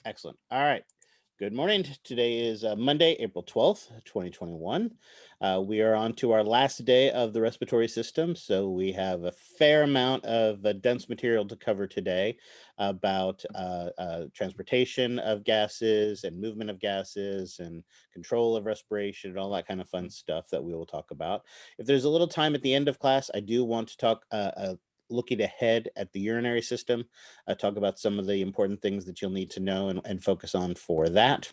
Excellent. All right. Good morning. Today is Monday, April 12th, 2021. We are on to our last day of the respiratory system. So we have a fair amount of dense material to cover today about transportation of gases and movement of gases and control of respiration and all that kind of fun stuff that we will talk about. If there's a little time at the end of class, I do want to talk looking ahead at the urinary system, talk about some of the important things that you'll need to know and focus on for that.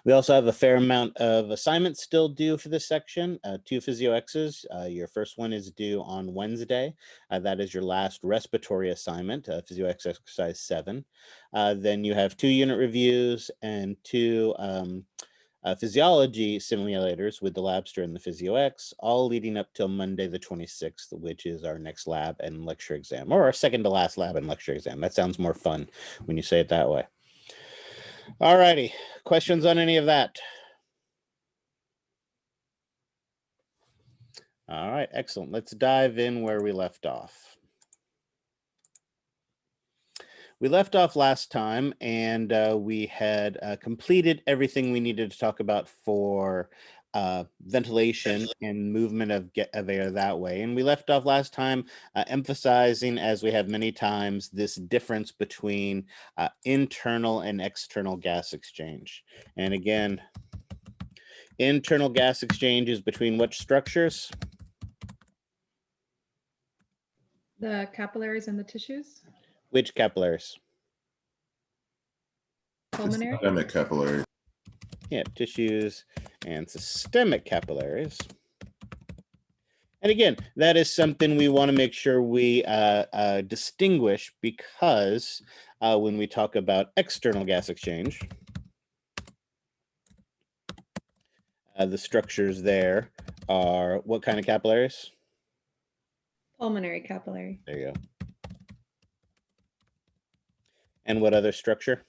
We also have a fair amount of assignments still due for this section, 2 Physio X's. Your first one is due on Wednesday. That is your last respiratory assignment, Physio X exercise 7. Then you have 2 unit reviews and 2 physiology simulators with the Labster and the Physio X, all leading up till Monday the 26th, which is our next lab and lecture exam, or our second to last lab and lecture exam. That sounds more fun when you say it that way. All righty, questions on any of that? All right, excellent. Let's dive in where we left off. We left off last time and we had completed everything we needed to talk about for ventilation and movement of air that way. And we left off last time emphasizing, as we have many times, this difference between internal and external gas exchange. And again, internal gas exchange is between which structures? The capillaries and the tissues. Which capillaries? Pulmonary. Systemic capillaries. Yeah, tissues and systemic capillaries. And again, that is something we want to make sure we distinguish, because when we talk about external gas exchange, the structures there are what kind of capillaries? Pulmonary capillary. There you go. And what other structure?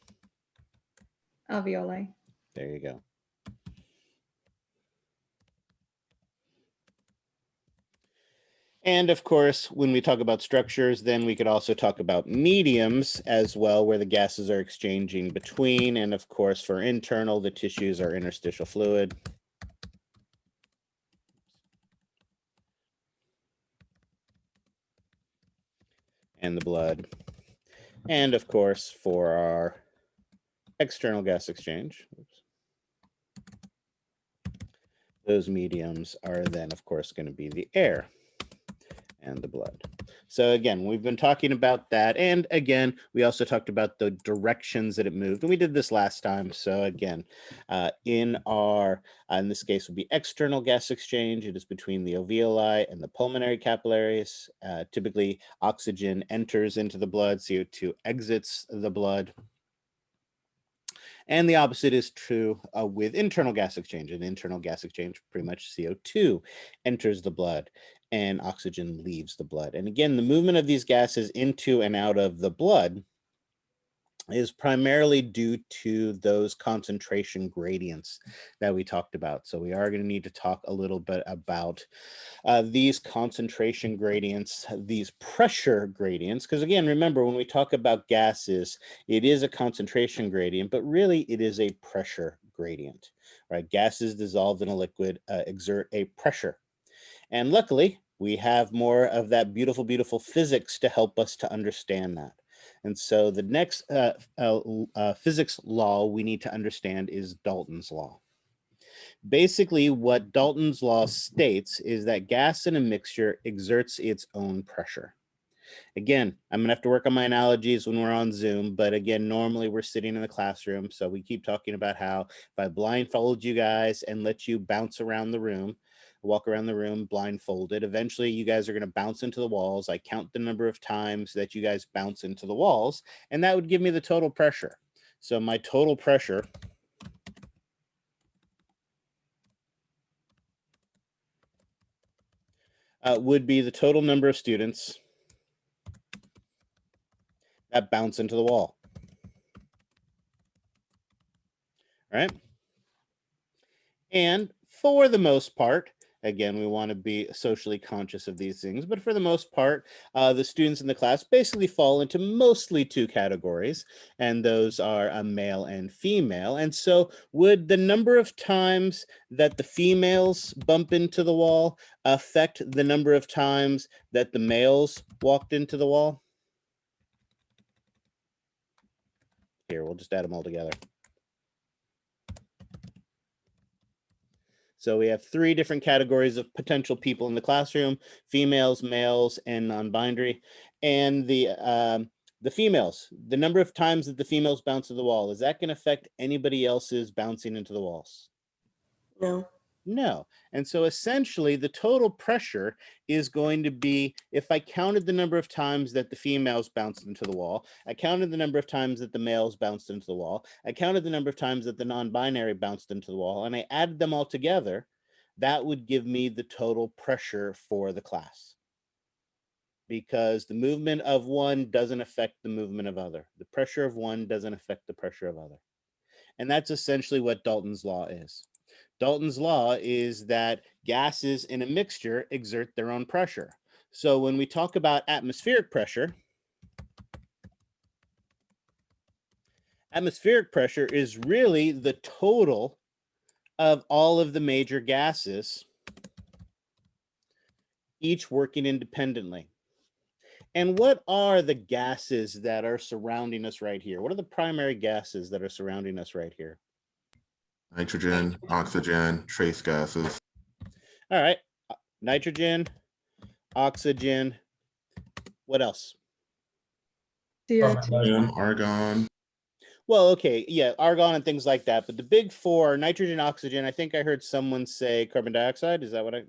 Alveoli. There you go. And of course, when we talk about structures, then we could also talk about mediums as well, where the gases are exchanging between. And of course, for internal, the tissues are interstitial fluid. And the blood. And of course, for our external gas exchange, those mediums are then, of course, going to be the air and the blood. So again, we've been talking about that. And again, we also talked about the directions that it moved. And we did this last time. So again, in this case would be external gas exchange. It is between the alveoli and the pulmonary capillaries. Typically, oxygen enters into the blood, CO2 exits the blood. And the opposite is true with internal gas exchange. In internal gas exchange, pretty much CO2 enters the blood and oxygen leaves the blood. And again, the movement of these gases into and out of the blood is primarily due to those concentration gradients that we talked about. So we are going to need to talk a little bit about these concentration gradients, these pressure gradients, because again, remember, when we talk about gases, it is a concentration gradient, but really it is a pressure gradient, right? Gases dissolved in a liquid exert a pressure. And luckily, we have more of that beautiful, beautiful physics to help us to understand that. And so the next physics law we need to understand is Dalton's law. Basically, what Dalton's law states is that gas in a mixture exerts its own pressure. Again, I'm going to have to work on my analogies when we're on Zoom, but again, normally we're sitting in the classroom, so we keep talking about how if I blindfold you guys and let you bounce around the room, walk around the room blindfolded, eventually you guys are going to bounce into the walls. I count the number of times that you guys bounce into the walls, and that would give me the total pressure. So my total pressure would be the total number of students that bounce into the wall, right? And for the most part, Again, we want to be socially conscious of these things, but for the most part, the students in the class basically fall into mostly two categories, and those are a male and female. And so would the number of times that the females bump into the wall affect the number of times that the males walked into the wall? Here, we'll just add them all together. So we have three different categories of potential people in the classroom: females, males, and non-binary. And the females, the number of times that the females bounce to the wall, is that going to affect anybody else's bouncing into the walls? No. No. And so essentially the total pressure is going to be, if I counted the number of times that the females bounced into the wall, I counted the number of times that the males bounced into the wall, I counted the number of times that the non-binary bounced into the wall, and I added them all together, that would give me the total pressure for the class. Because the movement of one doesn't affect the movement of other. The pressure of one doesn't affect the pressure of other. And that's essentially what Dalton's law is. Dalton's law is that gases in a mixture exert their own pressure. So when we talk about atmospheric pressure is really the total of all of the major gases, each working independently. And what are the gases that are surrounding us right here? What are the primary gases that are surrounding us right here? Nitrogen, oxygen, trace gases. All right, nitrogen, oxygen, what else? CO2. Argon. Well, okay, yeah, argon and things like that. But the big four, nitrogen, oxygen, I think I heard someone say carbon dioxide. Is that what I?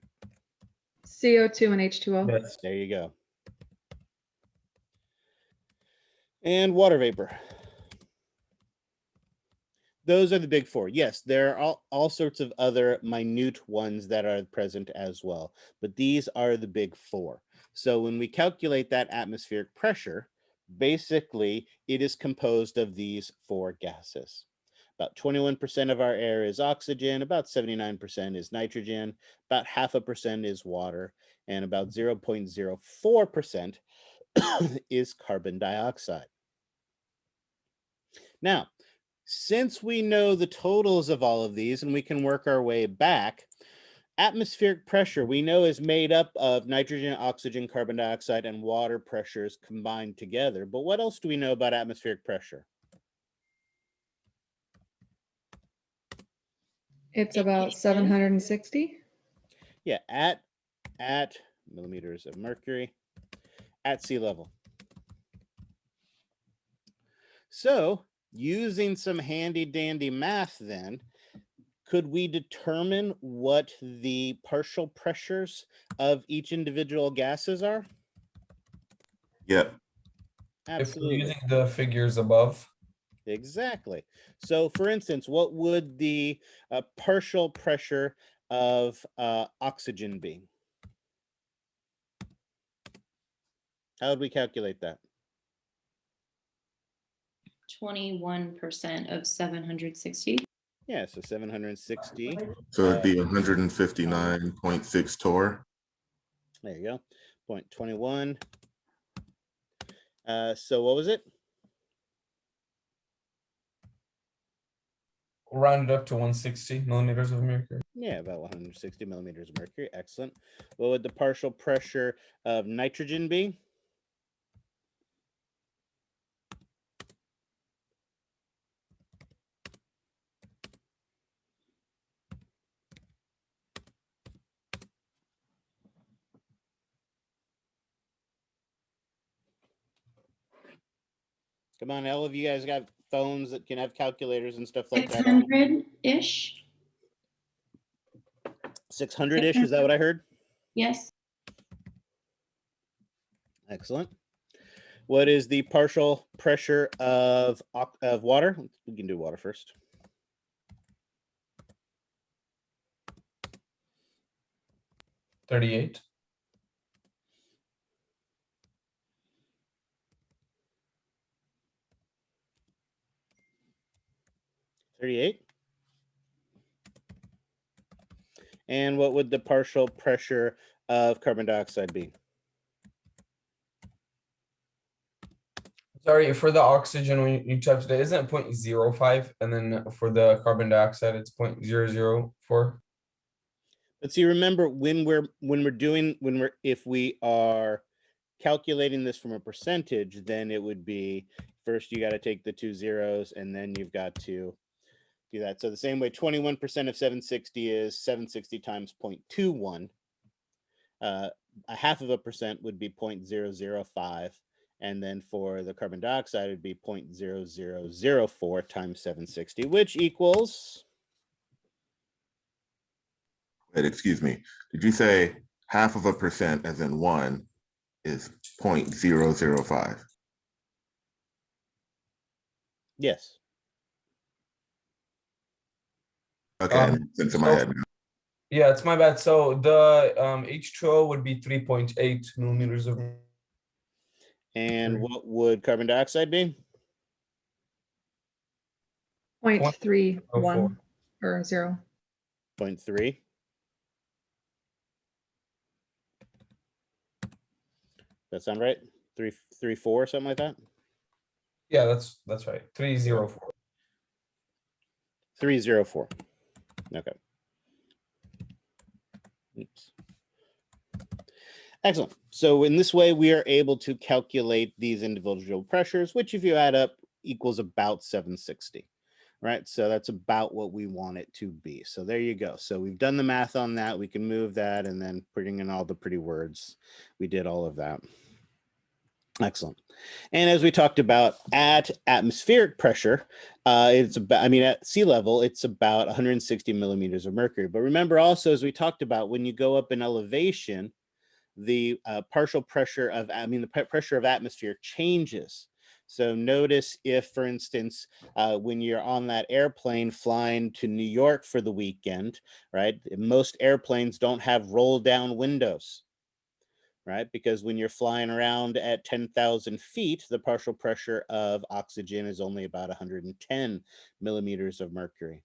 CO2 and H2O. Yes. There you go. And water vapor. Those are the big four. Yes, there are all sorts of other minute ones that are present as well, but these are the big four. So when we calculate that atmospheric pressure, basically it is composed of these four gases. About 21% of our air is oxygen, about 79% is nitrogen, about 0.5% is water, and about 0.04% is carbon dioxide. Now, since we know the totals of all of these and we can work our way back, atmospheric pressure we know is made up of nitrogen, oxygen, carbon dioxide, and water pressures combined together. But what else do we know about atmospheric pressure? It's about 760. Yeah, at millimeters of mercury at sea level. So using some handy dandy math then, could we determine what the partial pressures of each individual gases are? Yep. Absolutely. If we're using the figures above. Exactly. So for instance, what would the partial pressure of oxygen be? How would we calculate that? 21% of 760. Yeah, so 760. So it'd be 159.6 torr. There you go. 0.21. So what was it? Rounded up to 160 millimeters of mercury. Yeah, about 160 millimeters of mercury. Excellent. What would the partial pressure of nitrogen be? Come on, all of you guys got phones that can have calculators and stuff like that. 600-ish. 600-ish, is that what I heard? Yes. Excellent. What is the partial pressure of water? We can do water first. $38. 38. And what would the partial pressure of carbon dioxide be? Sorry, for the oxygen, when you typed it, isn't it 0.05? And then for the carbon dioxide, it's 0.004. But see, remember if we are calculating this from a percentage, then it would be first you got to take the 2 zeros and then you've got to do that. So the same way 21% of 760 is 760 times 0.21. A half of a percent would be 0.005. And then for the carbon dioxide, it'd be 0.0004 times 760, which equals. Wait, excuse me. Did you say half of a percent as in 1 is 0.005? Yes. Okay, since in my head now. Yeah, it's my bad. So the H2O would be 3.8 millimeters of mercury. And what would carbon dioxide be? 0.31 or 0. 0.3. That sound right? 3.4, something like that? Yeah, that's right. 304. 304. Okay. Oops. Excellent. So in this way, we are able to calculate these individual pressures, which if you add up equals about 760, right? So that's about what we want it to be. So there you go. So we've done the math on that. We can move that and then putting in all the pretty words. We did all of that. Excellent. And as we talked about at atmospheric pressure, it's about, I mean, at sea level, it's about 160 millimeters of mercury. But remember also, as we talked about, when you go up in elevation, the partial pressure of, the pressure of atmosphere changes. So notice if, for instance, when you're on that airplane flying to New York for the weekend, right? Most airplanes don't have roll down windows. Right? Because when you're flying around at 10,000 feet, the partial pressure of oxygen is only about 110 millimeters of mercury.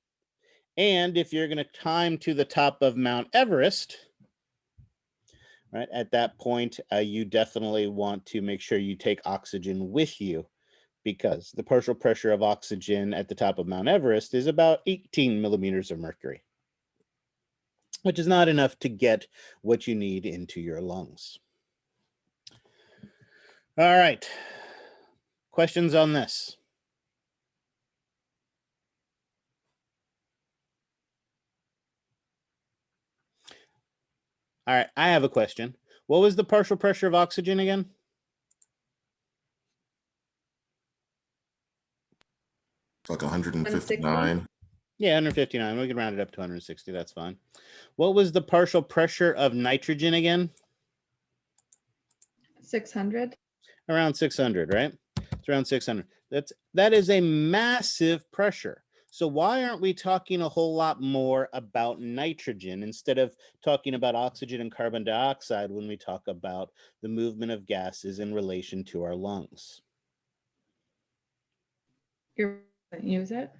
And if you're going to climb to the top of Mount Everest, right, at that point, you definitely want to make sure you take oxygen with you because the partial pressure of oxygen at the top of Mount Everest is about 18 millimeters of mercury, which is not enough to get what you need into your lungs. All right. Questions on this? All right, I have a question. What was the partial pressure of oxygen again? It's like 159. Yeah, 159. We can round it up to 160. That's fine. What was the partial pressure of nitrogen again? 600. Around 600, right? It's around 600. That is a massive pressure. So why aren't we talking a whole lot more about nitrogen instead of talking about oxygen and carbon dioxide when we talk about the movement of gases in relation to our lungs? You don't use it?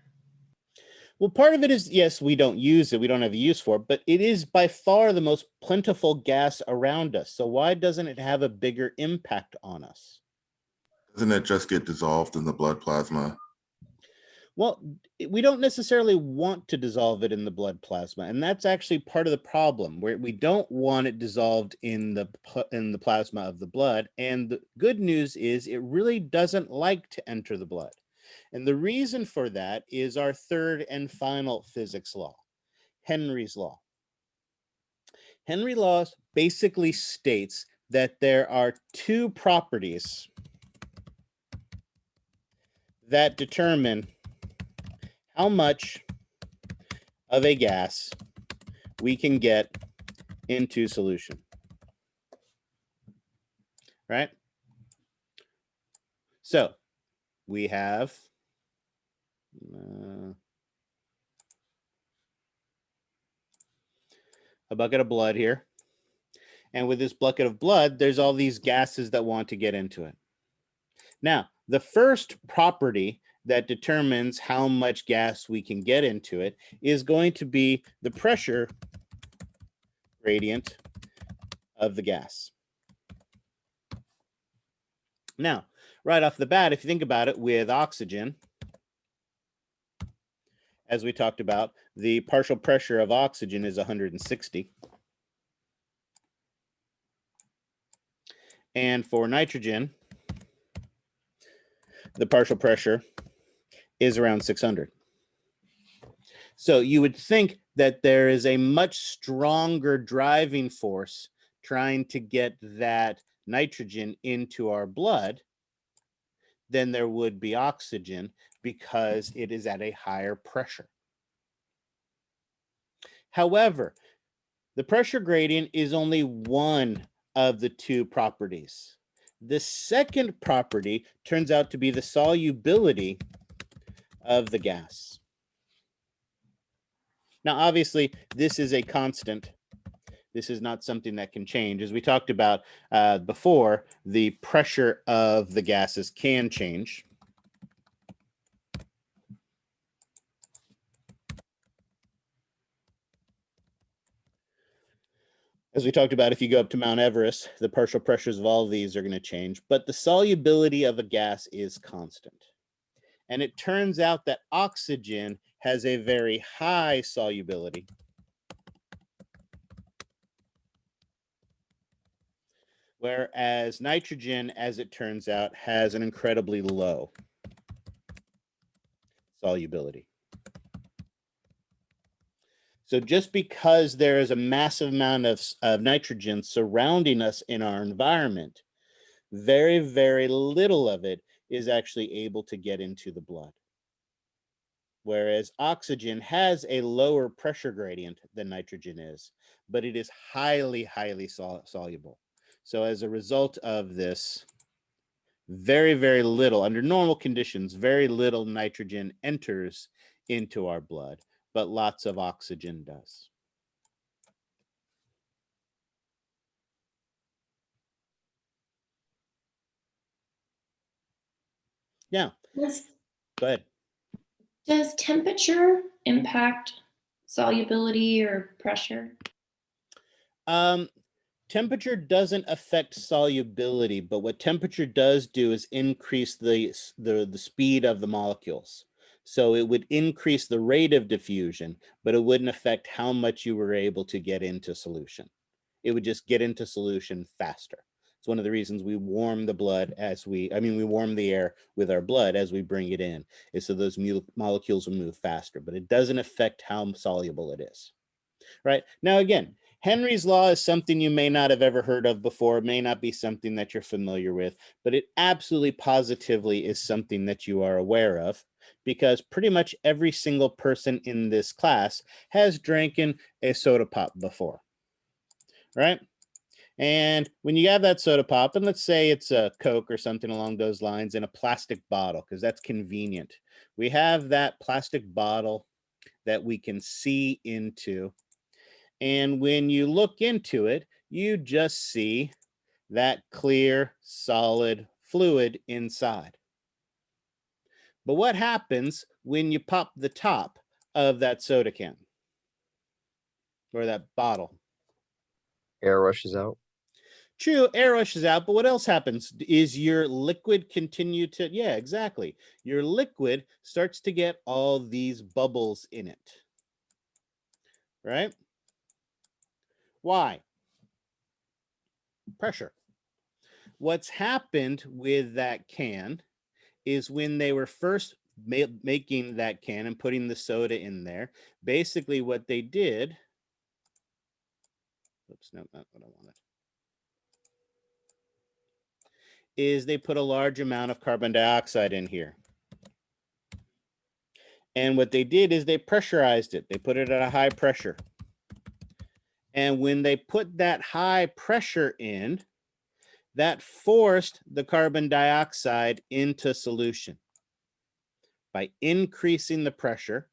Well, part of it is, yes, we don't use it. We don't have a use for it, but it is by far the most plentiful gas around us. So why doesn't it have a bigger impact on us? Doesn't it just get dissolved in the blood plasma? Well, we don't necessarily want to dissolve it in the blood plasma, and that's actually part of the problem, where we don't want it dissolved in the plasma of the blood. And the good news is it really doesn't like to enter the blood. And the reason for that is our third and final physics law, Henry's law. Henry's law basically states that there are two properties that determine how much of a gas we can get into solution, right? So we have a bucket of blood here. And with this bucket of blood, there's all these gases that want to get into it. Now, the first property that determines how much gas we can get into it is going to be the pressure gradient of the gas. Now, right off the bat, if you think about it, with oxygen, as we talked about, the partial pressure of oxygen is 160. And for nitrogen, the partial pressure is around 600. So you would think that there is a much stronger driving force trying to get that nitrogen into our blood than there would be oxygen, because it is at a higher pressure. However, the pressure gradient is only one of the two properties. The second property turns out to be the solubility of the gas. Now, obviously, this is a constant. This is not something that can change. As we talked about before, the pressure of the gases can change. As we talked about, if you go up to Mount Everest, the partial pressures of all of these are going to change, but the solubility of a gas is constant. And it turns out that oxygen has a very high solubility, whereas nitrogen, as it turns out, has an incredibly low solubility. So just because there is a massive amount of nitrogen surrounding us in our environment, very, very little of it is actually able to get into the blood. Whereas oxygen has a lower pressure gradient than nitrogen is, but it is highly, highly soluble. So as a result of this, very, very little, under normal conditions, very little nitrogen enters into our blood, but lots of oxygen does. Now, go ahead. Does temperature impact solubility or pressure? Temperature doesn't affect solubility, but what temperature does do is increase the speed of the molecules. So it would increase the rate of diffusion, but it wouldn't affect how much you were able to get into solution. It would just get into solution faster. It's one of the reasons we warm the blood we warm the air with our blood as we bring it in, is so those molecules will move faster, but it doesn't affect how soluble it is. Right? Now, again, Henry's law is something you may not have ever heard of before. It may not be something that you're familiar with, but it absolutely positively is something that you are aware of, because pretty much every single person in this class has drinking a soda pop before, right? And when you have that soda pop, and let's say it's a Coke or something along those lines in a plastic bottle, because that's convenient. We have that plastic bottle that we can see into. And when you look into it, you just see that clear, solid fluid inside. But what happens when you pop the top of that soda can or that bottle? Air rushes out. True, air rushes out, but what else happens is your liquid continue to, yeah, exactly. Your liquid starts to get all these bubbles in it, right? Why? Pressure. What's happened with that can is when they were first making that can and putting the soda in there, basically what they did, oops, no, not what I wanted, is they put a large amount of carbon dioxide in here. And what they did is they pressurized it. They put it at a high pressure. And when they put that high pressure in, that forced the carbon dioxide into solution. By increasing the pressure,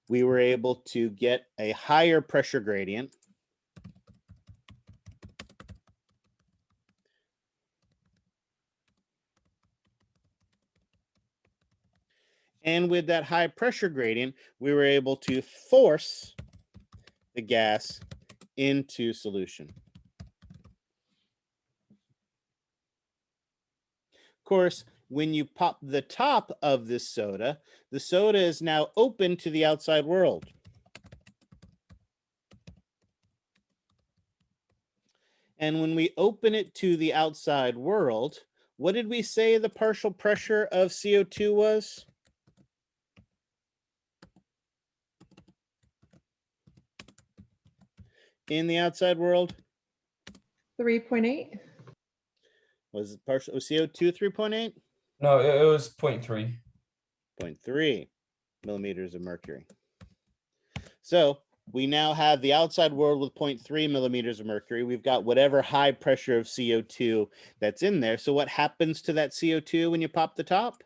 we were able to get a higher pressure gradient. And with that high pressure gradient, we were able to force the gas into solution. Of course, when you pop the top of this soda, the soda is now open to the outside world. And when we open it to the outside world, what did we say the partial pressure of CO2 was? In the outside world? 3.8. Was CO2 3.8? No, it was 0.3. 0.3 millimeters of mercury. So we now have the outside world with 0.3 millimeters of mercury. We've got whatever high pressure of CO2 that's in there. So what happens to that CO2 when you pop the top?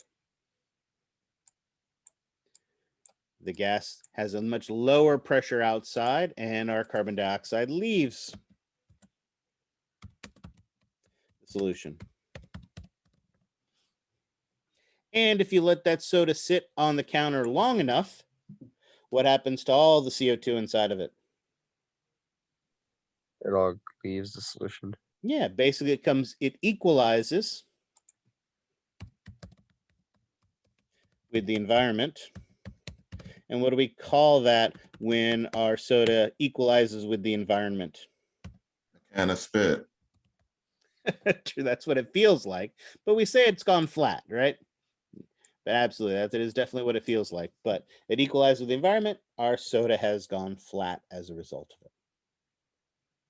The gas has a much lower pressure outside and our carbon dioxide leaves the solution. And if you let that soda sit on the counter long enough, what happens to all the CO2 inside of it? It all leaves the solution. Yeah, basically it equalizes with the environment. And what do we call that when our soda equalizes with the environment? And a spit. True, that's what it feels like. But we say it's gone flat, right? But absolutely, that is definitely what it feels like. But it equalizes with the environment. Our soda has gone flat as a result of it.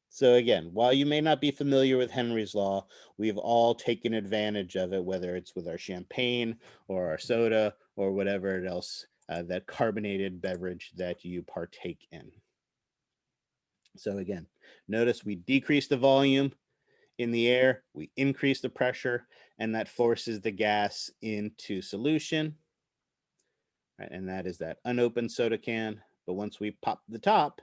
So again, while you may not be familiar with Henry's law, we've all taken advantage of it, whether it's with our champagne or our soda or whatever else, that carbonated beverage that you partake in. So again, notice we decrease the volume in the air, we increase the pressure, and that forces the gas into solution. Right, and that is that unopened soda can. But once we pop the top,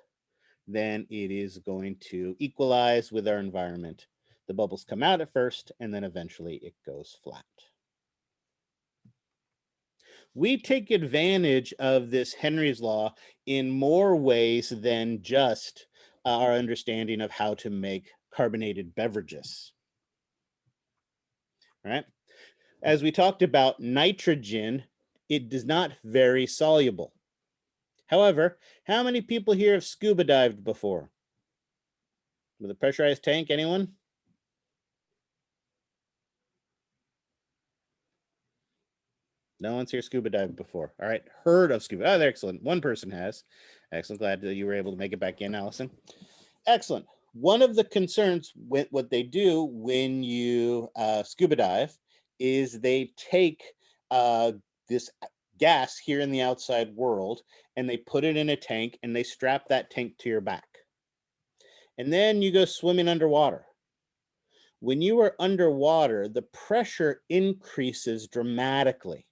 then it is going to equalize with our environment. The bubbles come out at first, and then eventually it goes flat. We take advantage of this Henry's law in more ways than just our understanding of how to make carbonated beverages. All right. As we talked about, nitrogen, it is not very soluble. However, how many people here have scuba dived before? With a pressurized tank, anyone? No one's here scuba dived before. All right, heard of scuba. Oh, excellent. One person has. Excellent. Glad that you were able to make it back in, Allison. Excellent. One of the concerns with what they do when you scuba dive is they take this gas here in the outside world and they put it in a tank and they strap that tank to your back. And then you go swimming underwater. When you are underwater, the pressure increases dramatically.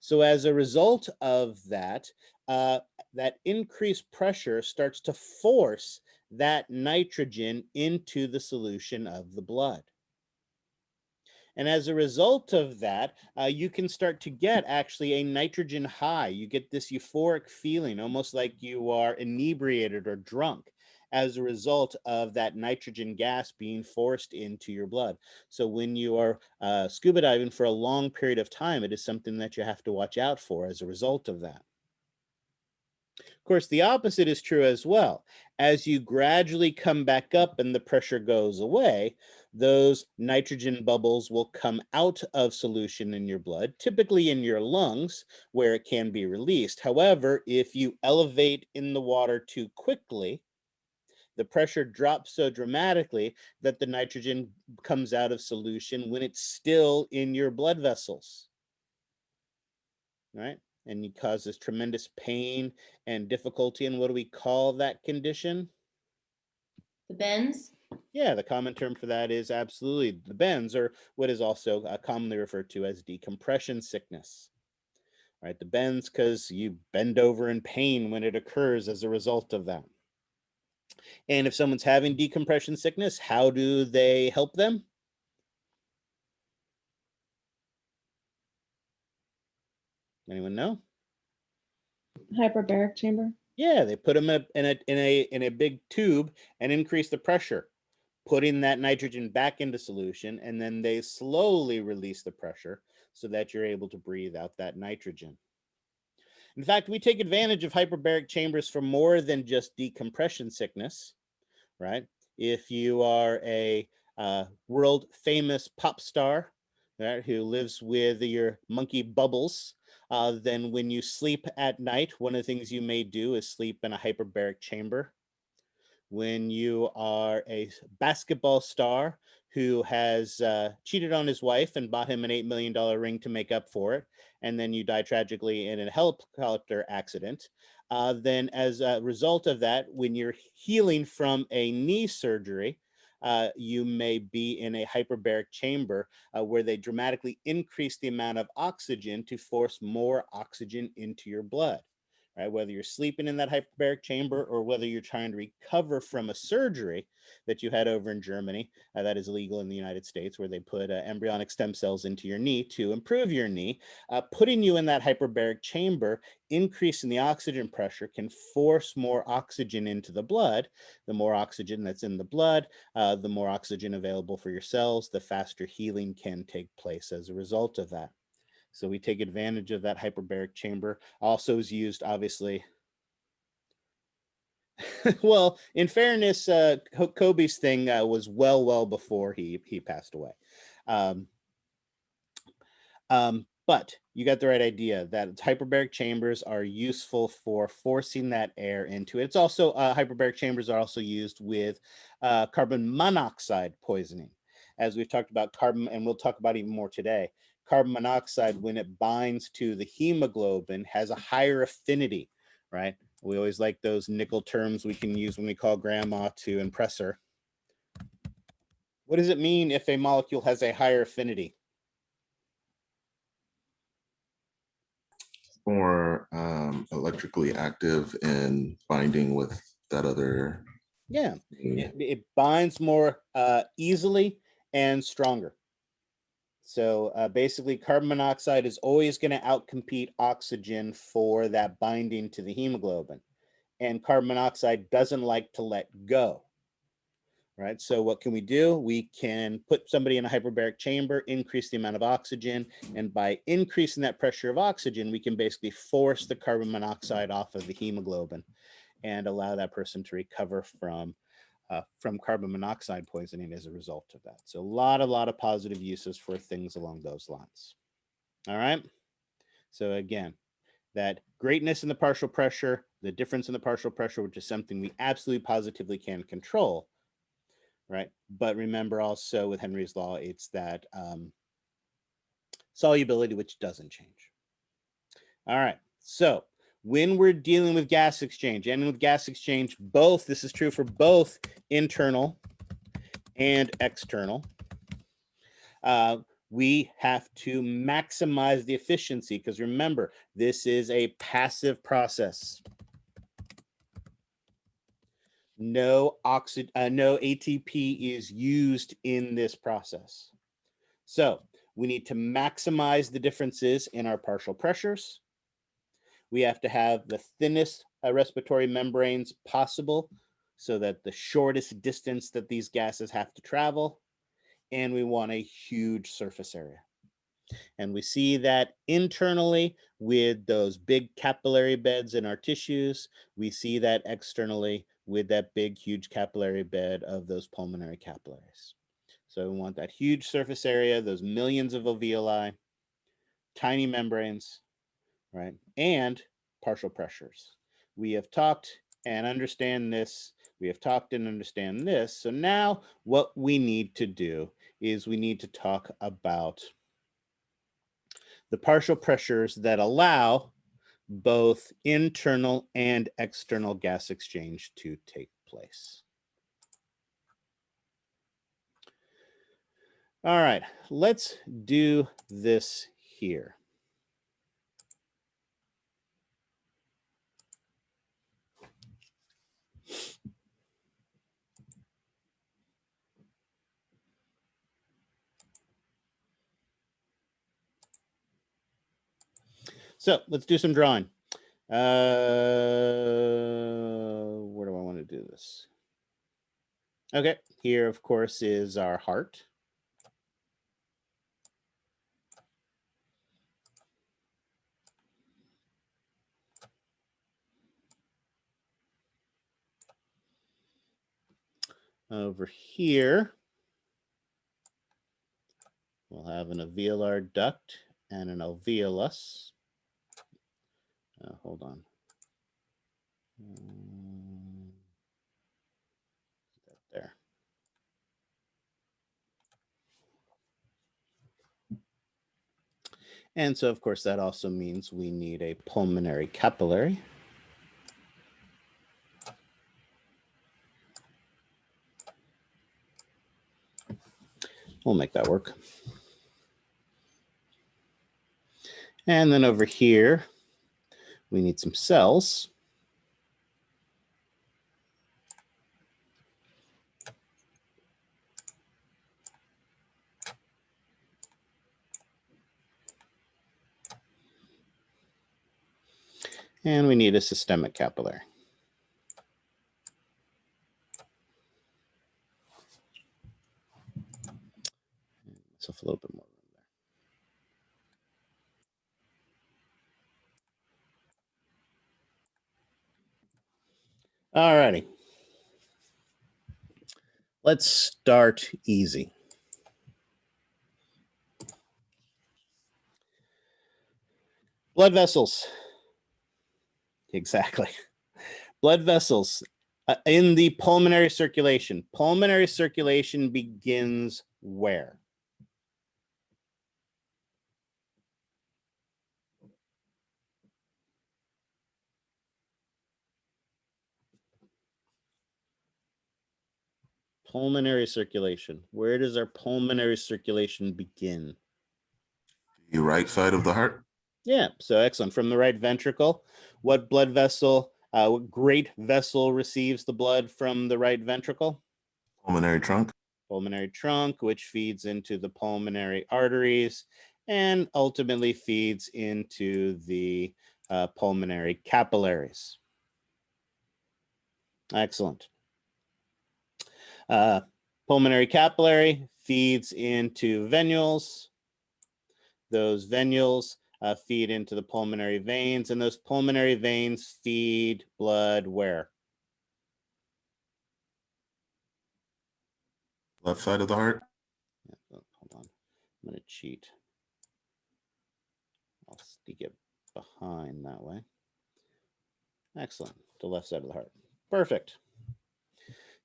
So as a result of that, that increased pressure starts to force that nitrogen into the solution of the blood. And as a result of that, you can start to get actually a nitrogen high. You get this euphoric feeling, almost like you are inebriated or drunk as a result of that nitrogen gas being forced into your blood. So when you are scuba diving for a long period of time, it is something that you have to watch out for as a result of that. Of course, the opposite is true as well. As you gradually come back up and the pressure goes away, those nitrogen bubbles will come out of solution in your blood, typically in your lungs, where it can be released. However, if you elevate in the water too quickly, the pressure drops so dramatically that the nitrogen comes out of solution when it's still in your blood vessels. Right? And it causes tremendous pain and difficulty. And what do we call that condition? The bends. Yeah, the common term for that is absolutely the bends, or what is also commonly referred to as decompression sickness. Right, the bends because you bend over in pain when it occurs as a result of that. And if someone's having decompression sickness, how do they help them? Anyone know? Hyperbaric chamber. Yeah, they put them in a big tube and increase the pressure, putting that nitrogen back into solution, and then they slowly release the pressure so that you're able to breathe out that nitrogen. In fact, we take advantage of hyperbaric chambers for more than just decompression sickness, right? If you are a world famous pop star, right, who lives with your monkey bubbles, then when you sleep at night, one of the things you may do is sleep in a hyperbaric chamber. When you are a basketball star who has cheated on his wife and bought him an $8 million ring to make up for it, and then you die tragically in a helicopter accident, then as a result of that, when you're healing from a knee surgery, you may be in a hyperbaric chamber where they dramatically increase the amount of oxygen to force more oxygen into your blood. Right? Whether you're sleeping in that hyperbaric chamber or whether you're trying to recover from a surgery that you had over in Germany, that is illegal in the United States, where they put embryonic stem cells into your knee to improve your knee, putting you in that hyperbaric chamber, increasing the oxygen pressure can force more oxygen into the blood. The more oxygen that's in the blood, the more oxygen available for your cells, the faster healing can take place as a result of that. So we take advantage of that hyperbaric chamber. Also is used, obviously. Well, in fairness, Kobe's thing was well before he passed away. But you got the right idea that hyperbaric chambers are useful for forcing that air into it. It's also, hyperbaric chambers are also used with carbon monoxide poisoning. As we've talked about carbon, and we'll talk about even more today, carbon monoxide, when it binds to the hemoglobin, has a higher affinity, right? We always like those nickel terms we can use when we call grandma to impress her. What does it mean if a molecule has a higher affinity? More electrically active and binding with that other. Yeah, thing. it binds more easily and stronger. So basically, carbon monoxide is always going to outcompete oxygen for that binding to the hemoglobin. And carbon monoxide doesn't like to let go. Right. So what can we do? We can put somebody in a hyperbaric chamber, increase the amount of oxygen, and by increasing that pressure of oxygen, we can basically force the carbon monoxide off of the hemoglobin and allow that person to recover from carbon monoxide poisoning as a result of that. So a lot of positive uses for things along those lines. All right. So again, that greatness in the partial pressure, the difference in the partial pressure, which is something we absolutely positively can control. Right. But remember also with Henry's law, it's that solubility, which doesn't change. All right. So when we're dealing with gas exchange, and with gas exchange, both, this is true for both internal and external, we have to maximize the efficiency, because remember, this is a passive process. No ATP is used in this process. So we need to maximize the differences in our partial pressures. We have to have the thinnest respiratory membranes possible so that the shortest distance that these gases have to travel. And we want a huge surface area. And we see that internally with those big capillary beds in our tissues. We see that externally with that big, huge capillary bed of those pulmonary capillaries. So we want that huge surface area, those millions of alveoli, tiny membranes, right? And partial pressures. We have talked and understand this. We have talked and understand this. So now what we need to do is we need to talk about the partial pressures that allow both internal and external gas exchange to take place. All right, let's do this here. So let's do some drawing. Where do I want to do this? Okay, here, of course, is our heart. Over here, we'll have an alveolar duct and an alveolus. Hold on. There. And so, of course, that also means we need a pulmonary capillary. We'll make that work. And then over here, we need some cells. And we need a systemic capillary. So a little bit more room there. All righty. Let's start easy. Blood vessels. Exactly. Blood vessels in the pulmonary circulation. Pulmonary circulation begins where? Pulmonary circulation. Where does our pulmonary circulation begin? The right side of the heart. Yeah, so excellent. From the right ventricle, what blood vessel, what great vessel receives the blood from the right ventricle? Pulmonary trunk. Pulmonary trunk, which feeds into the pulmonary arteries and ultimately feeds into the pulmonary capillaries. Excellent. Pulmonary capillary feeds into venules. Those venules feed into the pulmonary veins, and those pulmonary veins feed blood where? Left side of the heart. Hold on, I'm going to cheat. I'll stick it behind that way. Excellent, the left side of the heart. Perfect.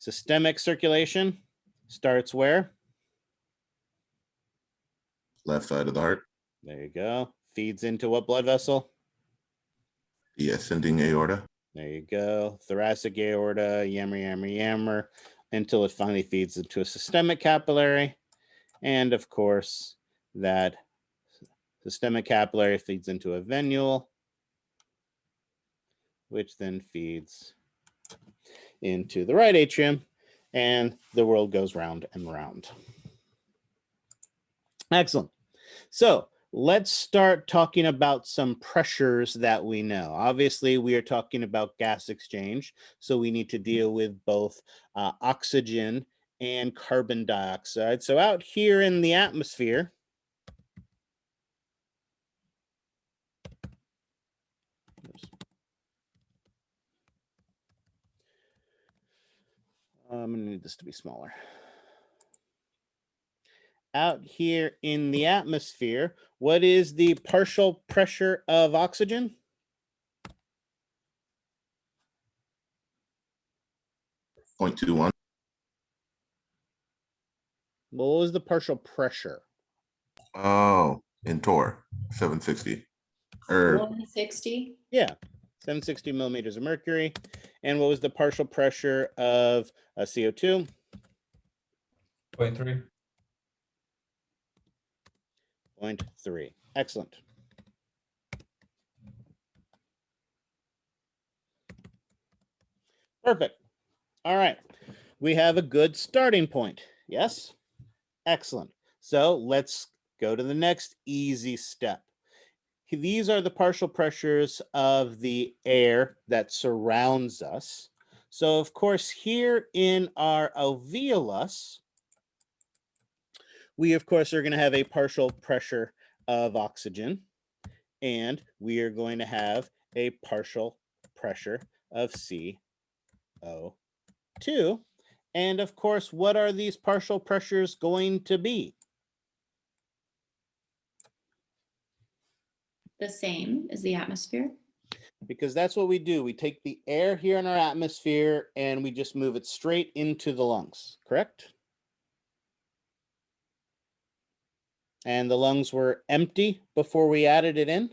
Systemic circulation starts where? Left side of the heart. There you go. Feeds into what blood vessel? The ascending aorta. There you go. Thoracic aorta, yammer, until it finally feeds into a systemic capillary. And of course, that systemic capillary feeds into a venule, which then feeds into the right atrium, and the world goes round and round. Excellent. So let's start talking about some pressures that we know. Obviously, we are talking about gas exchange, so we need to deal with both oxygen and carbon dioxide. So out here in the atmosphere, I'm going to need this to be smaller. Out here in the atmosphere, what is the partial pressure of oxygen? .21. What was the partial pressure? Oh, in Tor, 760. Or 160. Yeah, 760 millimeters of mercury. And what was the partial pressure of CO2? 0.3. 0.3. Excellent. Perfect. All right. We have a good starting point. Yes? Excellent. So let's go to the next easy step. these are the partial pressures of the air that surrounds us. So of course, here in our alveolus, we of course are going to have a partial pressure of oxygen, and we are going to have a partial pressure of CO2. And of course, what are these partial pressures going to be? The same as the atmosphere. Because that's what we do. We take the air here in our atmosphere and we just move it straight into the lungs, correct? And the lungs were empty before we added it in?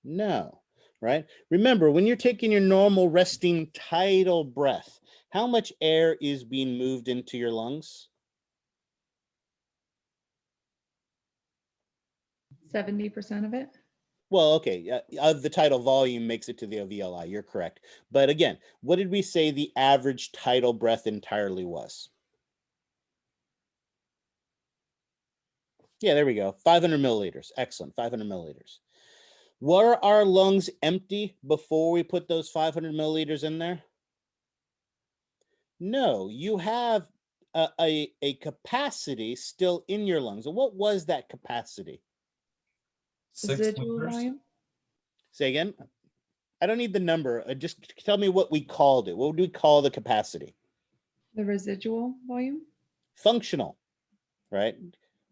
No, right? Remember, when you're taking your normal resting tidal breath, how much air is being moved into your lungs? 70% of it. Well, okay, of the tidal volume makes it to the alveoli, you're correct. But again, what did we say the average tidal breath entirely was? Yeah, there we go, 500 milliliters, excellent, 500 milliliters. Were our lungs empty before we put those 500 milliliters in there? No, you have a capacity still in your lungs. And what was that capacity? 6 Residual liters. volume. Say again? I don't need the number. Just tell me what we called it. What would we call the capacity? The residual volume. Functional, right?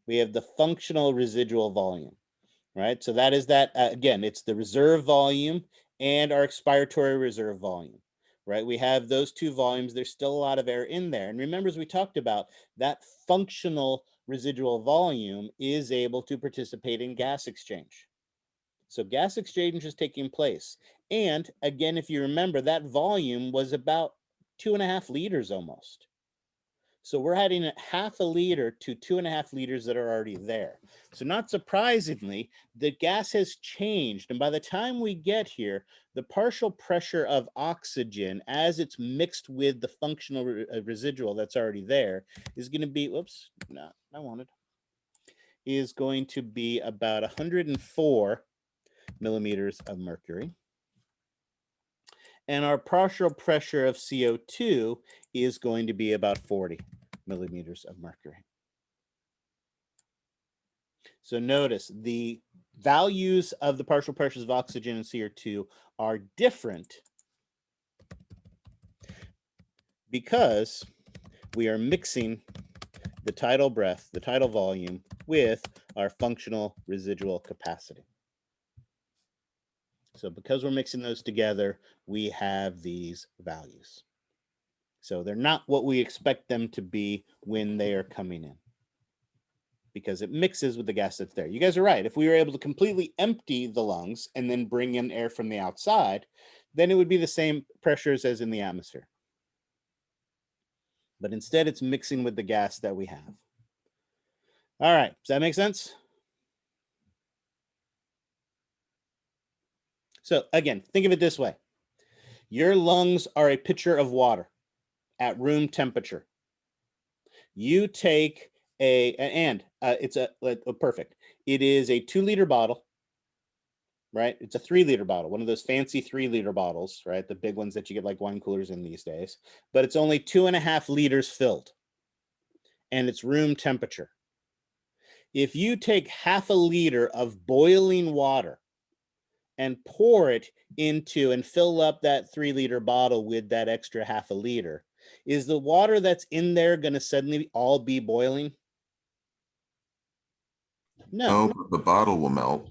We have the functional residual volume, right? So that is that, again, it's the reserve volume and our expiratory reserve volume, right? We have those two volumes. There's still a lot of air in there. And remember, as we talked about, that functional residual volume is able to participate in gas exchange. So gas exchange is taking place. And again, if you remember, that volume was about 2.5 liters almost. So we're adding 0.5 liter to 2.5 liters that are already there. So not surprisingly, the gas has changed. And by the time we get here, the partial pressure of oxygen as it's mixed with the functional residual that's already there is going to be, whoops, no, I wanted, is going to be about 104 millimeters of mercury. And our partial pressure of CO2 is going to be about 40 millimeters of mercury. So notice the values of the partial pressures of oxygen and CO2 are different because we are mixing the tidal breath, the tidal volume, with our functional residual capacity. So because we're mixing those together, we have these values. So they're not what we expect them to be when they are coming in, because it mixes with the gas that's there. You guys are right. If we were able to completely empty the lungs and then bring in air from the outside, then it would be the same pressures as in the atmosphere. But instead, it's mixing with the gas that we have. All right, does that make sense? So again, think of it this way. Your lungs are a pitcher of water at room temperature. You take perfect. It is a 2-liter bottle, right? It's a 3-liter bottle, one of those fancy 3-liter bottles, right? The big ones that you get like wine coolers in these days, but it's only 2.5 liters filled and it's room temperature. If you take 0.5 liter of boiling water and pour it into and fill up that 3-liter bottle with that extra 0.5 liter, is the water that's in there going to suddenly all be boiling? No. No, but the bottle will melt.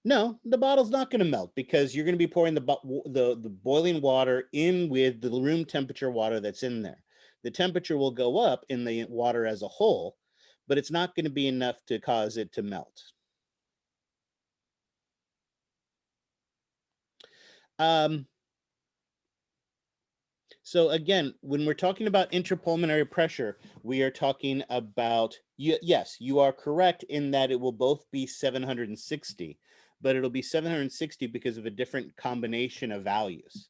No, the bottle's not going to melt because you're going to be pouring the boiling water in with the room temperature water that's in there. The temperature will go up in the water as a whole, but it's not going to be enough to cause it to melt. So again, when we're talking about intrapulmonary pressure, we are talking about, yes, you are correct in that it will both be 760, but it'll be 760 because of a different combination of values.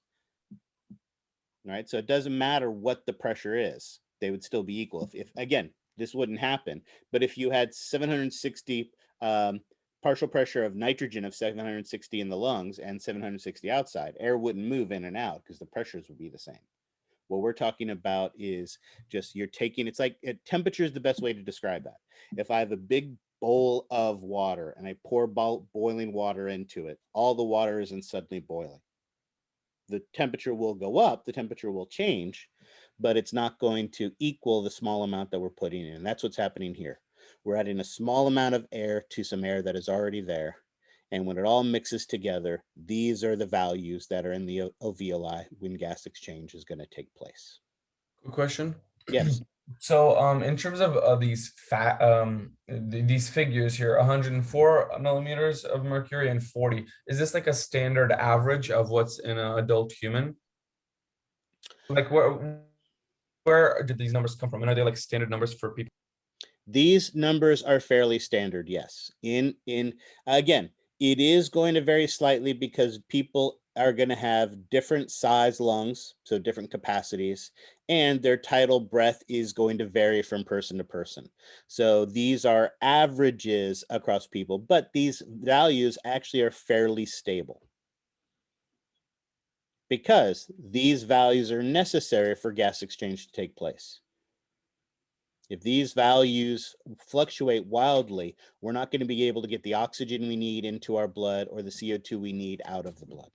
All right, so it doesn't matter what the pressure is, they would still be equal. If again, this wouldn't happen, but if you had 760 partial pressure of nitrogen of 760 in the lungs and 760 outside, air wouldn't move in and out because the pressures would be the same. What we're talking about is just you're taking, it's like temperature is the best way to describe that. If I have a big bowl of water and I pour boiling water into it, all the water isn't suddenly boiling. The temperature will go up, the temperature will change, but it's not going to equal the small amount that we're putting in. And that's what's happening here. We're adding a small amount of air to some air that is already there. And when it all mixes together, these are the values that are in the alveoli when gas exchange is going to take place. Quick question. Yes. So, in terms of these these figures here, 104 millimeters of mercury and 40, is this like a standard average of what's in an adult human? Like where did these numbers come from? And are they like standard numbers for people? These numbers are fairly standard, yes. Again, it is going to vary slightly because people are going to have different size lungs, so different capacities, and their tidal breath is going to vary from person to person. So these are averages across people, but these values actually are fairly stable because these values are necessary for gas exchange to take place. If these values fluctuate wildly, we're not going to be able to get the oxygen we need into our blood or the CO2 we need out of the blood.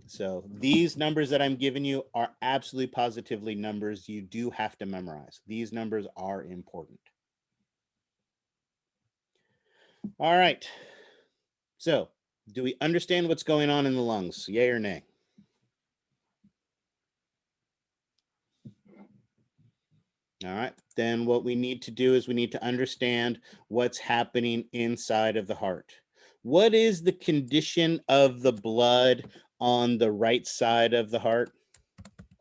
So these numbers that I'm giving you are absolutely positively numbers you do have to memorize. These numbers are important. All right. So do we understand what's going on in the lungs? Yay or nay? All right, then what we need to do is we need to understand what's happening inside of the heart. What is the condition of the blood on the right side of the heart?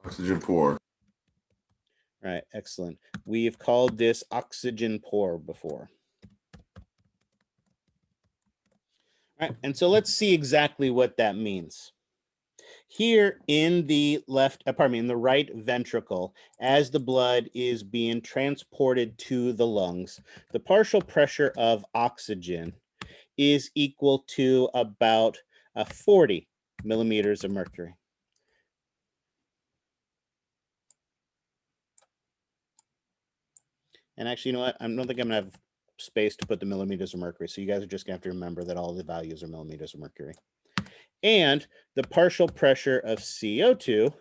Oxygen poor. Right, excellent. We've called this oxygen poor before. All right, and so let's see exactly what that means. Here in the in the right ventricle, as the blood is being transported to the lungs, the partial pressure of oxygen is equal to about 40 millimeters of mercury. And actually, you know what? I don't think I'm gonna have space to put the millimeters of mercury. So you guys are just gonna have to remember that all the values are millimeters of mercury. And the partial pressure of CO2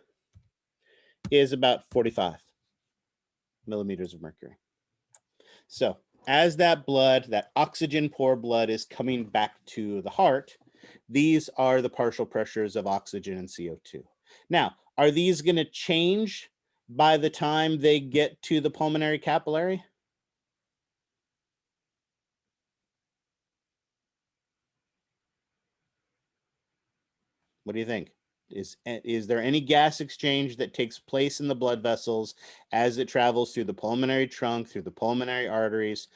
is about 45 millimeters of mercury. So as that blood, that oxygen poor blood is coming back to the heart, these are the partial pressures of oxygen and CO2. Now, are these going to change by the time they get to the pulmonary capillary? What do you think? Is there any gas exchange that takes place in the blood vessels as it travels through the pulmonary trunk, through the pulmonary arteries,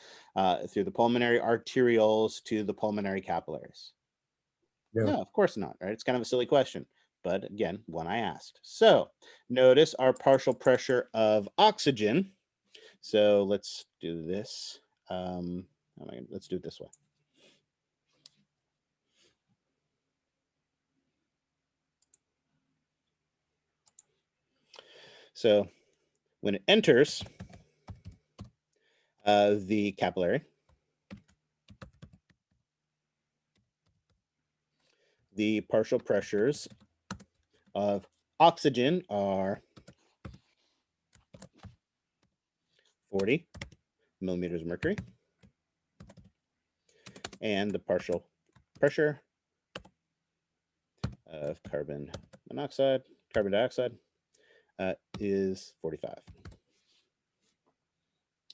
through the pulmonary arterioles to the pulmonary capillaries? No, of course not, right? It's kind of a silly question, but again, one I asked. So notice our partial pressure of oxygen. So let's do this. Let's do it this way. So when it enters the capillary, the partial pressures of oxygen are 40 millimeters of mercury, and the partial pressure of carbon dioxide is 45.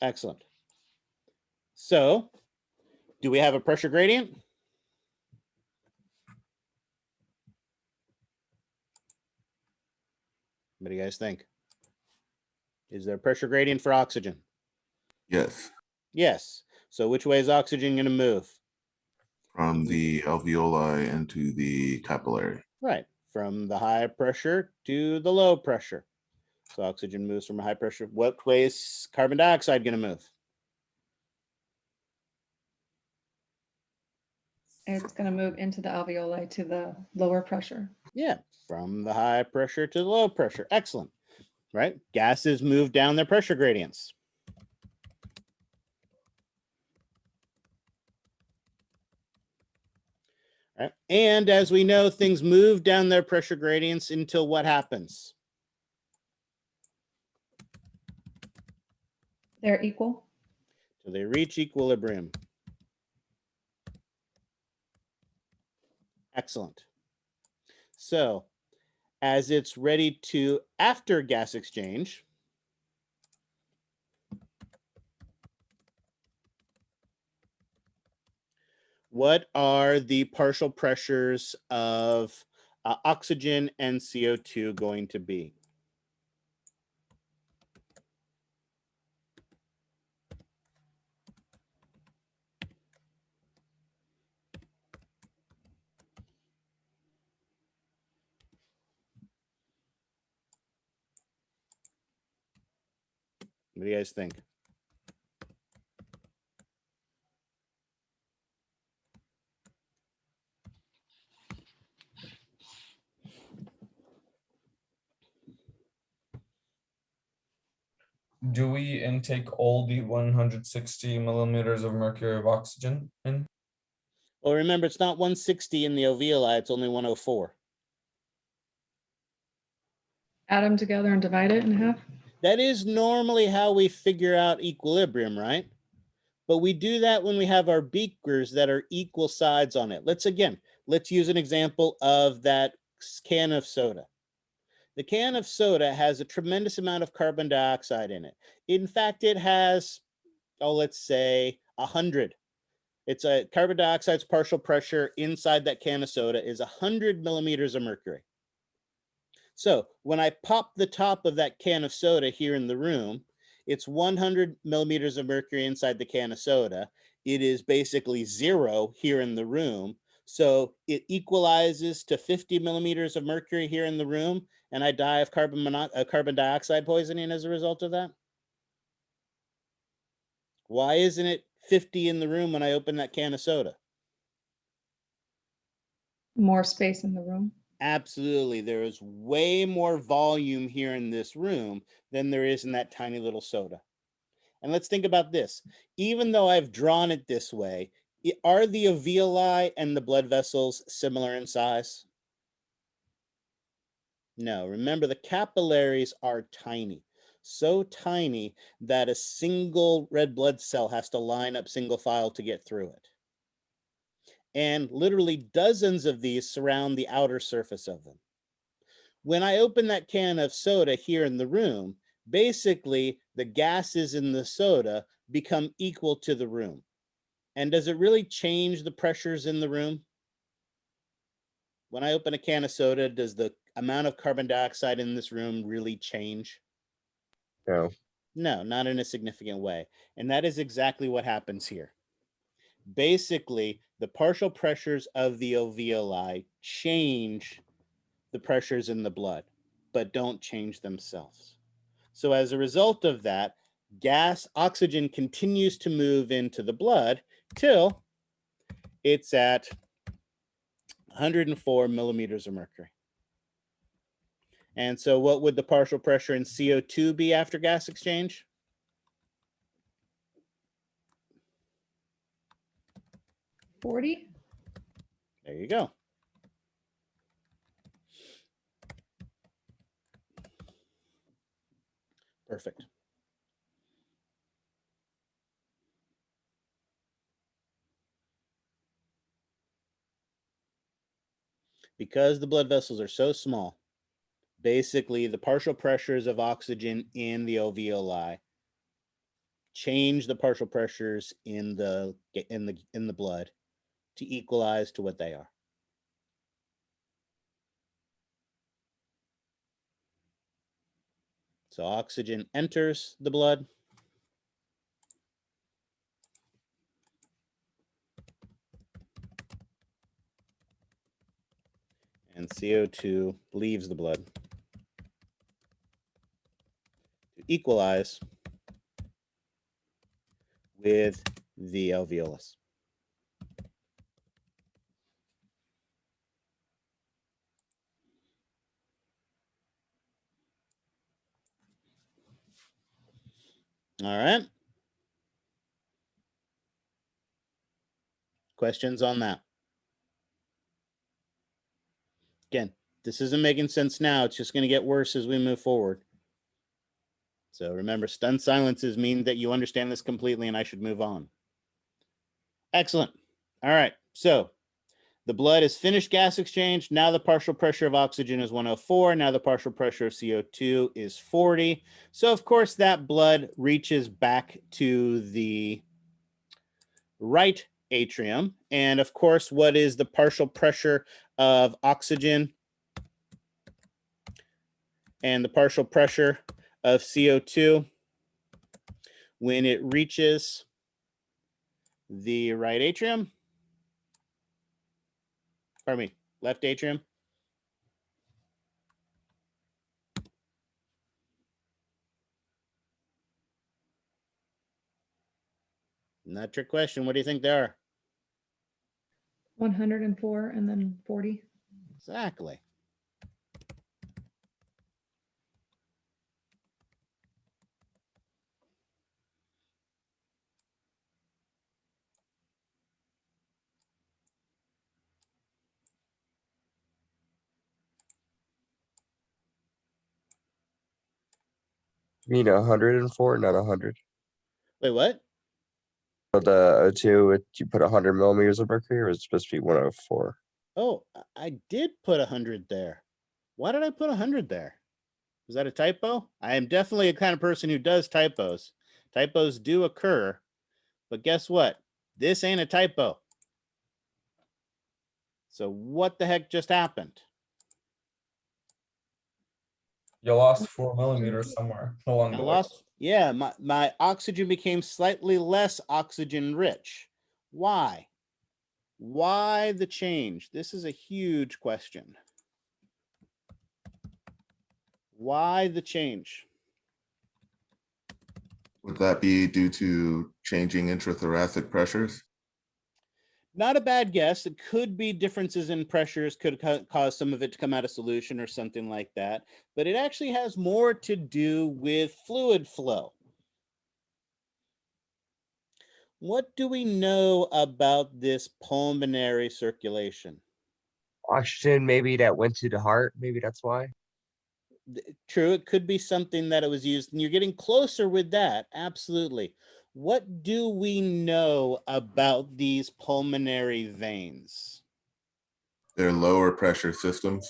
Excellent. So do we have a pressure gradient? What do you guys think? Is there a pressure gradient for oxygen? Yes. Yes. So which way is oxygen going to move? From the alveoli into the capillary. Right. From the high pressure to the low pressure. So oxygen moves from a high pressure. What way is carbon dioxide going to move? It's going to move into the alveoli to the lower pressure. Yeah, from the high pressure to the low pressure. Excellent, right? Gases move down their pressure gradients. Right? And as we know, things move down their pressure gradients until what happens? They're equal. Till they reach equilibrium. Excellent. So as it's ready to, after gas exchange, what are the partial pressures of oxygen and CO2 going to be? What do you guys think? Do we intake all the 160 millimeters of mercury of oxygen in? Well, remember, it's not 160 in the alveoli, it's only 104. Add them together and divide it in half. That is normally how we figure out equilibrium, right? But we do that when we have our beakers that are equal sides on it. Let's use an example of that can of soda. The can of soda has a tremendous amount of carbon dioxide in it. In fact, it has, let's say 100. It's a carbon dioxide's partial pressure inside that can of soda is 100 millimeters of mercury. So when I pop the top of that can of soda here in the room, it's 100 millimeters of mercury inside the can of soda. It is basically 0 here in the room. So it equalizes to 50 millimeters of mercury here in the room, and I die of carbon dioxide poisoning as a result of that. Why isn't it 50 in the room when I open that can of soda? More space in the room. Absolutely. There is way more volume here in this room than there is in that tiny little soda. And let's think about this. Even though I've drawn it this way, are the alveoli and the blood vessels similar in size? No. Remember, the capillaries are tiny. So tiny that a single red blood cell has to line up single file to get through it. And literally dozens of these surround the outer surface of them. When I open that can of soda here in the room, basically the gases in the soda become equal to the room. And does it really change the pressures in the room? When I open a can of soda, does the amount of carbon dioxide in this room really change? No. No, not in a significant way. And that is exactly what happens here. Basically, the partial pressures of the alveoli change the pressures in the blood, but don't change themselves. So as a result of that, oxygen continues to move into the blood till it's at 104 millimeters of mercury. And so what would the partial pressure in CO2 be after gas exchange? $40. There you go. Perfect. Because the blood vessels are so small, basically the partial pressures of oxygen in the alveoli change the partial pressures in the blood to equalize to what they are. So oxygen enters the blood. And CO2 leaves the blood to equalize with the alveolus. All right. Questions on that? Again, this isn't making sense now. It's just going to get worse as we move forward. So remember, stunned silences mean that you understand this completely and I should move on. Excellent. All right. So the blood is finished gas exchange. Now the partial pressure of oxygen is 104. Now the partial pressure of CO2 is 40. So of course that blood reaches back to the right atrium. And of course, what is the partial pressure of oxygen and the partial pressure of CO2 when it reaches the right atrium? Pardon me, left atrium. Not a trick question. What do you think they are? 104 and then 40. Exactly. You mean 104, not 100. Wait, what? So the O2, you put 100 millimeters of mercury, or is it supposed to be 104? Oh, I did put 100 there. Why did I put 100 there? Was that a typo? I am definitely a kind of person who does typos. Typos do occur, but guess what? This ain't a typo. So what the heck just happened? You lost 4 millimeters somewhere along I the way. lost, yeah, my oxygen became slightly less oxygen rich. Why? Why the change? This is a huge question. Why the change? Would that be due to changing intrathoracic pressures? Not a bad guess. It could be differences in pressures could cause some of it to come out of solution or something like that. But it actually has more to do with fluid flow. What do we know about this pulmonary circulation? Oxygen, maybe that went to the heart. Maybe that's why. True, it could be something that it was used, and you're getting closer with that. Absolutely. What do we know about these pulmonary veins? They're lower pressure systems.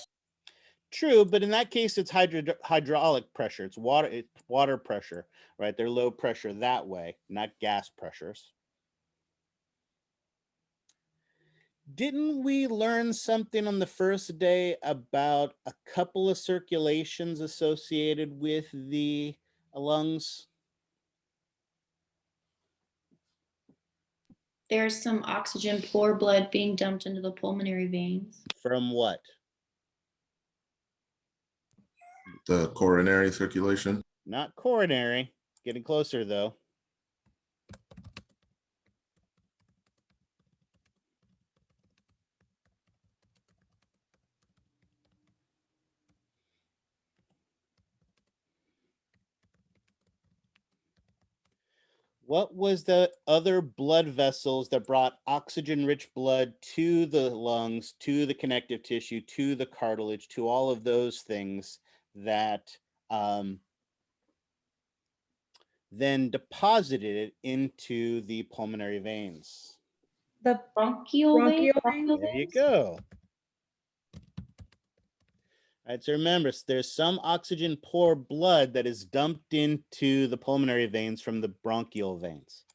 True, but in that case, it's hydraulic pressure. It's water pressure, right? They're low pressure that way, not gas pressures. Didn't we learn something on the first day about a couple of circulations associated with the lungs? There's some oxygen poor blood being dumped into the pulmonary veins. From what? The coronary circulation. Not coronary. Getting closer though. What was the other blood vessels that brought oxygen-rich blood to the lungs, to the connective tissue, to the cartilage, to all of those things that then deposited it into the pulmonary veins? The Bronchial veins? Bronchial veins? There you go. All right, so remember, there's some oxygen poor blood that is dumped into the pulmonary veins from the bronchial veins.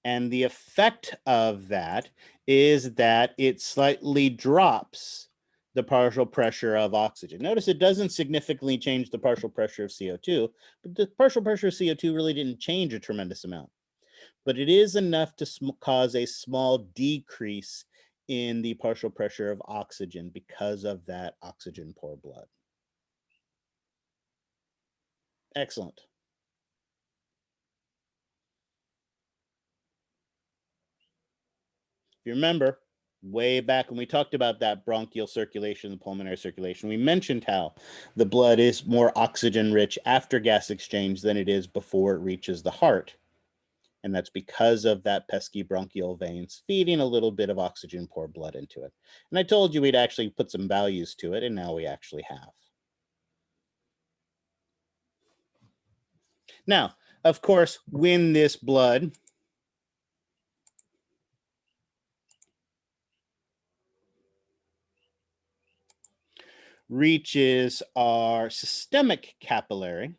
And the effect of that is that it slightly drops the partial pressure of oxygen. Notice it doesn't significantly change the partial pressure of CO2, but the partial pressure of CO2 really didn't change a tremendous amount. But it is enough to cause a small decrease in the partial pressure of oxygen because of that oxygen poor blood. Excellent. If you remember, way back when we talked about that bronchial circulation, the pulmonary circulation, we mentioned how the blood is more oxygen rich after gas exchange than it is before it reaches the heart. And that's because of that pesky bronchial veins feeding a little bit of oxygen poor blood into it. And I told you we'd actually put some values to it, and now we actually have. Now, of course, when this blood reaches our systemic capillary,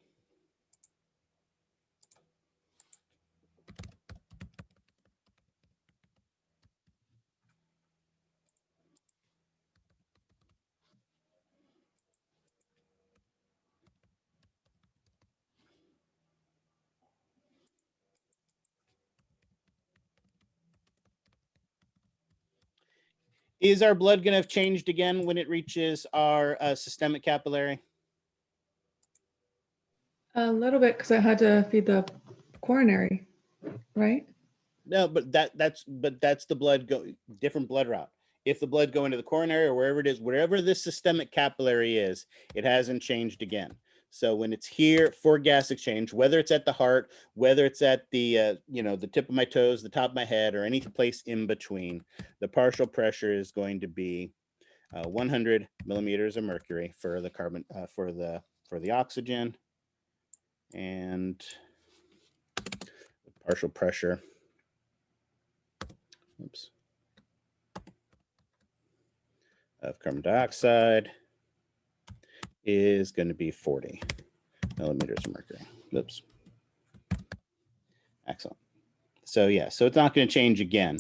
is our blood going to have changed again when it reaches our systemic capillary? A little bit, because I had to feed the coronary, right? No, but that's the blood different blood route. If the blood go into the coronary or wherever it is, wherever this systemic capillary is, it hasn't changed again. So when it's here for gas exchange, whether it's at the heart, whether it's at the the tip of my toes, the top of my head, or any place in between, the partial pressure is going to be 100 millimeters of mercury for the carbon for the oxygen, and the partial pressure. Oops. Of carbon dioxide is going to be 40 millimeters of mercury. Oops. Excellent. So yeah, so it's not going to change again.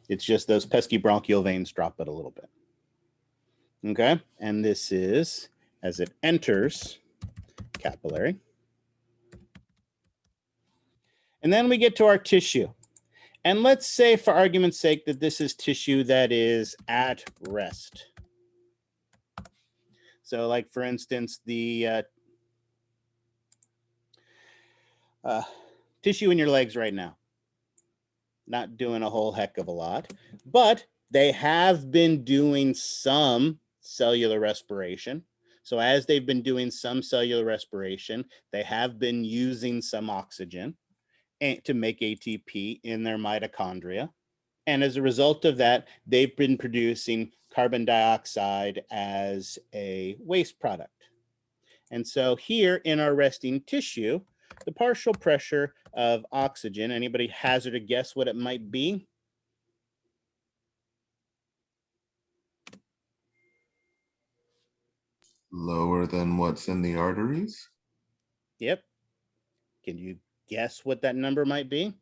It's just those pesky bronchial veins drop it a little bit. Okay, and this is as it enters capillary. And then we get to our tissue. And let's say, for argument's sake, that this is tissue that is at rest. So like, for instance, the tissue in your legs right now, not doing a whole heck of a lot, but they have been doing some cellular respiration. So as they've been doing some cellular respiration, they have been using some oxygen to make ATP in their mitochondria. And as a result of that, they've been producing carbon dioxide as a waste product. And so here in our resting tissue, the partial pressure of oxygen, anybody hazard a guess what it might be? Lower than what's in the arteries? Yep. Can you guess what that number might be?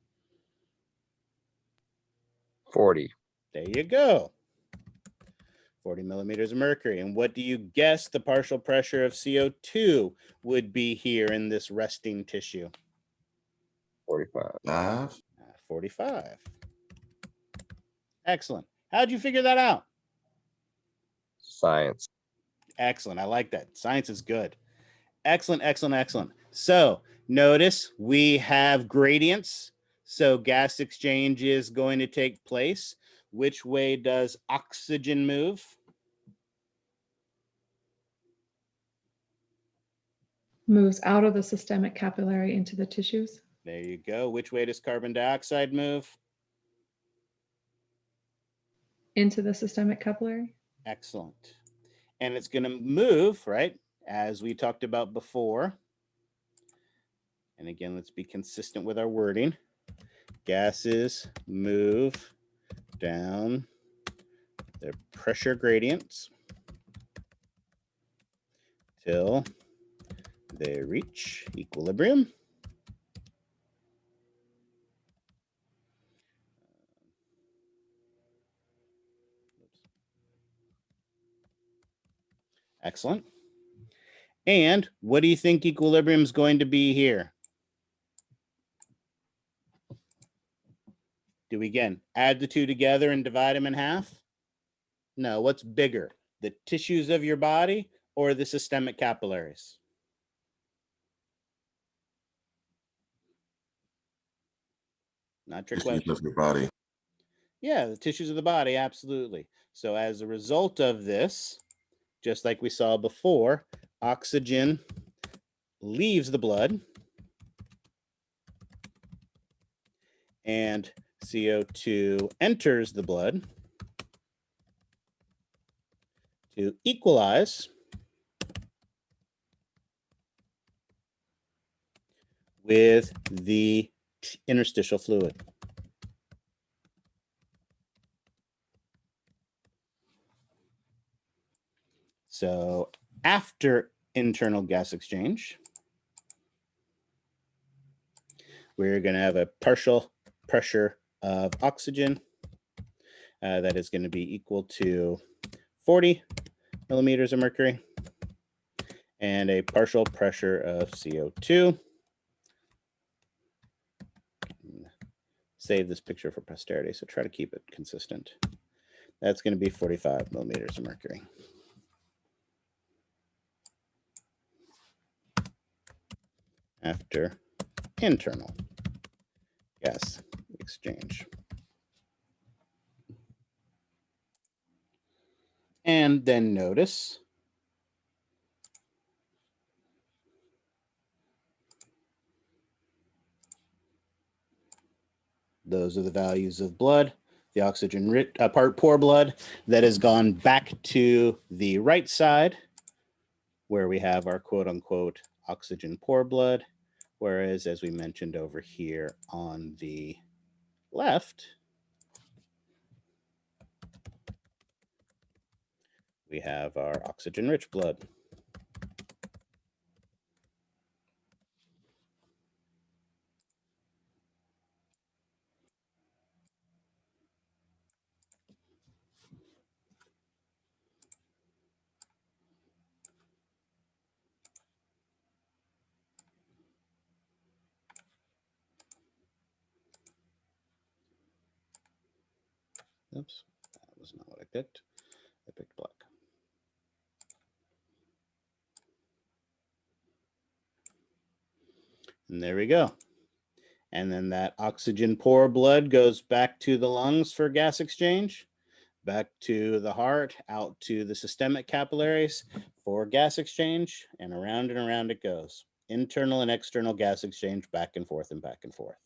40. There you go. 40 millimeters of mercury. And what do you guess the partial pressure of CO2 would be here in this resting tissue? 45. 45. Excellent. How'd you figure that out? Science. Excellent. I like that. Science is good. Excellent, excellent, excellent. So notice we have gradients. So gas exchange is going to take place. Which way does oxygen move? Moves out of the systemic capillary into the tissues. There you go. Which way does carbon dioxide move? Into the systemic capillary. Excellent. And it's going to move, right, as we talked about before. And again, let's be consistent with our wording. Gases move down their pressure gradients till they reach equilibrium. Excellent. And what do you think equilibrium is going to be here? Do we again add the two together and divide them in half? No, what's bigger, the tissues of your body or the systemic capillaries? Not your Tissues question. of your body. Yeah, the tissues of the body, absolutely. So as a result of this, just like we saw before, oxygen leaves the blood and CO2 enters the blood to equalize with the interstitial fluid. So after internal gas exchange, we're going to have a partial pressure of oxygen that is going to be equal to 40 millimeters of mercury and a partial pressure of CO2. Save this picture for posterity, so try to keep it consistent. That's going to be 45 millimeters of mercury. After internal gas exchange. And then notice those are the values of blood, the oxygen poor blood that has gone back to the right side where we have our quote unquote oxygen poor blood. Whereas as we mentioned over here on the left, we have our oxygen rich blood. Oops, that was not what I picked. I picked black. And there we go. And then that oxygen poor blood goes back to the lungs for gas exchange, back to the heart, out to the systemic capillaries for gas exchange, and around it goes. Internal and external gas exchange back and forth and back and forth.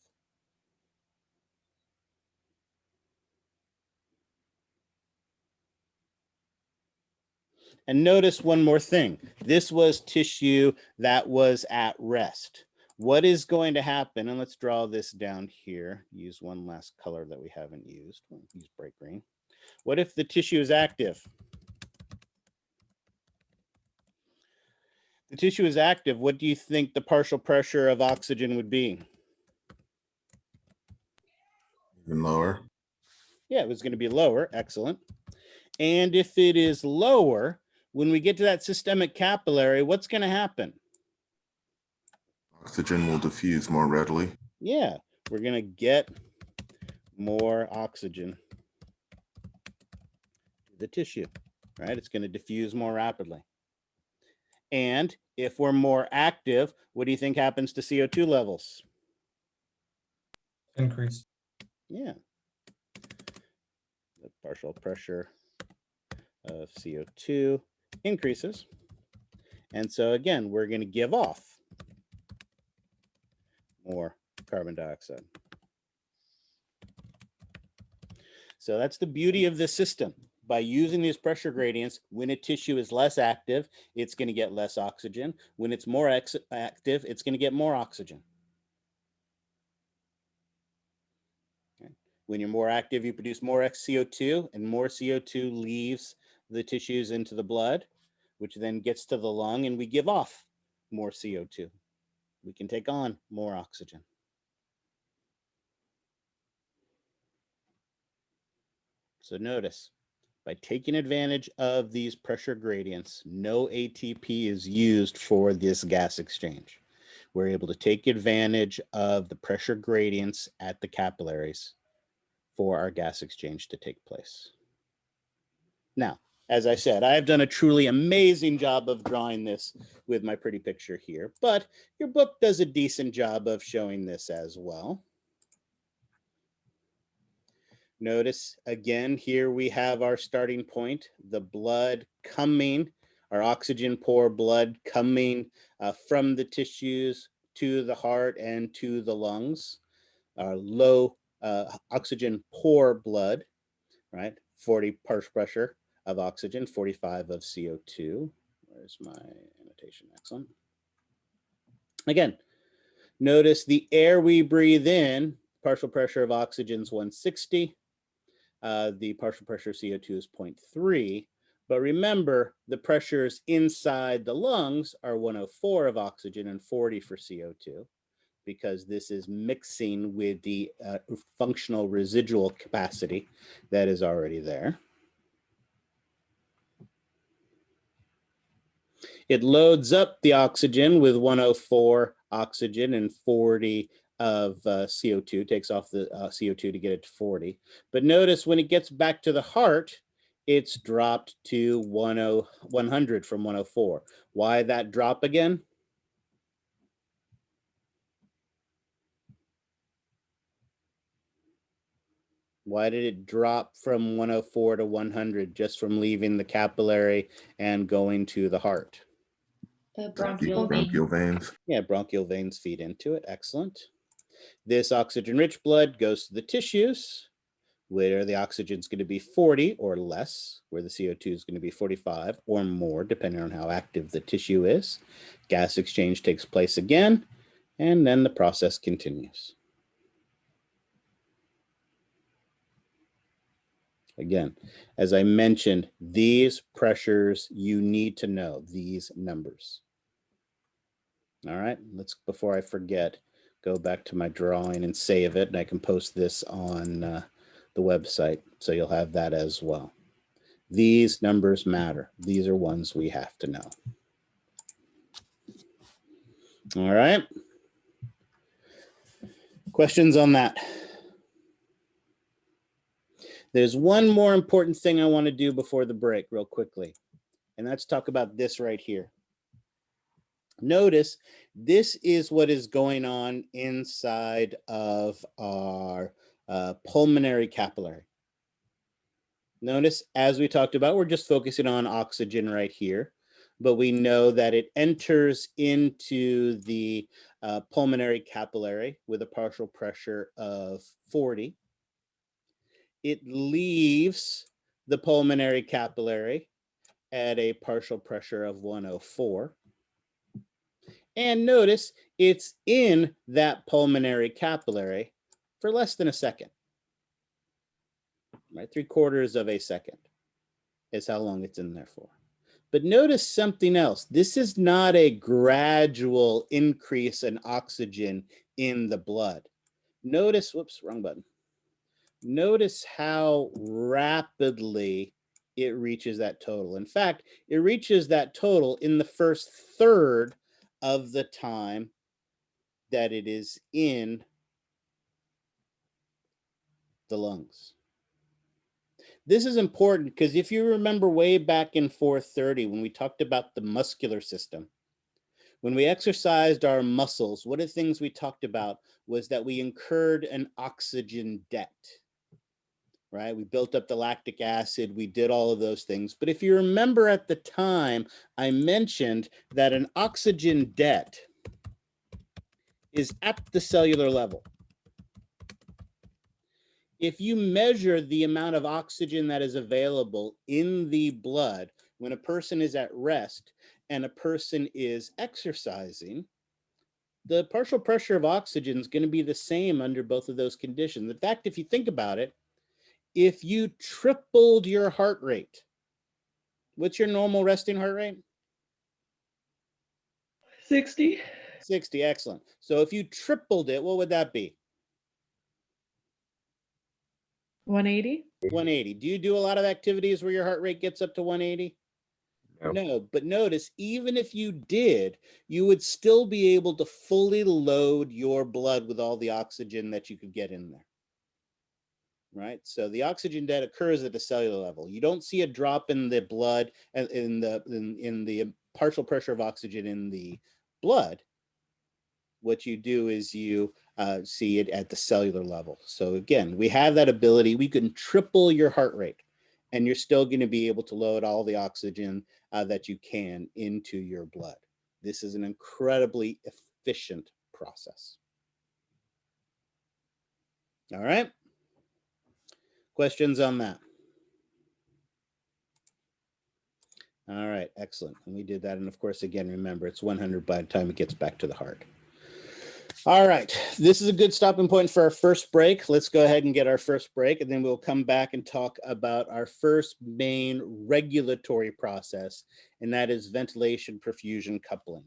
And notice one more thing. This was tissue that was at rest. What is going to happen, and let's draw this down here, use one last color that we haven't used, we'll use bright green. What if the tissue is active? The tissue is active. What do you think the partial pressure of oxygen would be? Even lower. Yeah, it was going to be lower. Excellent. And if it is lower, when we get to that systemic capillary, what's going to happen? Oxygen will diffuse more readily. Yeah, we're going to get more oxygen to the tissue, right? It's going to diffuse more rapidly. And if we're more active, what do you think happens to CO2 levels? Increase. Yeah. The partial pressure of CO2 increases. And so again, we're going to give off more carbon dioxide. So that's the beauty of this system. By using these pressure gradients, when a tissue is less active, it's going to get less oxygen. When it's more active, it's going to get more oxygen. Okay. When you're more active, you produce more CO2, and more CO2 leaves the tissues into the blood, which then gets to the lung, and we give off more CO2. We can take on more oxygen. So notice, by taking advantage of these pressure gradients, no ATP is used for this gas exchange. We're able to take advantage of the pressure gradients at the capillaries for our gas exchange to take place. Now, as I said, I have done a truly amazing job of drawing this with my pretty picture here, but your book does a decent job of showing this as well. Notice again, here we have our starting point, the blood coming, our oxygen poor blood coming from the tissues to the heart and to the lungs. Our low oxygen poor blood, right? 40 parts pressure of oxygen, 45 of CO2. Where's my annotation? Excellent. Again, notice the air we breathe in, partial pressure of oxygen is 160. The partial pressure of CO2 is 0.3. But remember, the pressures inside the lungs are 104 of oxygen and 40 for CO2, because this is mixing with the functional residual capacity that is already there. It loads up the oxygen with 104 oxygen and 40 of CO2, takes off the CO2 to get it to 40. But notice when it gets back to the heart, it's dropped to 100 from 104. Why that drop again? Why did it drop from 104 to 100 just from leaving the capillary and going to the heart? Bronchial vein. Bronchial veins. Yeah, bronchial veins feed into it. Excellent. This oxygen-rich blood goes to the tissues, where the oxygen is going to be 40 or less, where the CO2 is going to be 45 or more, depending on how active the tissue is. Gas exchange takes place again, and then the process continues. Again, as I mentioned, these pressures you need to know, these numbers. All right, let's, before I forget, go back to my drawing and save it, and I can post this on the website, so you'll have that as well. These numbers matter. These are ones we have to know. All right. Questions on that? There's one more important thing I want to do before the break real quickly, and that's talk about this right here. Notice this is what is going on inside of our pulmonary capillary. Notice, as we talked about, we're just focusing on oxygen right here, but we know that it enters into the pulmonary capillary with a partial pressure of 40. It leaves the pulmonary capillary at a partial pressure of 104. And notice it's in that pulmonary capillary for less than a second, right? 3/4 of a second is how long it's in there for. But notice something else. This is not a gradual increase in oxygen in the blood. Notice, whoops, wrong button. Notice how rapidly it reaches that total. In fact, it reaches that total in the first third of the time that it is in the lungs. This is important because if you remember way back in 430, when we talked about the muscular system, when we exercised our muscles, one of the things we talked about was that we incurred an oxygen debt, right? We built up the lactic acid, we did all of those things. But if you remember at the time, I mentioned that an oxygen debt is at the cellular level. If you measure the amount of oxygen that is available in the blood when a person is at rest and a person is exercising, the partial pressure of oxygen is going to be the same under both of those conditions. In fact, if you think about it, if you tripled your heart rate, what's your normal resting heart rate? 60. 60, excellent. So if you tripled it, what would that be? 180. 180. Do you do a lot of activities where your heart rate gets up to 180? No. No, but notice, even if you did, you would still be able to fully load your blood with all the oxygen that you could get in there. Right? So the oxygen debt occurs at the cellular level. You don't see a drop in the blood, in the partial pressure of oxygen in the blood. What you do is you see it at the cellular level. So again, we have that ability. We can triple your heart rate, and you're still going to be able to load all the oxygen that you can into your blood. This is an incredibly efficient process. All right. Questions on that? All right, excellent. And we did that. And of course, again, remember, it's 100 by the time it gets back to the heart. All right, this is a good stopping point for our first break. Let's go ahead and get our first break, and then we'll come back and talk about our first main regulatory process, and that is ventilation perfusion coupling.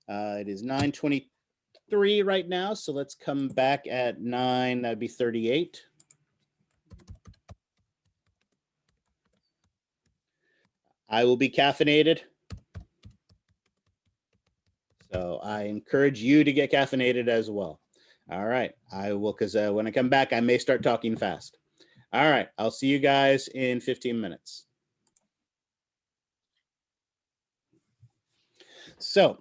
It is 9:23 right now, so let's come back at 9, that'd be 38. I will be caffeinated. So I encourage you to get caffeinated as well. All right, I will, because when I come back, I may start talking fast. All right, I'll see you guys in 15 minutes. So,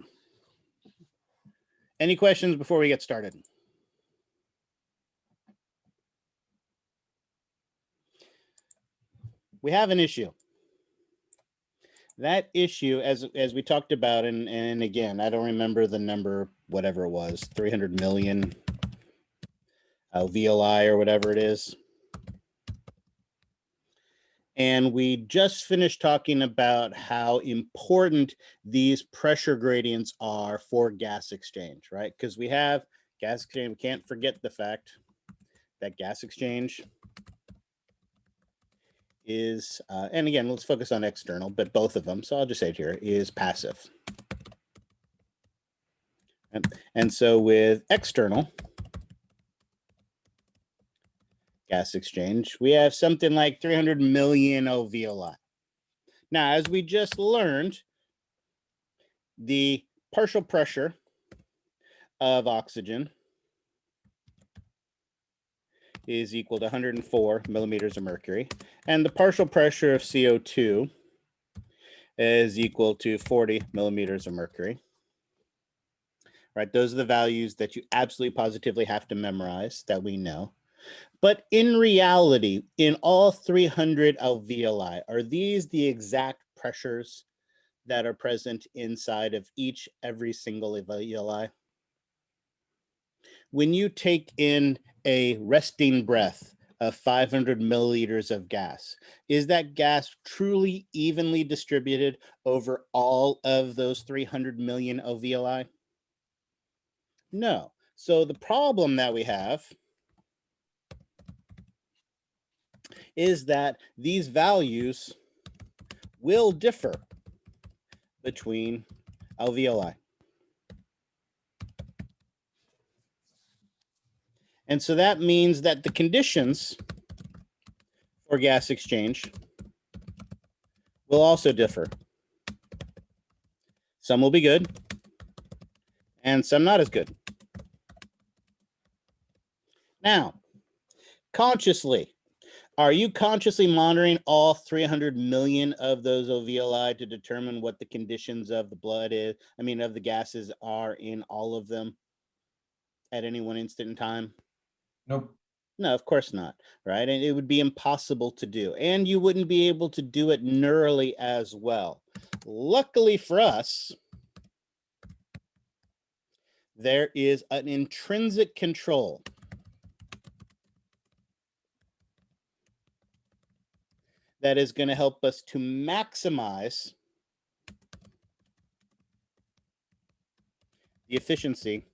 any questions before we get started? We have an issue. That issue, as we talked about, and again, I don't remember the number, whatever it was, 300 million alveoli or whatever it is. And we just finished talking about how important these pressure gradients are for gas exchange, right? Because we have gas exchange, we can't forget the fact that gas exchange is, and again, let's focus on external, but both of them, so I'll just say it here, is passive. And so with external gas exchange, we have something like 300 million alveoli. Now, as we just learned, the partial pressure of oxygen is equal to 104 millimeters of mercury, and the partial pressure of CO2 is equal to 40 millimeters of mercury. Right, those are the values that you absolutely positively have to memorize that we know. But in reality, in all 300 alveoli, are these the exact pressures that are present inside of every single alveoli? When you take in a resting breath of 500 milliliters of gas, is that gas truly evenly distributed over all of those 300 million alveoli? No. So the problem that we have is that these values will differ between alveoli. And so that means that the conditions for gas exchange will also differ. Some will be good, and some not as good. Now, consciously, are you consciously monitoring all 300 million of those alveoli to determine what the conditions of the blood is, of the gases are in all of them at any one instant in time? Nope. No, of course not, right? And it would be impossible to do. And you wouldn't be able to do it neurally as well. Luckily for us, there is an intrinsic control that is going to help us to maximize the efficiency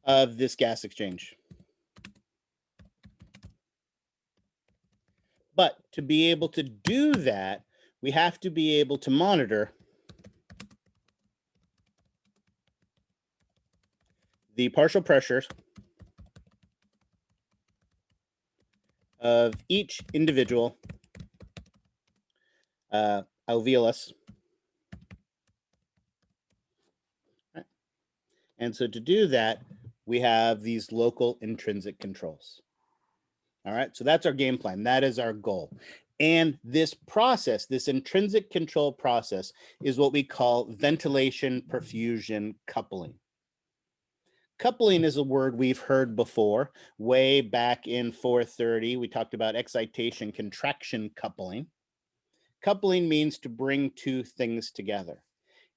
of this gas exchange. But to be able to do that, we have to be able to monitor the partial pressures of each individual alveolus. And so to do that, we have these local intrinsic controls. All right, so that's our game plan. That is our goal. And this process, this intrinsic control process, is what we call ventilation perfusion coupling. Coupling is a word we've heard before. Way back in 430, we talked about excitation contraction coupling. Coupling means to bring two things together.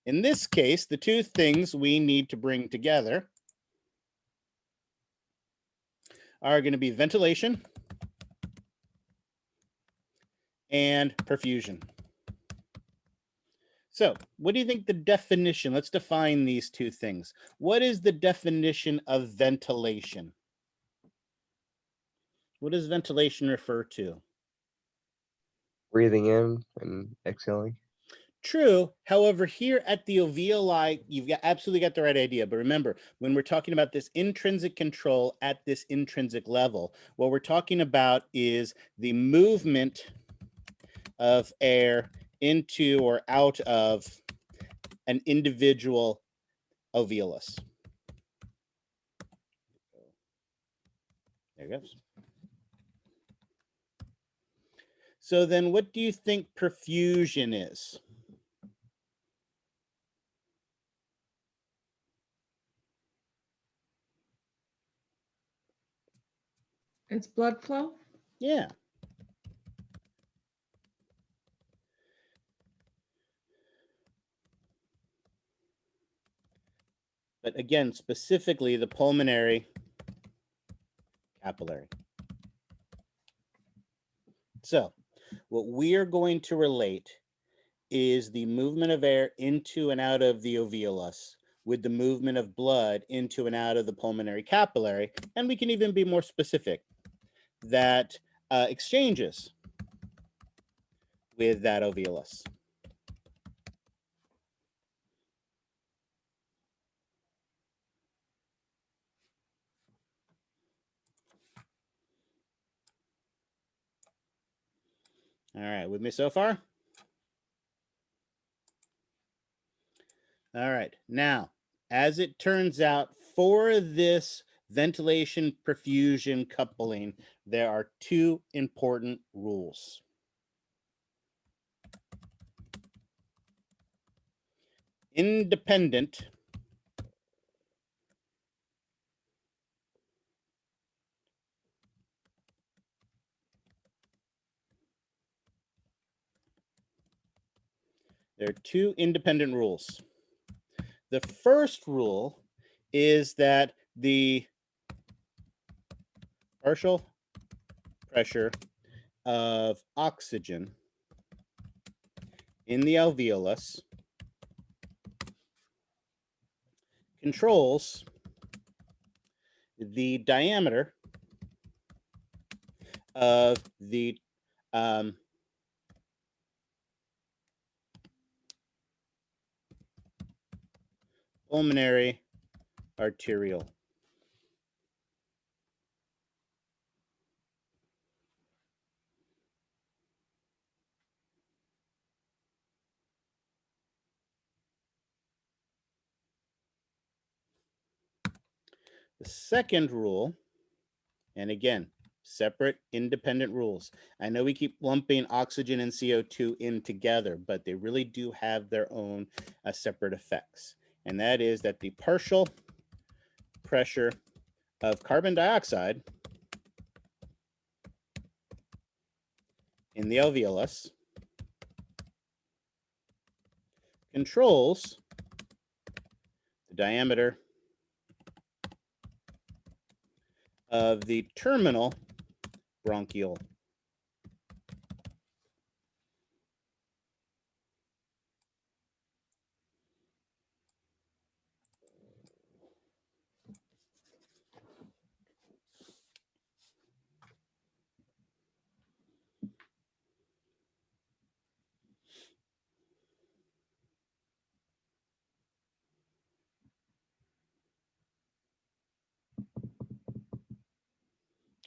In this case, the two things we need to bring together are going to be ventilation and perfusion. So what do you think the definition? Let's define these two things. What is the definition of ventilation? What does ventilation refer to? Breathing in and exhaling. True. However, here at the alveoli, you've absolutely got the right idea. But remember, when we're talking about this intrinsic control at this intrinsic level, what we're talking about is the movement of air into or out of an individual alveolus. There it goes. So then what do you think perfusion is? It's blood flow. Yeah. But again, specifically the pulmonary capillary. So what we are going to relate is the movement of air into and out of the alveolus with the movement of blood into and out of the pulmonary capillary. And we can even be more specific that exchanges with that alveolus. All right, with me so far? All right, now, as it turns out, for this ventilation perfusion coupling, there are two important rules. Independent There are two independent rules. The first rule is that the partial pressure of oxygen in the alveolus controls the diameter of the pulmonary arteriole. The second rule, and again, separate independent rules. I know we keep lumping oxygen and CO2 in together, but they really do have their own separate effects. And that is that the partial pressure of carbon dioxide in the alveolus controls the diameter of the terminal bronchiole.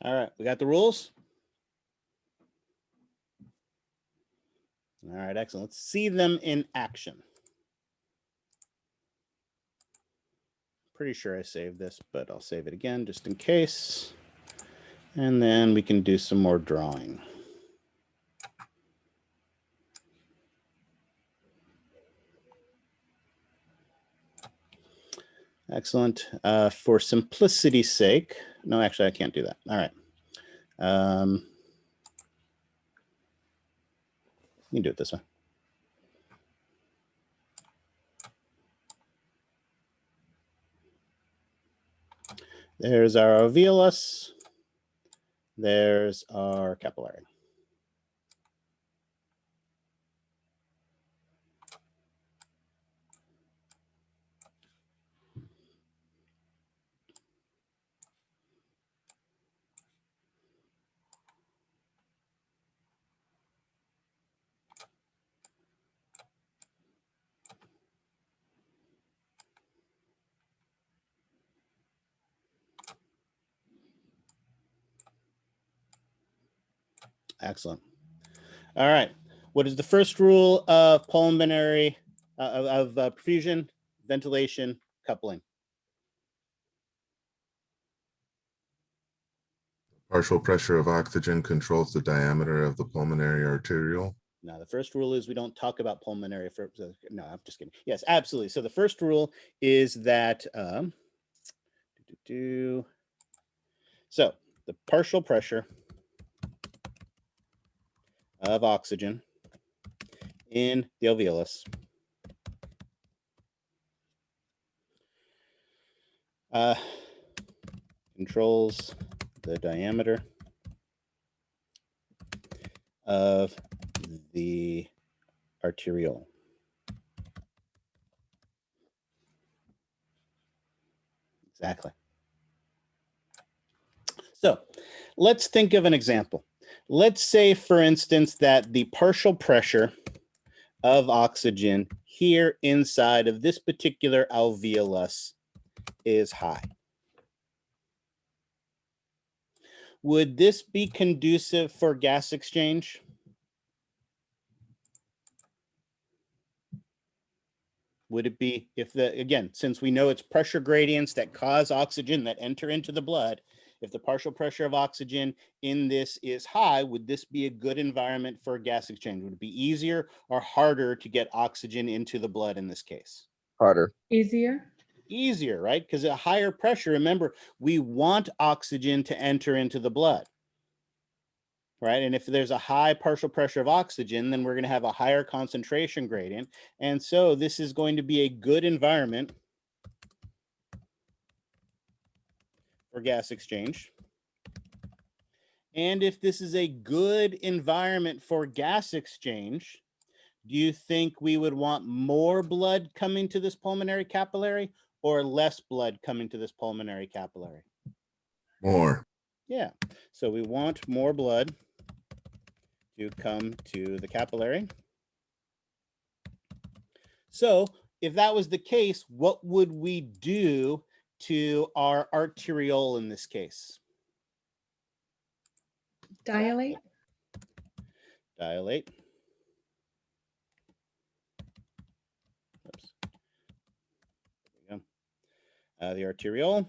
All right, we got the rules? All right, excellent. Let's see them in action. Pretty sure I saved this, but I'll save it again just in case. And then we can do some more drawing. Excellent. For simplicity's sake, no, actually, I can't do that. All right. You can do it this way. There's our alveolus. There's our capillary. Excellent. All right. What is the first rule of pulmonary, perfusion, ventilation, coupling? Partial pressure of oxygen controls the diameter of the pulmonary arteriole. Now, the first rule is we don't talk about pulmonary. No, I'm just kidding. Yes, absolutely. So the first rule is that, so the partial pressure of oxygen in the alveolus controls the diameter of the arteriole. Exactly. So let's think of an example. Let's say, for instance, that the partial pressure of oxygen here inside of this particular alveolus is high. Would this be conducive for gas exchange? Would it be, again, since we know it's pressure gradients that cause oxygen that enter into the blood, if the partial pressure of oxygen in this is high, would this be a good environment for gas exchange? Would it be easier or harder to get oxygen into the blood in this case? Harder. Easier. Easier, right? Because at higher pressure, remember, we want oxygen to enter into the blood, right? And if there's a high partial pressure of oxygen, then we're going to have a higher concentration gradient. And so this is going to be a good environment for gas exchange. And if this is a good environment for gas exchange, do you think we would want more blood coming to this pulmonary capillary or less blood coming to this pulmonary capillary? More. Yeah, so we want more blood to come to the capillary. So if that was the case, what would we do to our arteriole in this case? Dilate. Dilate. Oops. There we go. The arteriole.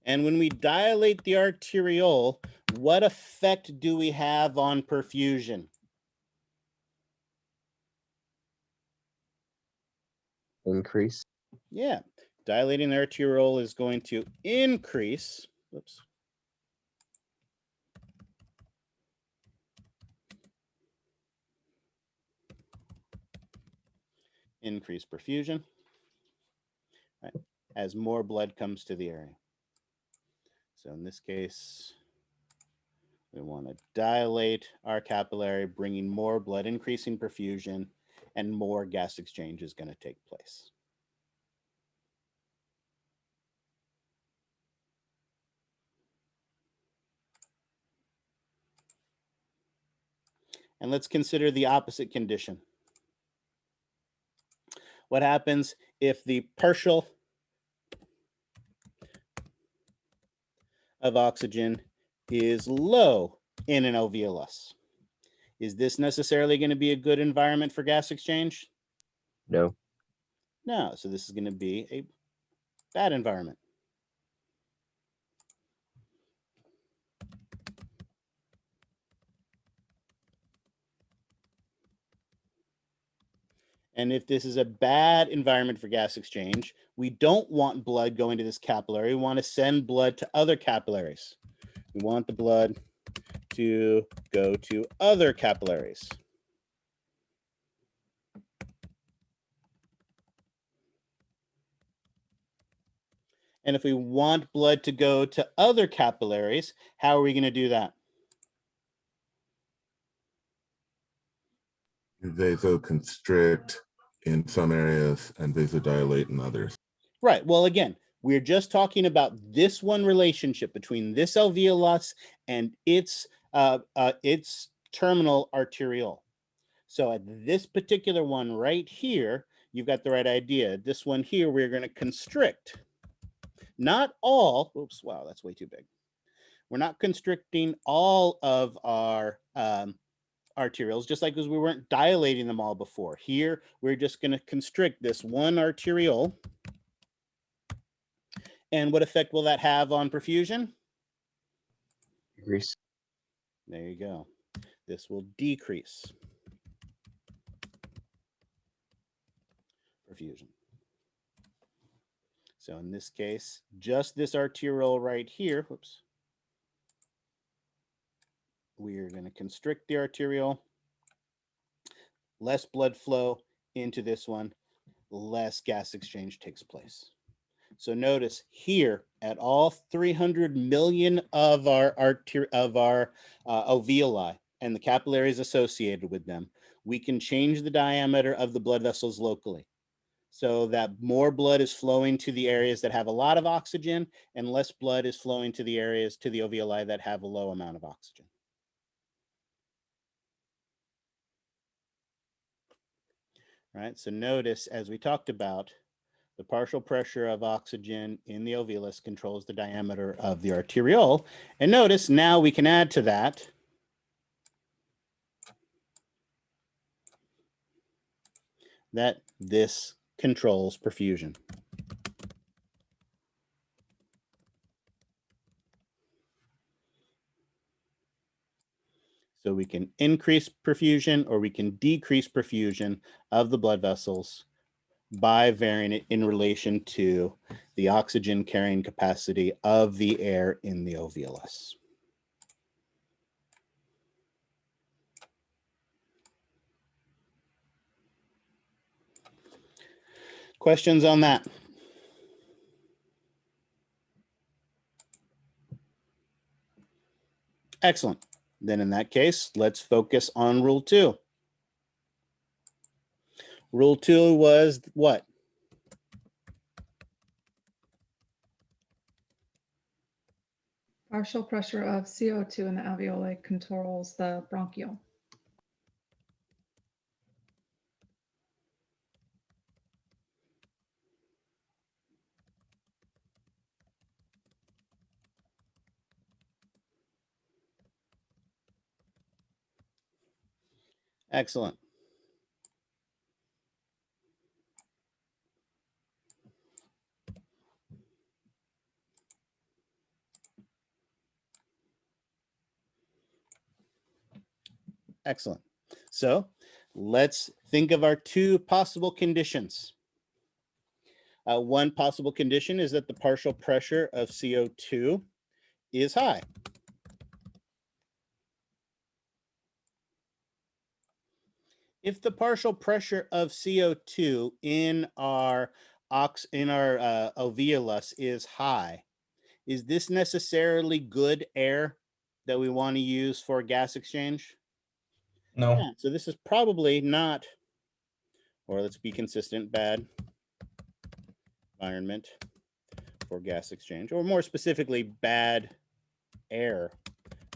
And when we dilate the arteriole, what effect do we have on perfusion? Increase. Yeah, dilating the arteriole is going to increase, whoops. Increase perfusion, right, as more blood comes to the area. So in this case, we want to dilate our capillary, bringing more blood, increasing perfusion, and more gas exchange is going to take place. And let's consider the opposite condition. What happens if the partial of oxygen is low in an alveolus? Is this necessarily going to be a good environment for gas exchange? No. No, so this is going to be a bad environment. And if this is a bad environment for gas exchange, we don't want blood going to this capillary. We want to send blood to other capillaries. We want the blood to go to other capillaries. And if we want blood to go to other capillaries, how are we going to do that? Vasoconstrict in some areas and vasodilate in others. Right. Well, again, we're just talking about this one relationship between this alveolus and its terminal arteriole. So at this particular one right here, you've got the right idea. This one here, we're going to constrict. Not all, oops, wow, that's way too big. We're not constricting all of our arterioles, just like as we weren't dilating them all before. Here, we're just going to constrict this one arteriole. And what effect will that have on perfusion? Decrease. There you go. This will decrease perfusion. So in this case, just this arteriole right here, whoops, we are going to constrict the arteriole, less blood flow into this one, less gas exchange takes place. So notice here at all 300 million of our alveoli and the capillaries associated with them, we can change the diameter of the blood vessels locally so that more blood is flowing to the areas that have a lot of oxygen and less blood is flowing to the areas, to the alveoli that have a low amount of oxygen. All right, so notice, as we talked about, the partial pressure of oxygen in the alveolus controls the diameter of the arteriole. And notice now we can add to that that this controls perfusion. So we can increase perfusion or we can decrease perfusion of the blood vessels by varying it in relation to the oxygen carrying capacity of the air in the alveolus. Questions on that? Excellent. Then in that case, let's focus on rule 2. Rule 2 was what? Partial pressure of CO2 in the alveoli controls the bronchiole. Excellent. Excellent. So let's think of our 2 possible conditions. One possible condition is that the partial pressure of CO2 is high. If the partial pressure of CO2 in our alveolus is high, is this necessarily good air that we want to use for gas exchange? No. Yeah, so this is probably not, or let's be consistent, bad environment for gas exchange, or more specifically, bad air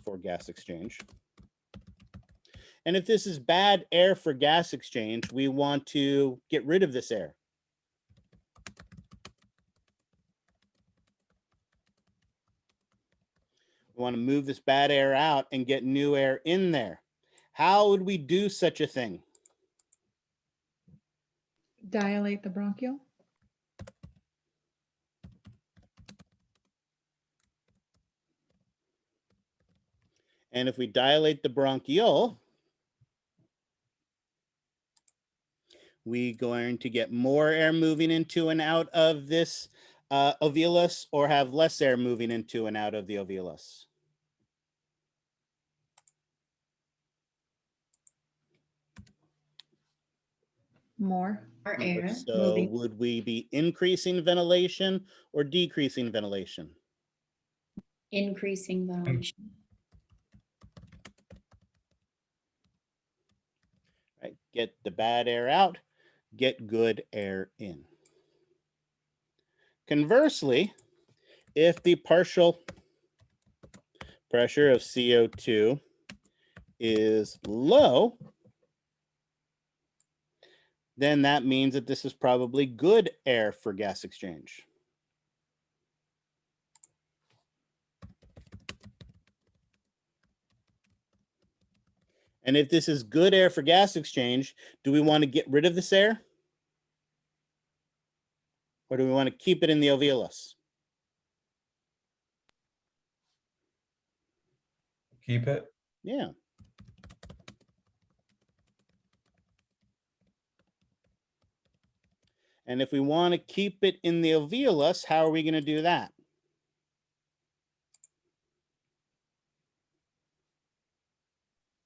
for gas exchange. And if this is bad air for gas exchange, we want to get rid of this air. We want to move this bad air out and get new air in there. How would we do such a thing? Dilate the bronchiole. And if we dilate the bronchiole, we going to get more air moving into and out of this alveolus, or have less air moving into and out of the alveolus? More. Our air So moving. would we be increasing ventilation or decreasing ventilation? Increasing ventilation. Right? Get the bad air out, get good air in. Conversely, if the partial pressure of CO2 is low, then that means that this is probably good air for gas exchange. And if this is good air for gas exchange, do we want to get rid of this air? Or do we want to keep it in the alveolus? Keep it. Yeah. And if we want to keep it in the alveolus, how are we going to do that?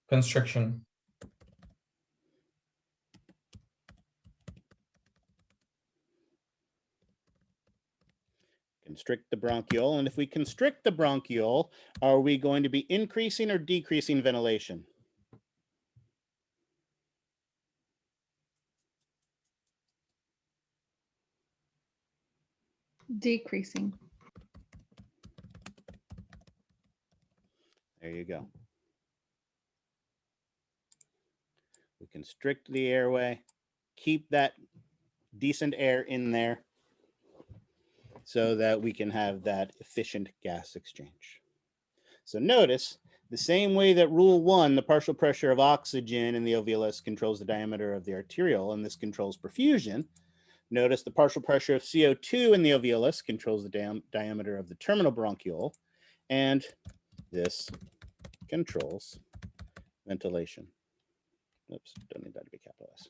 Constriction. Constrict the bronchiole. And if we constrict the bronchiole, are we going to be increasing or decreasing ventilation? Decreasing. There you go. We constrict the airway, keep that decent air in there so that we can have that efficient gas exchange. So notice the same way that rule 1, the partial pressure of oxygen in the alveolus controls the diameter of the arteriole, and this controls perfusion. Notice the partial pressure of CO2 in the alveolus controls the diameter of the terminal bronchiole, and this controls ventilation. Oops, don't need that to be capitalized.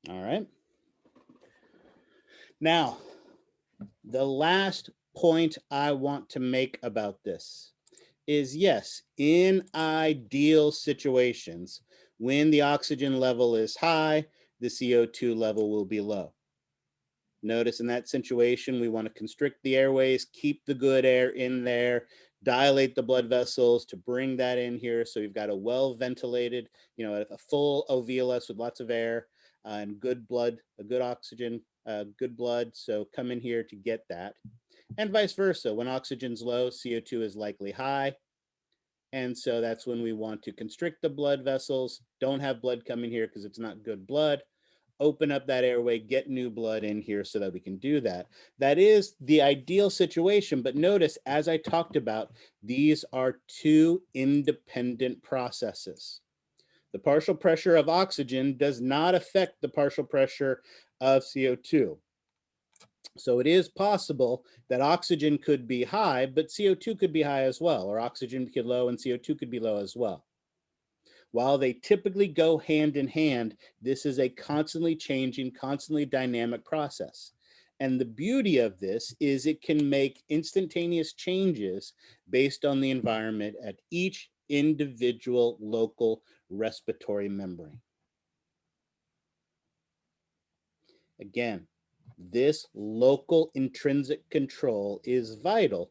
All right. Now, the last point I want to make about this is, yes, in ideal situations, when the oxygen level is high, the CO2 level will be low. Notice in that situation, we want to constrict the airways, keep the good air in there, dilate the blood vessels to bring that in here. So we've got a well-ventilated, a full alveolus with lots of air and good blood, a good oxygen, good blood. So come in here to get that. And vice versa. When oxygen's low, CO2 is likely high. And so that's when we want to constrict the blood vessels. Don't have blood coming here because it's not good blood. Open up that airway, get new blood in here so that we can do that. That is the ideal situation. But notice, as I talked about, these are two independent processes. The partial pressure of oxygen does not affect the partial pressure of CO2. So it is possible that oxygen could be high, but CO2 could be high as well, or oxygen could be low and CO2 could be low as well. While they typically go hand in hand, this is a constantly changing, constantly dynamic process. And the beauty of this is it can make instantaneous changes based on the environment at each individual local respiratory membrane. Again, this local intrinsic control is vital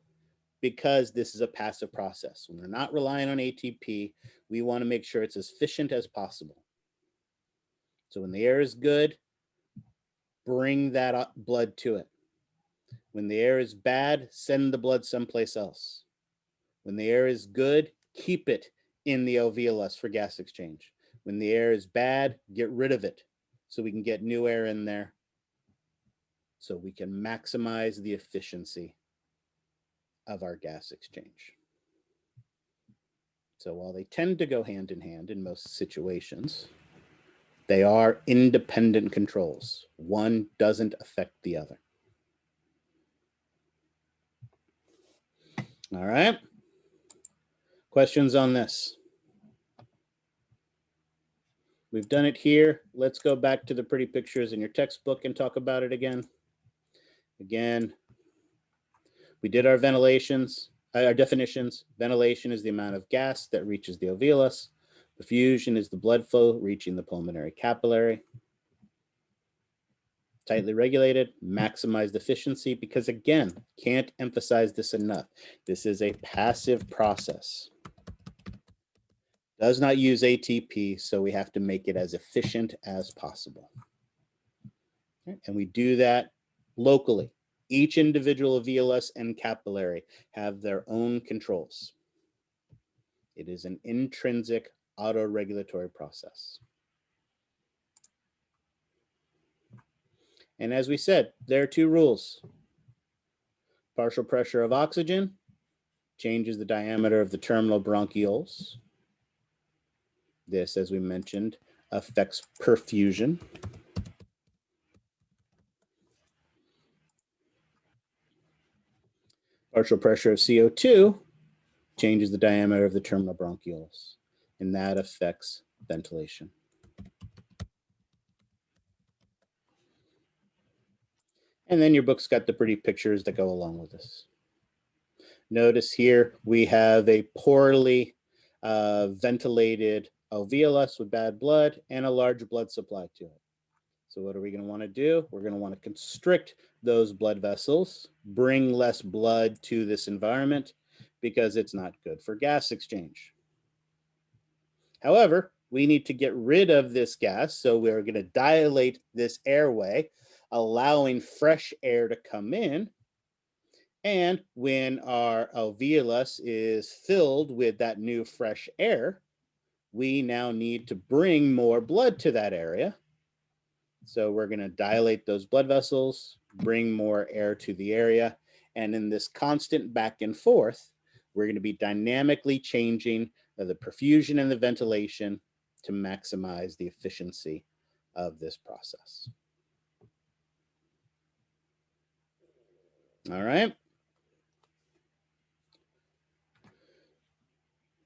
because this is a passive process. When we're not relying on ATP, we want to make sure it's as efficient as possible. So when the air is good, bring that blood to it. When the air is bad, send the blood someplace else. When the air is good, keep it in the alveolus for gas exchange. When the air is bad, get rid of it so we can get new air in there. so we can maximize the efficiency of our gas exchange. So while they tend to go hand in hand in most situations, they are independent controls. One doesn't affect the other. All right. Questions on this? We've done it here. Let's go back to the pretty pictures in your textbook and talk about it again. Again, we did our ventilations, our definitions. Ventilation is the amount of gas that reaches the alveolus. Perfusion is the blood flow reaching the pulmonary capillary. Tightly regulated, maximized efficiency, because again, can't emphasize this enough. This is a passive process. Does not use ATP, so we have to make it as efficient as possible. Okay, and we do that locally. Each individual alveolus and capillary have their own controls. It is an intrinsic autoregulatory process. And as we said, there are two rules. Partial pressure of oxygen changes the diameter of the terminal bronchioles. This, as we mentioned, affects perfusion. Partial pressure of CO2 changes the diameter of the terminal bronchioles, and that affects ventilation. And then your book's got the pretty pictures that go along with this. Notice here we have a poorly ventilated alveolus with bad blood and a large blood supply to it. So what are we going to want to do? We're going to want to constrict those blood vessels, bring less blood to this environment because it's not good for gas exchange. However, we need to get rid of this gas, so we're going to dilate this airway, allowing fresh air to come in. And when our alveolus is filled with that new fresh air, we now need to bring more blood to that area. So we're going to dilate those blood vessels, bring more air to the area. And in this constant back and forth, we're going to be dynamically changing the perfusion and the ventilation to maximize the efficiency of this process. All right.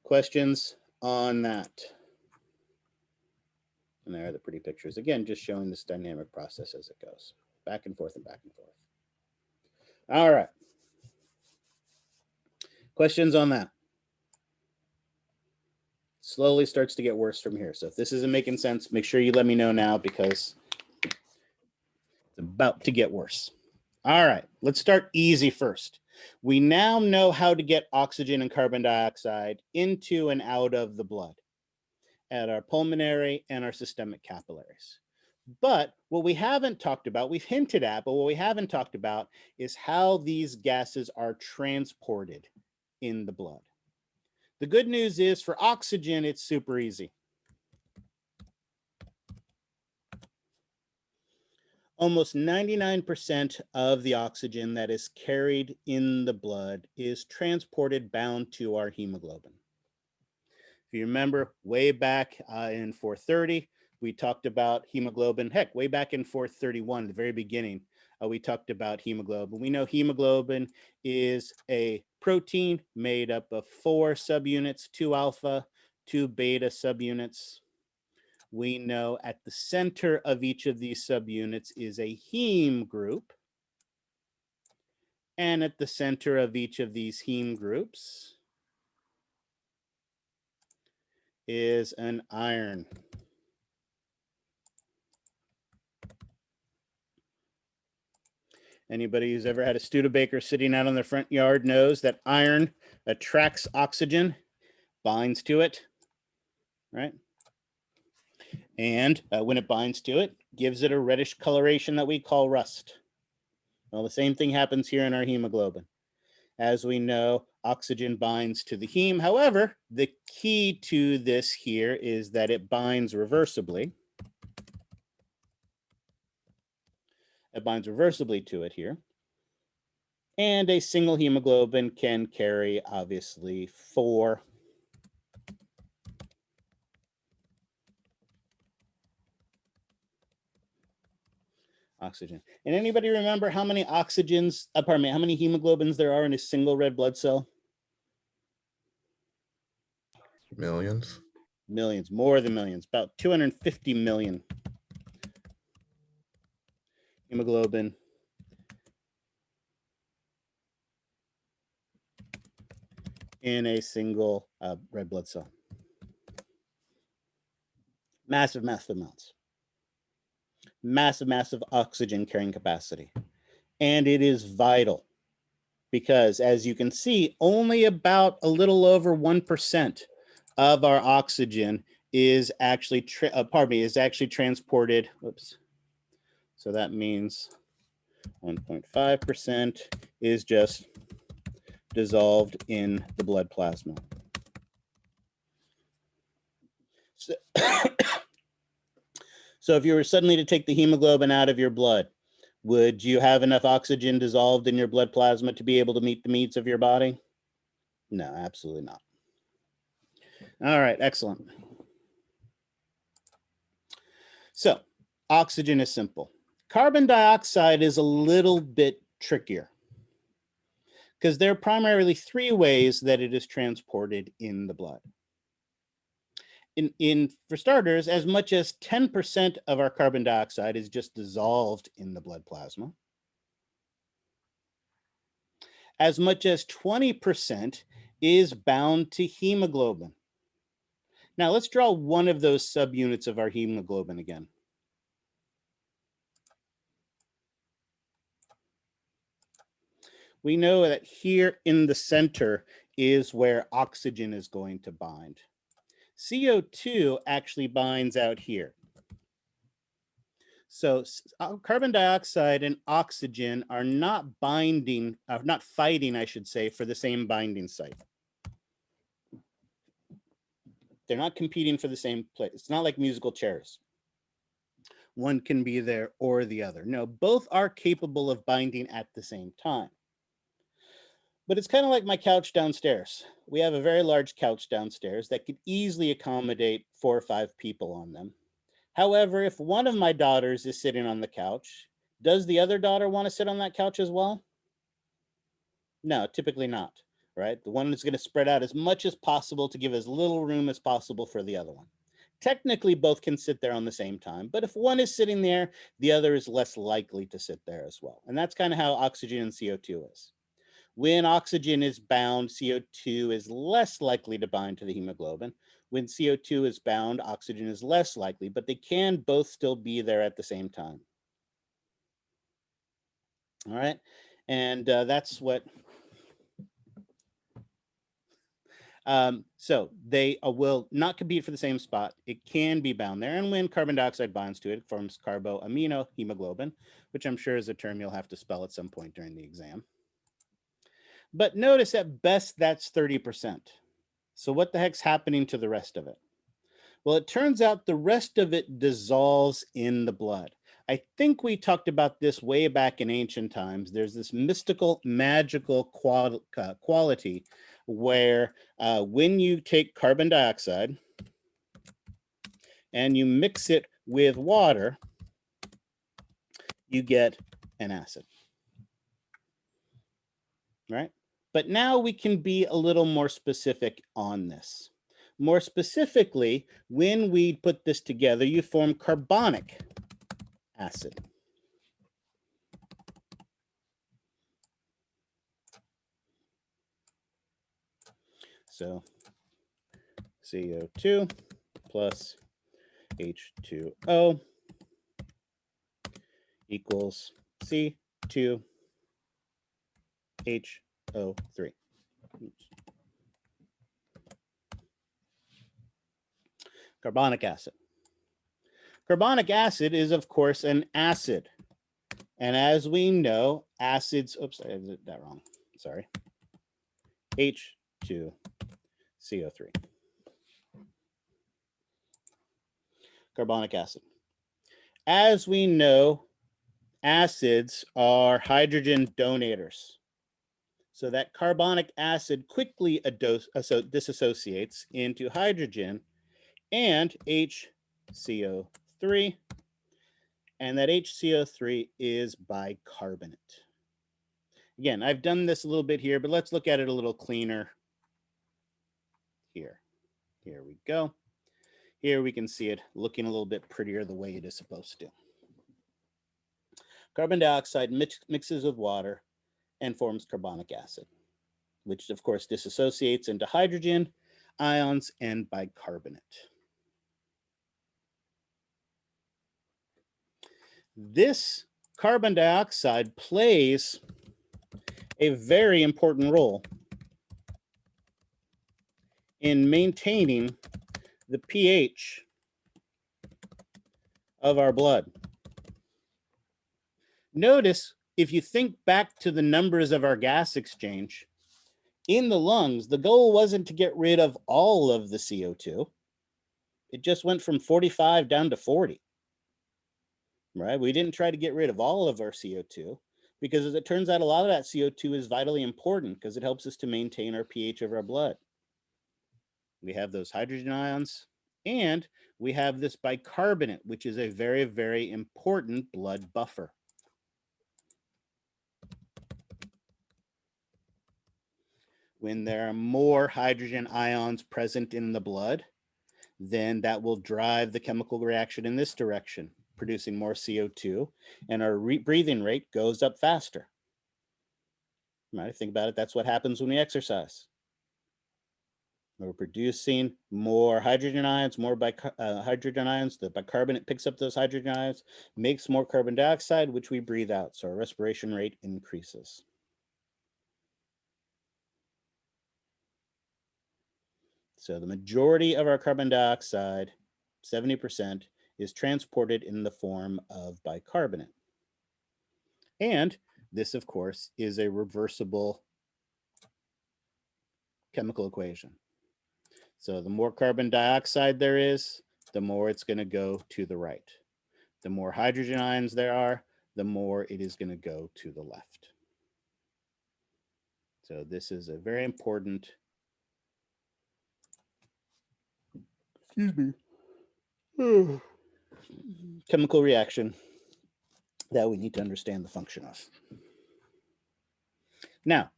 Questions on that? And there are the pretty pictures. Again, just showing this dynamic process as it goes. Back and forth and back and forth. All right. Questions on that? Slowly starts to get worse from here. So if this isn't making sense, make sure you let me know now because it's about to get worse. All right, let's start easy first. We now know how to get oxygen and carbon dioxide into and out of the blood at our pulmonary and our systemic capillaries. But what we haven't talked about, we've hinted at, but what we haven't talked about is how these gases are transported in the blood. The good news is for oxygen, it's super easy. Almost 99% of the oxygen that is carried in the blood is transported bound to our hemoglobin. If you remember way back in 430, we talked about hemoglobin. Heck, way back in 431, the very beginning, we talked about hemoglobin. We know hemoglobin is a protein made up of 4 subunits, 2 alpha, 2 beta subunits. We know at the center of each of these subunits is a heme group. And at the center of each of these heme groups is an iron. Anybody who's ever had a Studebaker sitting out on their front yard knows that iron attracts oxygen, binds to it, right? And when it binds to it, gives it a reddish coloration that we call rust. Well, the same thing happens here in our hemoglobin. As we know, oxygen binds to the heme. However, the key to this here is that it binds reversibly. that binds reversibly to it here. And a single hemoglobin can carry, obviously, 4 oxygen. And anybody remember how many how many hemoglobins there are in a single red blood cell? Millions. Millions, more than millions, about 250 million hemoglobin in a single red blood cell. Massive, massive amounts. Massive, massive oxygen carrying capacity. And it is vital because, as you can see, only about a little over 1% of our oxygen is actually, transported. Whoops. So that means 1.5% is just dissolved in the blood plasma. So, so if you were suddenly to take the hemoglobin out of your blood, would you have enough oxygen dissolved in your blood plasma to be able to meet the needs of your body? No, absolutely not. All right, excellent. So oxygen is simple. Carbon dioxide is a little bit trickier because there are primarily 3 ways that it is transported in the blood. For starters, as much as 10% of our carbon dioxide is just dissolved in the blood plasma. As much as 20% is bound to hemoglobin. Now let's draw one of those subunits of our hemoglobin again. We know that here in the center is where oxygen is going to bind. CO2 actually binds out here. So carbon dioxide and oxygen are not fighting, I should say, for the same binding site. They're not competing for the same place. It's not like musical chairs. One can be there or the other. No, both are capable of binding at the same time. But it's kind of like my couch downstairs. We have a very large couch downstairs that could easily accommodate 4 or 5 people on them. However, if one of my daughters is sitting on the couch, does the other daughter want to sit on that couch as well? No, typically not, right? The one is going to spread out as much as possible to give as little room as possible for the other one. Technically, both can sit there on the same time, but if one is sitting there, the other is less likely to sit there as well. And that's kind of how oxygen and CO2 is. When oxygen is bound, CO2 is less likely to bind to the hemoglobin. When CO2 is bound, oxygen is less likely, but they can both still be there at the same time. All right, and that's what, so they will not compete for the same spot. It can be bound there, and when carbon dioxide binds to it, it forms carboaminohemoglobin, which I'm sure is a term you'll have to spell at some point during the exam. But notice at best that's 30%. So what the heck's happening to the rest of it? Well, it turns out the rest of it dissolves in the blood. I think we talked about this way back in ancient times. There's this mystical, magical quality where when you take carbon dioxide and you mix it with water, you get an acid, right? But now we can be a little more specific on this. More specifically, when we put this together, you form carbonic acid. So CO2 plus H2O equals C2H03. Oops. Carbonic acid. Carbonic acid is, of course, an acid. And as we know, acids, oops, I did that wrong. Sorry. H2CO3. Carbonic acid. As we know, acids are hydrogen donators. So that carbonic acid quickly disassociates into hydrogen and HCO3. And that HCO3 is bicarbonate. Again, I've done this a little bit here, but let's look at it a little cleaner here. Here we go. Here we can see it looking a little bit prettier the way it is supposed to. Carbon dioxide mixes with water and forms carbonic acid, which of course disassociates into hydrogen ions and bicarbonate. This carbon dioxide plays a very important role in maintaining the pH of our blood. Notice, if you think back to the numbers of our gas exchange, in the lungs, the goal wasn't to get rid of all of the CO2. It just went from 45 down to 40, right? We didn't try to get rid of all of our CO2 because, as it turns out, a lot of that CO2 is vitally important because it helps us to maintain our pH of our blood. We have those hydrogen ions, and we have this bicarbonate, which is a very, very important blood buffer. When there are more hydrogen ions present in the blood, then that will drive the chemical reaction in this direction, producing more CO2, and our breathing rate goes up faster. Right? Think about it. That's what happens when we exercise. We're producing more hydrogen ions, hydrogen ions. The bicarbonate picks up those hydrogen ions, makes more carbon dioxide, which we breathe out. So our respiration rate increases. So the majority of our carbon dioxide, 70%, is transported in the form of bicarbonate. And this, of course, is a reversible chemical equation. So the more carbon dioxide there is, the more it's going to go to the right. The more hydrogen ions there are, the more it is going to go to the left. So this is a very important, chemical reaction that we need to understand the function of. Now,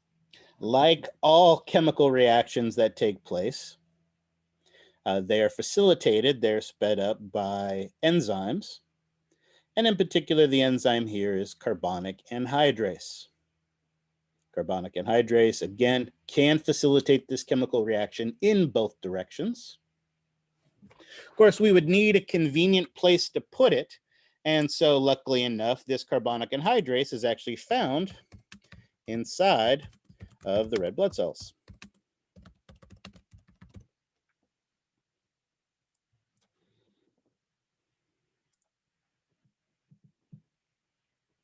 like all chemical reactions that take place, they are facilitated, they're sped up by enzymes. And in particular, the enzyme here is carbonic anhydrase. Carbonic anhydrase, again, can facilitate this chemical reaction in both directions. Of course, we would need a convenient place to put it. And so luckily enough, this carbonic anhydrase is actually found inside of the red blood cells.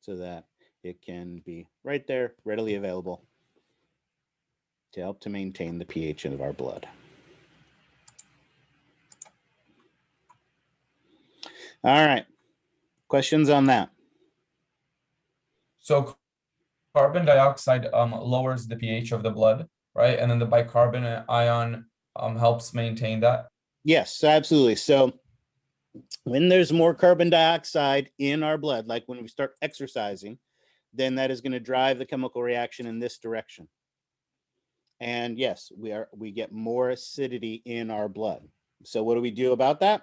So that it can be right there, readily available to help to maintain the pH of our blood. All right, questions on that? So carbon dioxide lowers the pH of the blood, right? And then the bicarbonate ion helps maintain that. Yes, absolutely. So when there's more carbon dioxide in our blood, like when we start exercising, then that is going to drive the chemical reaction in this direction. And yes, we get more acidity in our blood. So what do we do about that?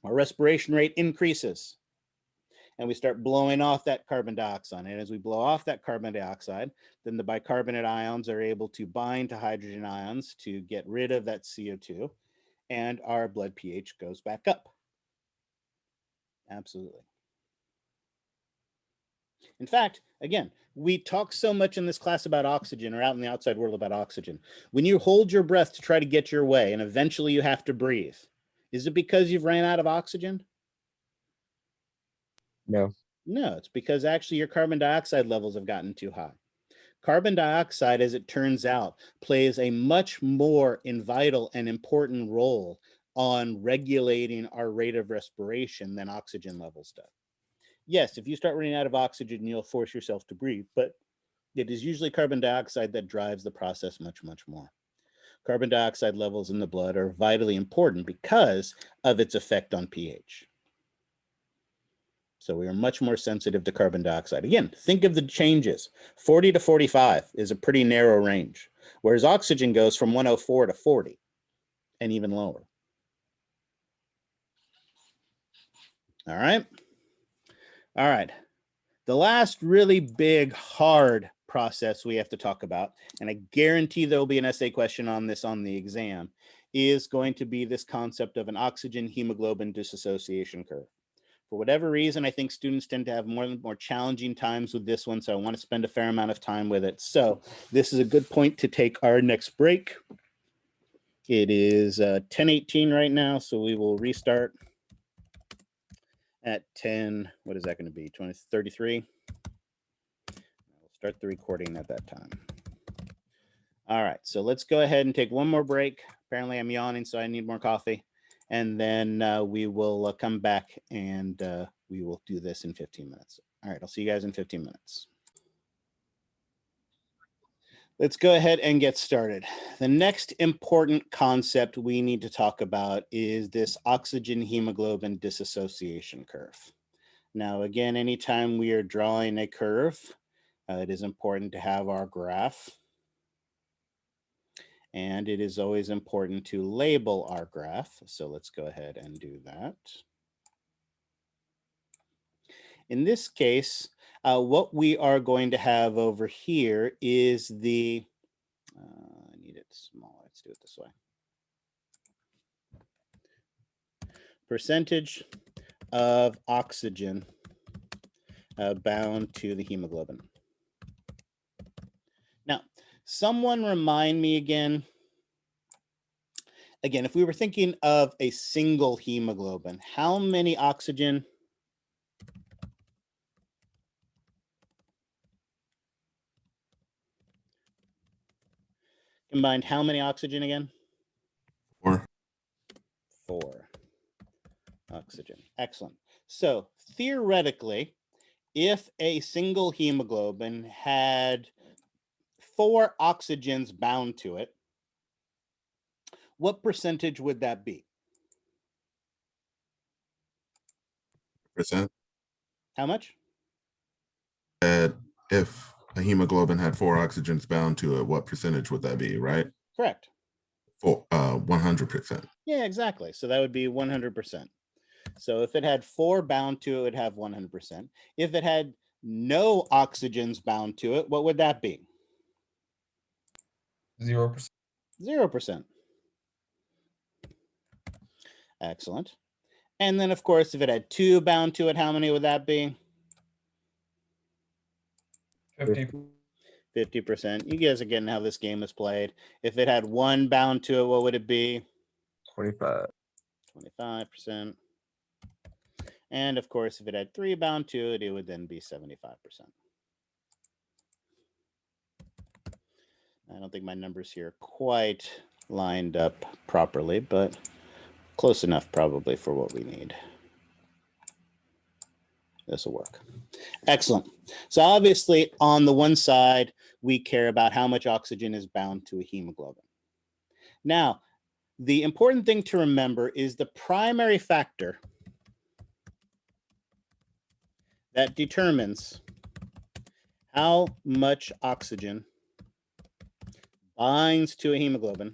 Our respiration rate increases and we start blowing off that carbon dioxide. And as we blow off that carbon dioxide, then the bicarbonate ions are able to bind to hydrogen ions to get rid of that CO2, and our blood pH goes back up. Absolutely. In fact, again, we talk so much in this class about oxygen, or out in the outside world about oxygen. When you hold your breath to try to get your way and eventually you have to breathe, is it because you've ran out of oxygen? No. No, it's because actually your carbon dioxide levels have gotten too high. Carbon dioxide, as it turns out, plays a much more vital and important role on regulating our rate of respiration than oxygen levels do. yes, if you start running out of oxygen, you'll force yourself to breathe, but it is usually carbon dioxide that drives the process much, much more. Carbon dioxide levels in the blood are vitally important because of its effect on pH. So we are much more sensitive to carbon dioxide. Again, think of the changes. 40 to 45 is a pretty narrow range, whereas oxygen goes from 104 to 40 and even lower. All right. All right. The last really big, hard process we have to talk about, and I guarantee there'll be an essay question on this on the exam, is going to be this concept of an oxygen hemoglobin dissociation curve. For whatever reason, I think students tend to have more challenging times with this one, so I want to spend a fair amount of time with it. So this is a good point to take our next break. It is 10:18 right now, so we will restart at 10, what is that going to be, 20:33? We'll start the recording at that time. All right, so let's go ahead and take one more break. Apparently I'm yawning, so I need more coffee. And then we will come back and we will do this in 15 minutes. All right, I'll see you guys in 15 minutes. Let's go ahead and get started. The next important concept we need to talk about is this oxygen hemoglobin dissociation curve. Now, again, anytime we are drawing a curve, it is important to have our graph. And it is always important to label our graph. So let's go ahead and do that. In this case, what we are going to have over here is the, I need it smaller, let's do it this way. Percentage of oxygen bound to the hemoglobin. Now, someone remind me again, if we were thinking of a single hemoglobin, how many oxygen combined, how many oxygen again? 4. 4 oxygen. Excellent. So theoretically, if a single hemoglobin had 4 oxygens bound to it, what percentage would that be? Percent. How much? If a hemoglobin had 4 oxygens bound to it, what percentage would that be, right? Correct. 100%. Yeah, exactly. So that would be 100%. So if it had 4 bound to it, it would have 100%. If it had no oxygens bound to it, what would that be? 0%. 0%. Excellent. And then, of course, if it had 2 bound to it, how many would that be? 50. 50%. You guys are getting how this game is played. If it had 1 bound to it, what would it be? 25. 25%. And of course, if it had 3 bound to it, it would then be 75%. I don't think my numbers here quite lined up properly, but close enough probably for what we need. This will work. Excellent. So obviously on the one side, we care about how much oxygen is bound to a hemoglobin. Now, the important thing to remember is the primary factor that determines how much oxygen binds to a hemoglobin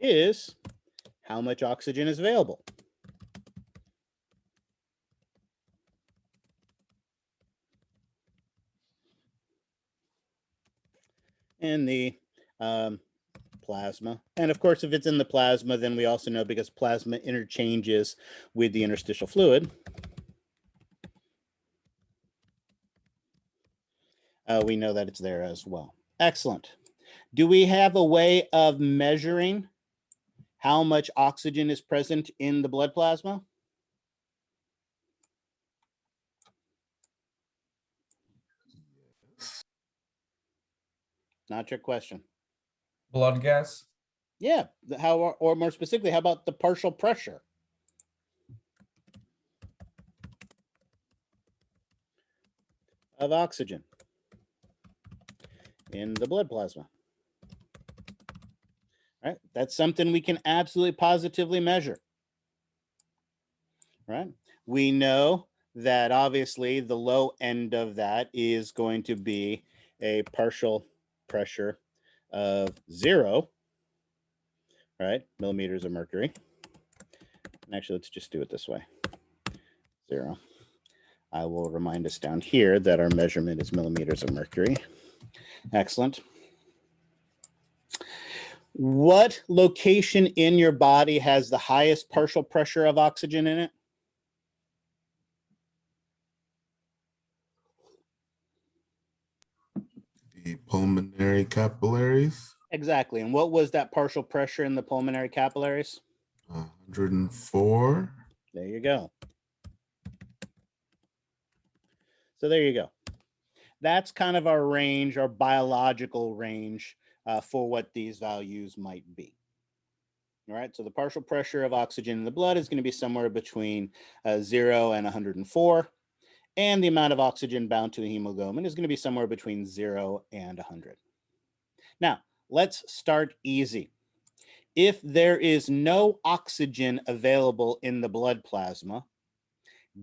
is how much oxygen is available. In the plasma. And of course, if it's in the plasma, then we also know because plasma interchanges with the interstitial fluid. We know that it's there as well. Excellent. Do we have a way of measuring how much oxygen is present in the blood plasma? Not your question. Blood gas. Yeah, how, or more specifically, how about the partial pressure? Of oxygen in the blood plasma. Right? That's something we can absolutely positively measure. Right? We know that obviously the low end of that is going to be a partial pressure of 0, right? Millimeters of mercury. And actually, let's just do it this way. 0. I will remind us down here that our measurement is millimeters of mercury. Excellent. What location in your body has the highest partial pressure of oxygen in it? The pulmonary capillaries, Exactly. And what was that partial pressure in the pulmonary capillaries? 104. There you go. So there you go. That's kind of our range, our biological range for what these values might be. All right, so the partial pressure of oxygen in the blood is going to be somewhere between 0 and 104. And the amount of oxygen bound to the hemoglobin is going to be somewhere between 0 and 100. Now, let's start easy. If there is no oxygen available in the blood plasma,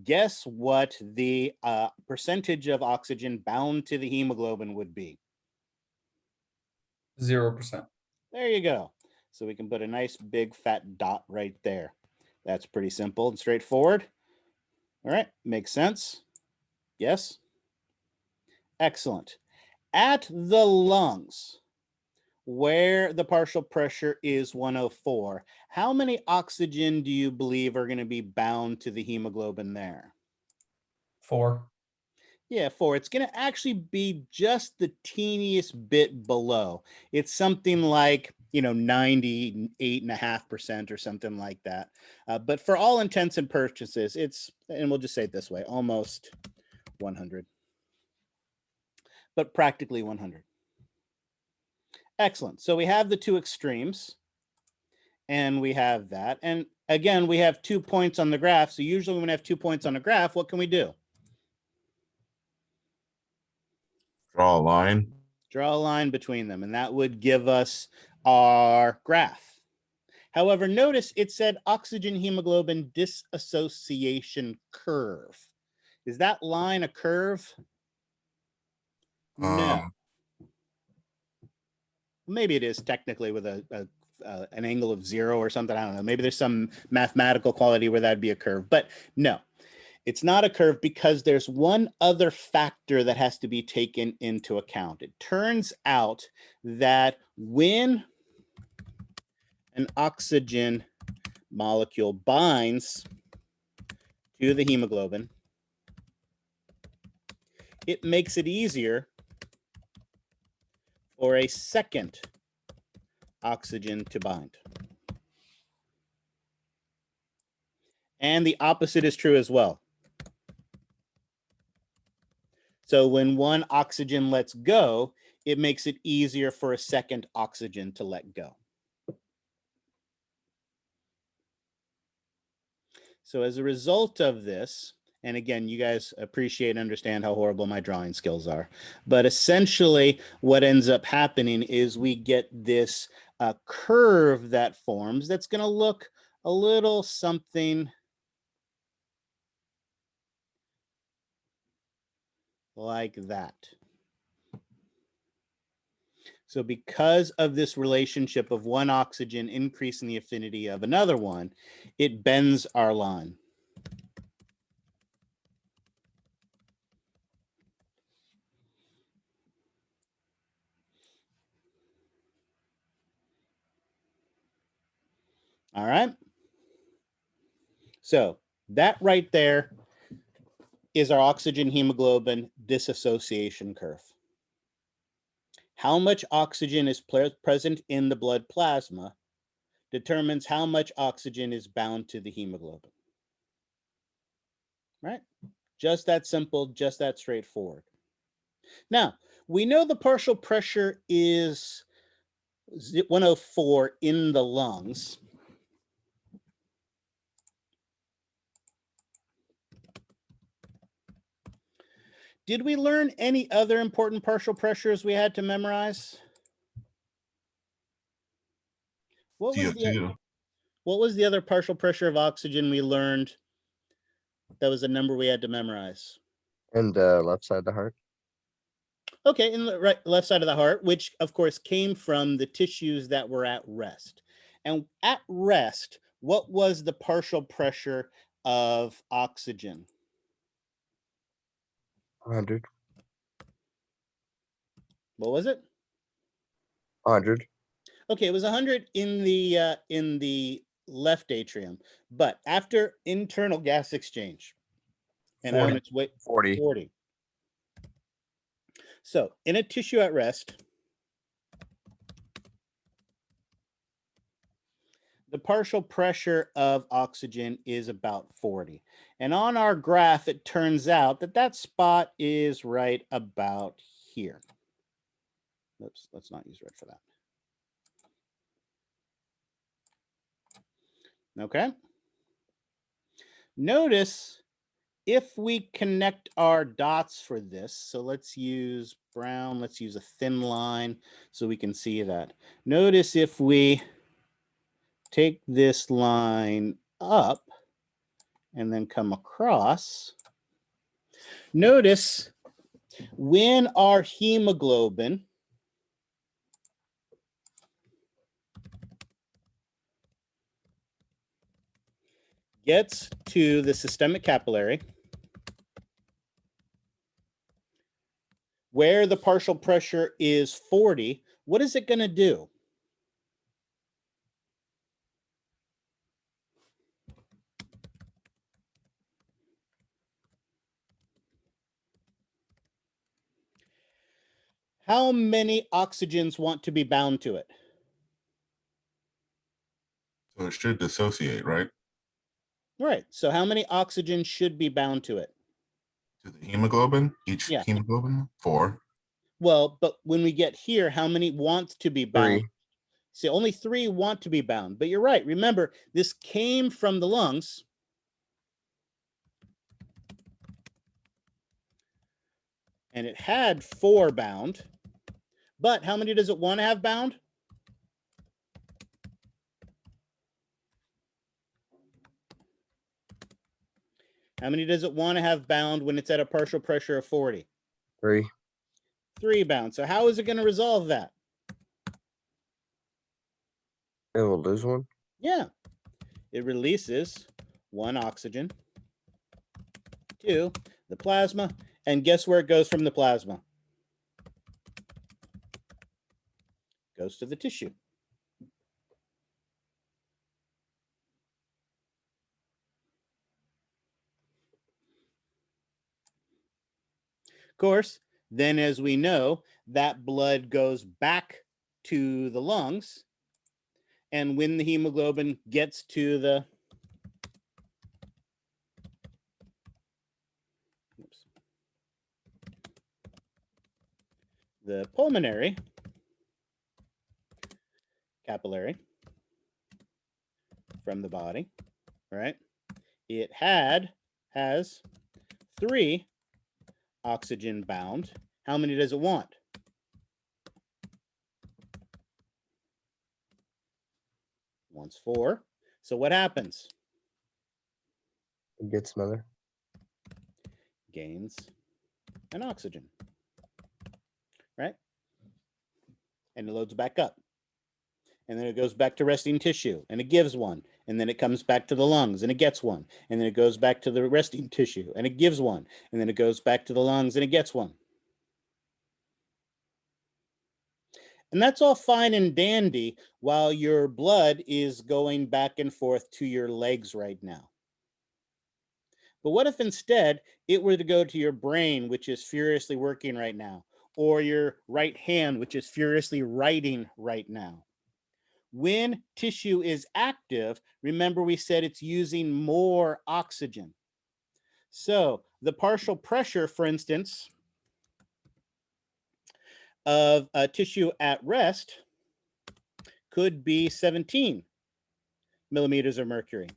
guess what the percentage of oxygen bound to the hemoglobin would be? 0%. There you go. So we can put a nice big fat dot right there. That's pretty simple and straightforward. All right, makes sense. Yes? Excellent. At the lungs, where the partial pressure is 104, how many oxygen do you believe are going to be bound to the hemoglobin there? 4. Yeah, 4. It's going to actually be just the teeniest bit below. It's something like, 98.5% or something like that. But for all intents and purposes, and we'll just say it this way, almost 100. But practically 100. Excellent. So we have the two extremes. And we have that. And again, we have 2 points on the graph. So usually when we have 2 points on a graph, what can we do? Draw a line. Draw a line between them, and that would give us our graph. However, notice it said oxygen hemoglobin disassociation curve. Is that line a curve? No. Maybe it is technically with an angle of 0 or something. I don't know. Maybe there's some mathematical quality where that'd be a curve, but no. It's not a curve because there's one other factor that has to be taken into account. It turns out that when an oxygen molecule binds to the hemoglobin, it makes it easier for a second oxygen to bind. And the opposite is true as well. So when one oxygen lets go, it makes it easier for a second oxygen to let go. So as a result of this, and again, you guys appreciate and understand how horrible my drawing skills are, but essentially what ends up happening is we get this curve that forms that's going to look a little something like that. So because of this relationship of one oxygen increasing the affinity of another one, it bends our line. All right. So that right there is our oxygen hemoglobin disassociation curve. How much oxygen is present in the blood plasma determines how much oxygen is bound to the hemoglobin. Right? Just that simple, just that straightforward. Now, we know the partial pressure is 104 in the lungs. Did we learn any other important partial pressures we had to memorize? What was CO2. what was the other partial pressure of oxygen we learned that was a number we had to memorize? And left side of the heart. Okay, in the left side of the heart, which of course came from the tissues that were at rest. And at rest, what was the partial pressure of oxygen? 100. What was it? 100. Okay, it was 100 in the left atrium, but after internal gas exchange, and 40. on its way 40. 40. So in a tissue at rest, the partial pressure of oxygen is about 40. And on our graph, it turns out that that spot is right about here. Oops, let's not use red for that. Okay. Notice if we connect our dots for this, so let's use brown, let's use a thin line so we can see that. Notice if we take this line up and then come across, notice when our hemoglobin gets to the systemic capillary, where the partial pressure is 40, what is it going to do? How many oxygens want to be bound to it? So it should dissociate, right? Right. So how many oxygens should be bound to it? To the hemoglobin, each Yeah. hemoglobin, 4. Well, but when we get here, how many want to be bound? 3. See, only 3 want to be bound, but you're right. Remember, this came from the lungs. And it had 4 bound, but how many does it want to have bound? How many does it want to have bound when it's at a partial pressure of 40? 3. 3 bound. So how is it going to resolve that? It will lose one. Yeah, it releases 1 oxygen to the plasma, and guess where it goes from the plasma? Goes to the tissue. Of course, then as we know, that blood goes back to the lungs, and when the hemoglobin gets to the pulmonary capillary from the body, right? It has 3 oxygen bound. How many does it want? Wants 4. So what happens? It gets another. Gains an oxygen, right? And it loads back up. And then it goes back to resting tissue and it gives 1. And then it comes back to the lungs and it gets 1. And then it goes back to the resting tissue and it gives 1. And then it goes back to the lungs and it gets 1. And that's all fine and dandy while your blood is going back and forth to your legs right now. But what if instead it were to go to your brain, which is furiously working right now, or your right hand, which is furiously writing right now? When tissue is active, remember we said it's using more oxygen. So the partial pressure, for instance, of a tissue at rest could be 17 millimeters of mercury.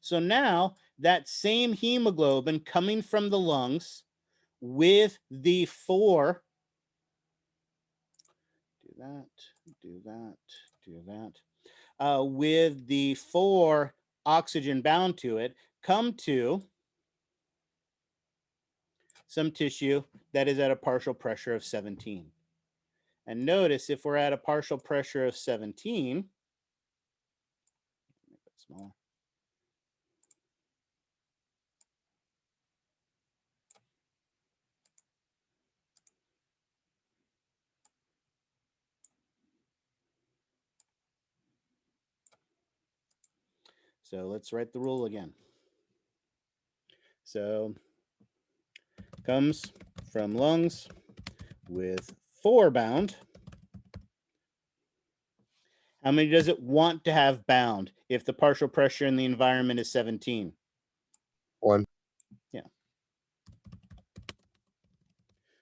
So now that same hemoglobin coming from the lungs with the 4, with the 4 oxygen bound to it, come to some tissue that is at a partial pressure of 17. And notice if we're at a partial pressure of 17, make it smaller. So let's write the rule again. So comes from lungs with 4 bound. How many does it want to have bound if the partial pressure in the environment is 17? 1. Yeah.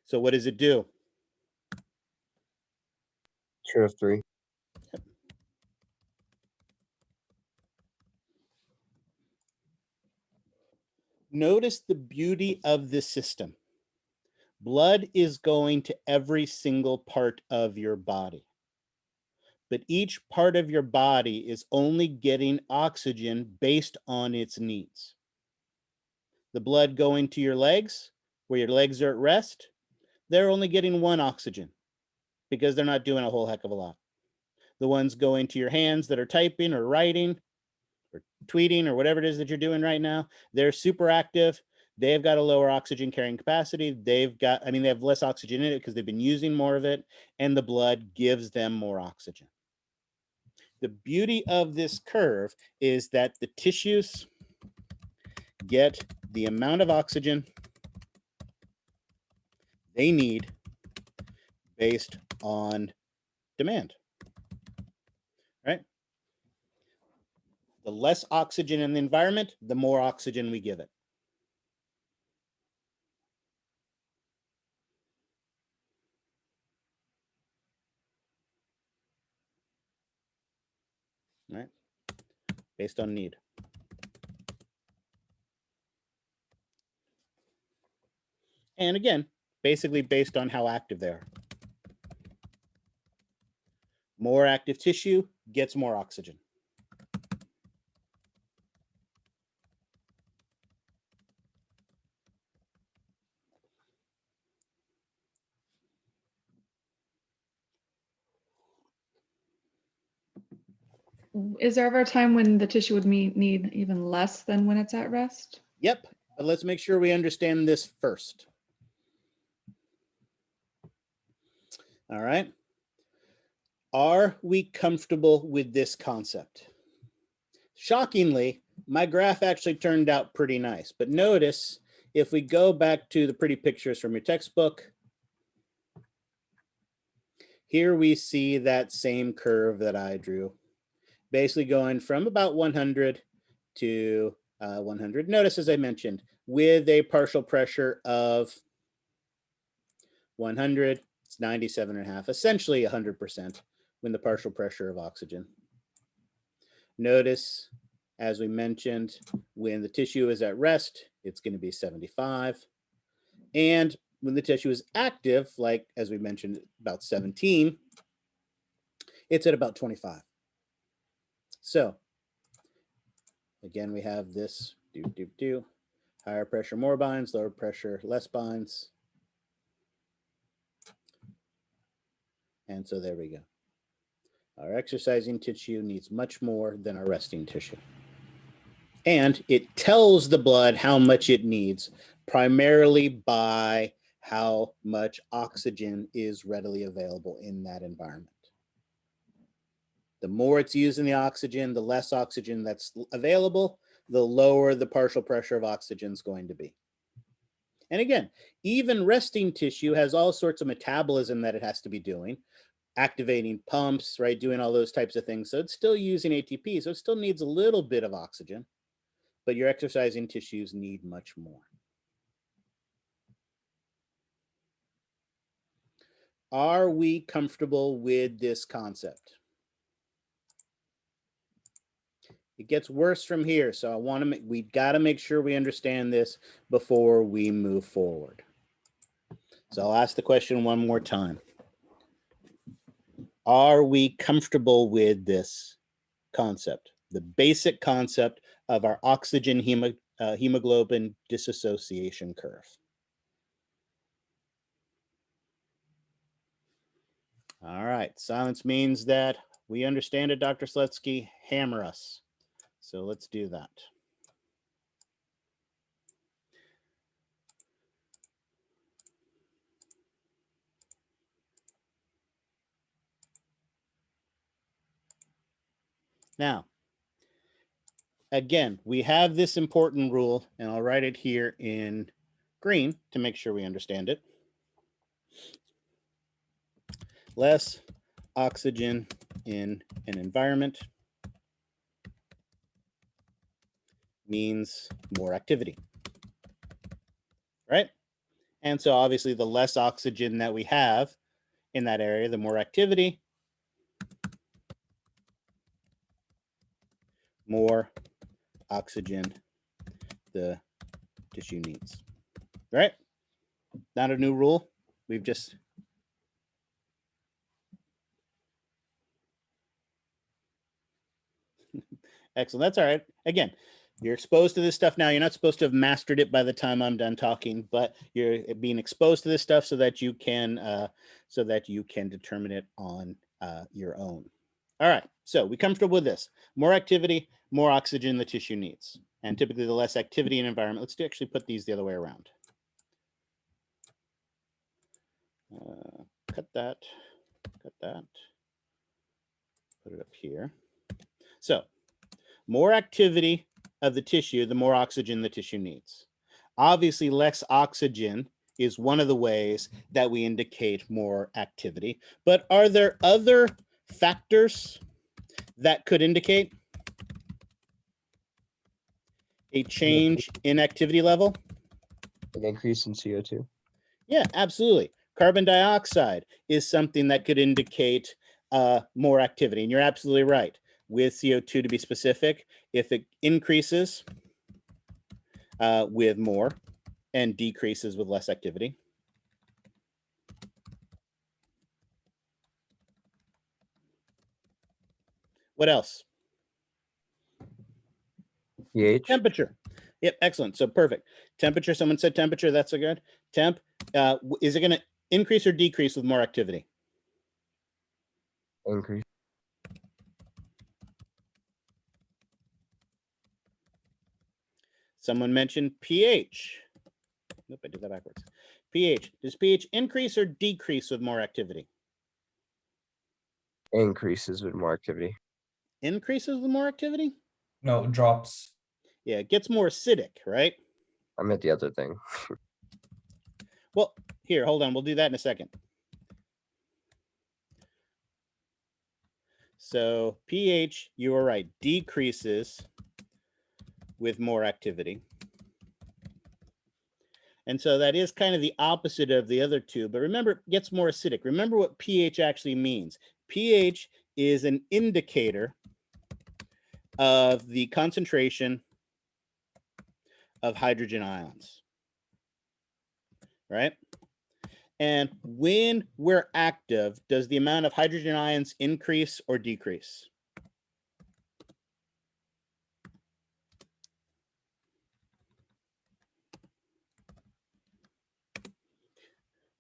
So what does it do? Should have 3. Notice the beauty of this system. Blood is going to every single part of your body. But each part of your body is only getting oxygen based on its needs. The blood going to your legs, where your legs are at rest, they're only getting 1 oxygen because they're not doing a whole heck of a lot. The ones going to your hands that are typing or writing or tweeting or whatever it is that you're doing right now, they're super active. They've got a lower oxygen carrying capacity. They have less oxygen in it because they've been using more of it, and the blood gives them more oxygen. The beauty of this curve is that the tissues get the amount of oxygen they need based on demand, right? The less oxygen in the environment, the more oxygen we give it. Right? Based on need. And again, basically based on how active they are. More active tissue gets more oxygen. Is there ever a time when the tissue would need even less than when it's at rest? Yep, but let's make sure we understand this first. All right. Are we comfortable with this concept? Shockingly, my graph actually turned out pretty nice, but notice if we go back to the pretty pictures from your textbook, here we see that same curve that I drew, basically going from about 100 to 100. Notice, as I mentioned, with a partial pressure of 100, it's 97.5, essentially 100% when the partial pressure of oxygen. Notice, as we mentioned, when the tissue is at rest, it's going to be 75. And when the tissue is active, like as we mentioned, about 17, it's at about 25. So again, we have this higher pressure, more binds, lower pressure, less binds. And so there we go. Our exercising tissue needs much more than our resting tissue. And it tells the blood how much it needs, primarily by how much oxygen is readily available in that environment. The more it's using the oxygen, the less oxygen that's available, the lower the partial pressure of oxygen is going to be. And again, even resting tissue has all sorts of metabolism that it has to be doing, activating pumps, right, doing all those types of things. So it's still using ATP, so it still needs a little bit of oxygen, but your exercising tissues need much more. Are we comfortable with this concept? It gets worse from here, so I want to we've got to make sure we understand this before we move forward. So I'll ask the question one more time. Are we comfortable with this concept, the basic concept of our oxygen hemoglobin disassociation curve? All right, silence means that we understand it, Dr. Slutsky. Hammer us. So let's do that. Now, again, we have this important rule, and I'll write it here in green to make sure we understand it. Less oxygen in an environment means more activity, right? And so obviously the less oxygen that we have in that area, the more activity, more oxygen the tissue needs, right? Not a new rule. We've just excellent. That's all right. Again, you're exposed to this stuff now. You're not supposed to have mastered it by the time I'm done talking, but you're being exposed to this stuff so that you can determine it on your own. All right. So we comfortable with this? More activity, more oxygen the tissue needs, and typically the less activity in environment. Let's actually put these the other way around. Cut that. Put it up here. So more activity of the tissue, the more oxygen the tissue needs. Obviously, less oxygen is one of the ways that we indicate more activity. But are there other factors that could indicate a change in activity level? An increase in CO2. Yeah, absolutely. Carbon dioxide is something that could indicate more activity. And you're absolutely right. With CO2, to be specific, if it increases with more and decreases with less activity. What else? pH. Temperature. Yep, excellent. So perfect. Temperature, someone said temperature, that's a good. Temp, is it going to increase or decrease with more activity? Increase. Someone mentioned pH. Nope, I did that backwards. pH. Does pH increase or decrease with more activity? Increases with more activity. Increases with more activity? No, drops. Yeah, it gets more acidic, right? I meant the other thing. Well, here, hold on. We'll do that in a second. So pH, you are right, decreases with more activity. And so that is kind of the opposite of the other two. But remember, it gets more acidic. Remember what pH actually means. pH is an indicator of the concentration of hydrogen ions, right? And when we're active, does the amount of hydrogen ions increase or decrease?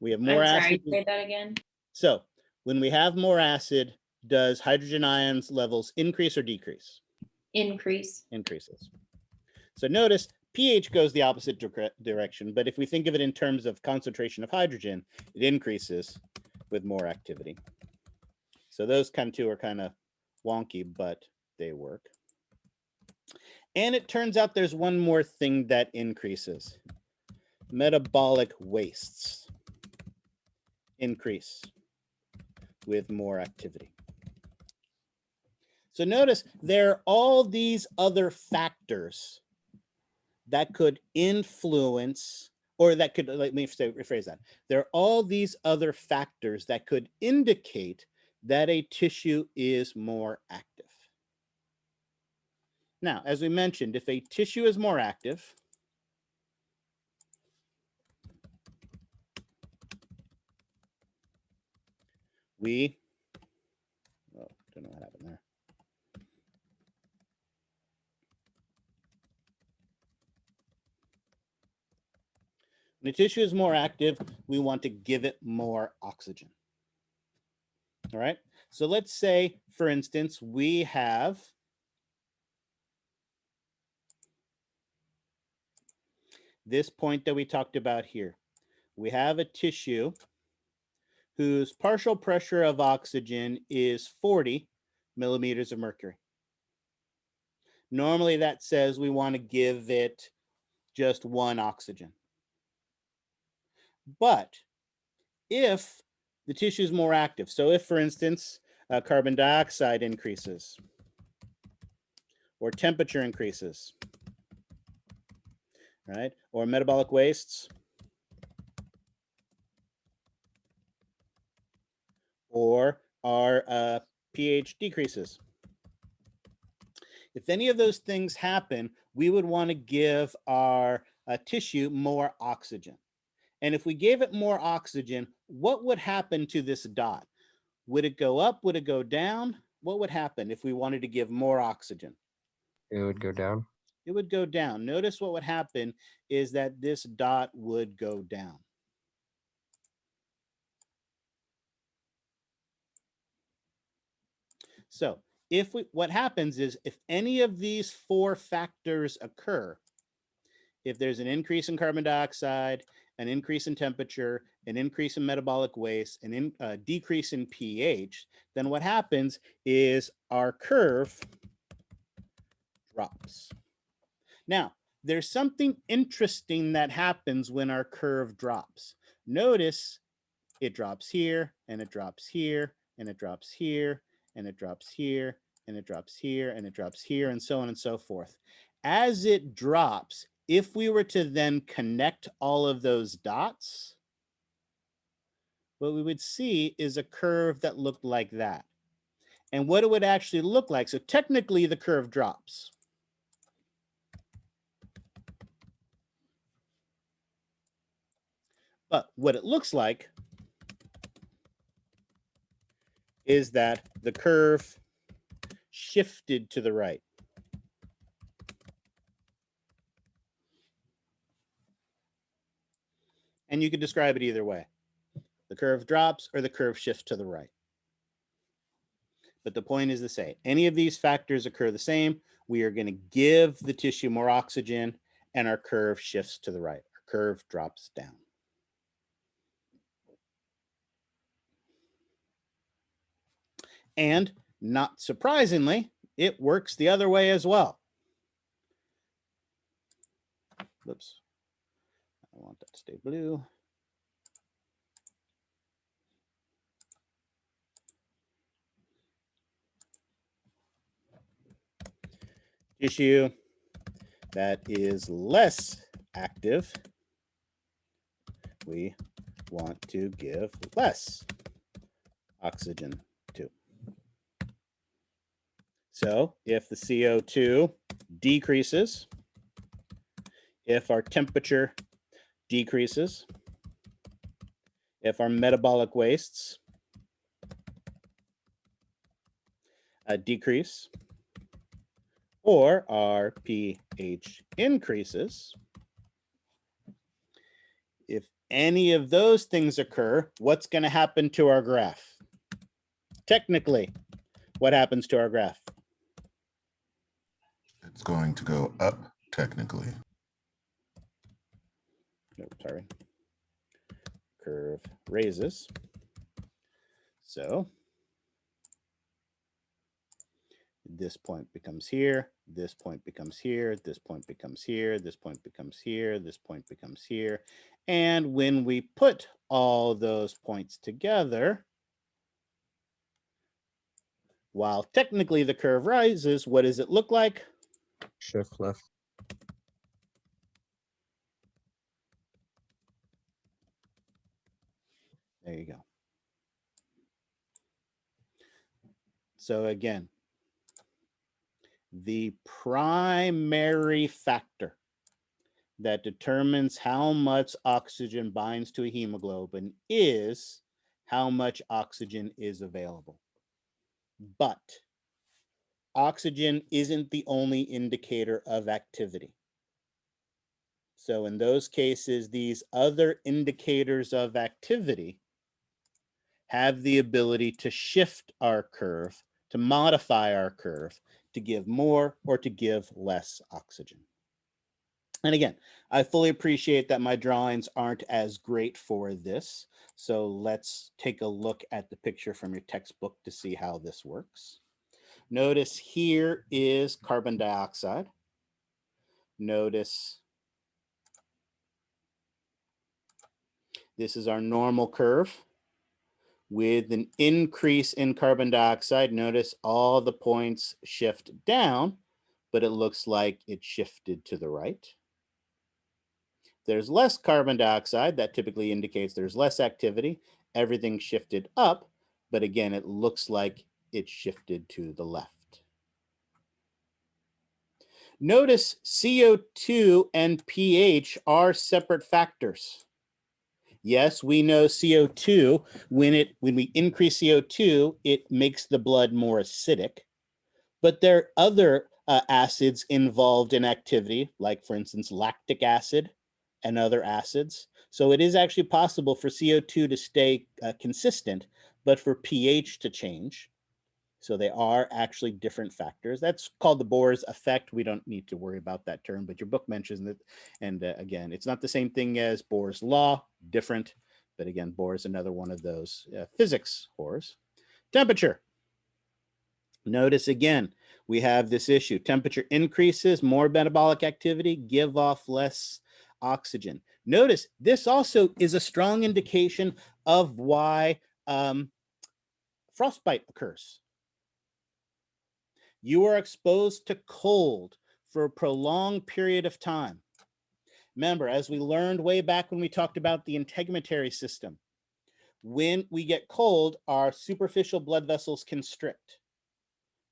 We have more I'm sorry, acid. say that again. So when we have more acid, does hydrogen ions levels increase or decrease? Increase. Increases. So notice pH goes the opposite direction, but if we think of it in terms of concentration of hydrogen, it increases with more activity. So those two are kind of wonky, but they work. And it turns out there's one more thing that increases. Metabolic wastes increase with more activity. So notice there are all these other factors that could influence or that could, let me rephrase that. There are all these other factors that could indicate that a tissue is more active. Now, as we mentioned, if a tissue is more active, we, oh, don't know what happened there. When the tissue is more active, we want to give it more oxygen. All right. So let's say, for instance, we have this point that we talked about here. We have a tissue whose partial pressure of oxygen is 40 millimeters of mercury. Normally that says we want to give it just 1 oxygen. But if the tissue is more active, so if, for instance, carbon dioxide increases or temperature increases, right, or metabolic wastes, or our pH decreases. If any of those things happen, we would want to give our tissue more oxygen. And if we gave it more oxygen, what would happen to this dot? Would it go up? Would it go down? What would happen if we wanted to give more oxygen? It would go down. It would go down. Notice what would happen is that this dot would go down. So what happens is if any of these 4 factors occur, if there's an increase in carbon dioxide, an increase in temperature, an increase in metabolic waste, a decrease in pH, then what happens is our curve drops. Now, there's something interesting that happens when our curve drops. Notice it drops here, and it drops here, and it drops here, and it drops here, and it drops here, and it drops here, and so on and so forth. As it drops, if we were to then connect all of those dots, what we would see is a curve that looked like that. And what it would actually look like, so technically the curve drops. But what it looks like is that the curve shifted to the right. And you could describe it either way. The curve drops or the curve shifts to the right. But the point is the same. Any of these factors occur the same. We are going to give the tissue more oxygen and our curve shifts to the right. Our curve drops down. And not surprisingly, it works the other way as well. Whoops. I want that to stay blue. Tissue that is less active, we want to give less oxygen to. So if the CO2 decreases, if our temperature decreases, if our metabolic wastes decrease, or our pH increases, if any of those things occur, what's going to happen to our graph? Technically, what happens to our graph? It's going to go up technically. No, sorry. Curve raises. So this point becomes here, this point becomes here, this point becomes here, this point becomes here, this point becomes here. And when we put all those points together, while technically the curve rises, what does it look like? Shift left. There you go. So again, the primary factor that determines how much oxygen binds to a hemoglobin is how much oxygen is available. But oxygen isn't the only indicator of activity. So in those cases, these other indicators of activity have the ability to shift our curve, to modify our curve, to give more or to give less oxygen. And again, I fully appreciate that my drawings aren't as great for this. So let's take a look at the picture from your textbook to see how this works. Notice here is carbon dioxide. Notice this is our normal curve. With an increase in carbon dioxide, notice all the points shift down, but it looks like it shifted to the right. There's less carbon dioxide, that typically indicates there's less activity. Everything shifted up, but again, it looks like it shifted to the left. Notice CO2 and pH are separate factors. Yes, we know CO2, when we increase CO2, it makes the blood more acidic, but there are other acids involved in activity, like for instance, lactic acid and other acids. So it is actually possible for CO2 to stay consistent, but for pH to change. So they are actually different factors. That's called the Bohr's effect. We don't need to worry about that term, but your book mentions it. And again, it's not the same thing as Bohr's law, different. But again, Bohr is another one of those physics horrors. Temperature. Notice again, we have this issue. Temperature increases, more metabolic activity, give off less oxygen. Notice this also is a strong indication of why frostbite occurs. You are exposed to cold for a prolonged period of time. Remember, as we learned way back when we talked about the integumentary system, when we get cold, our superficial blood vessels constrict,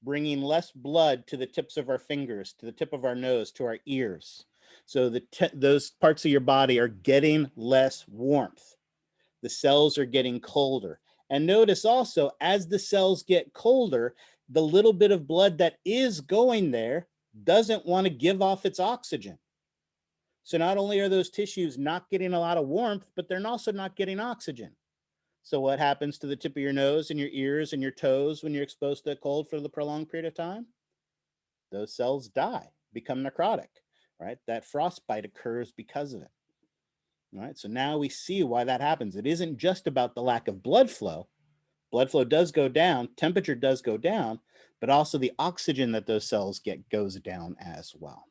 bringing less blood to the tips of our fingers, to the tip of our nose, to our ears. So those parts of your body are getting less warmth. The cells are getting colder. And notice also, as the cells get colder, the little bit of blood that is going there doesn't want to give off its oxygen. So not only are those tissues not getting a lot of warmth, but they're also not getting oxygen. So what happens to the tip of your nose and your ears and your toes when you're exposed to the cold for the prolonged period of time? Those cells die, become necrotic, right? That frostbite occurs because of it. All right, so now we see why that happens. It isn't just about the lack of blood flow. Blood flow does go down, temperature does go down, but also the oxygen that those cells get goes down as well.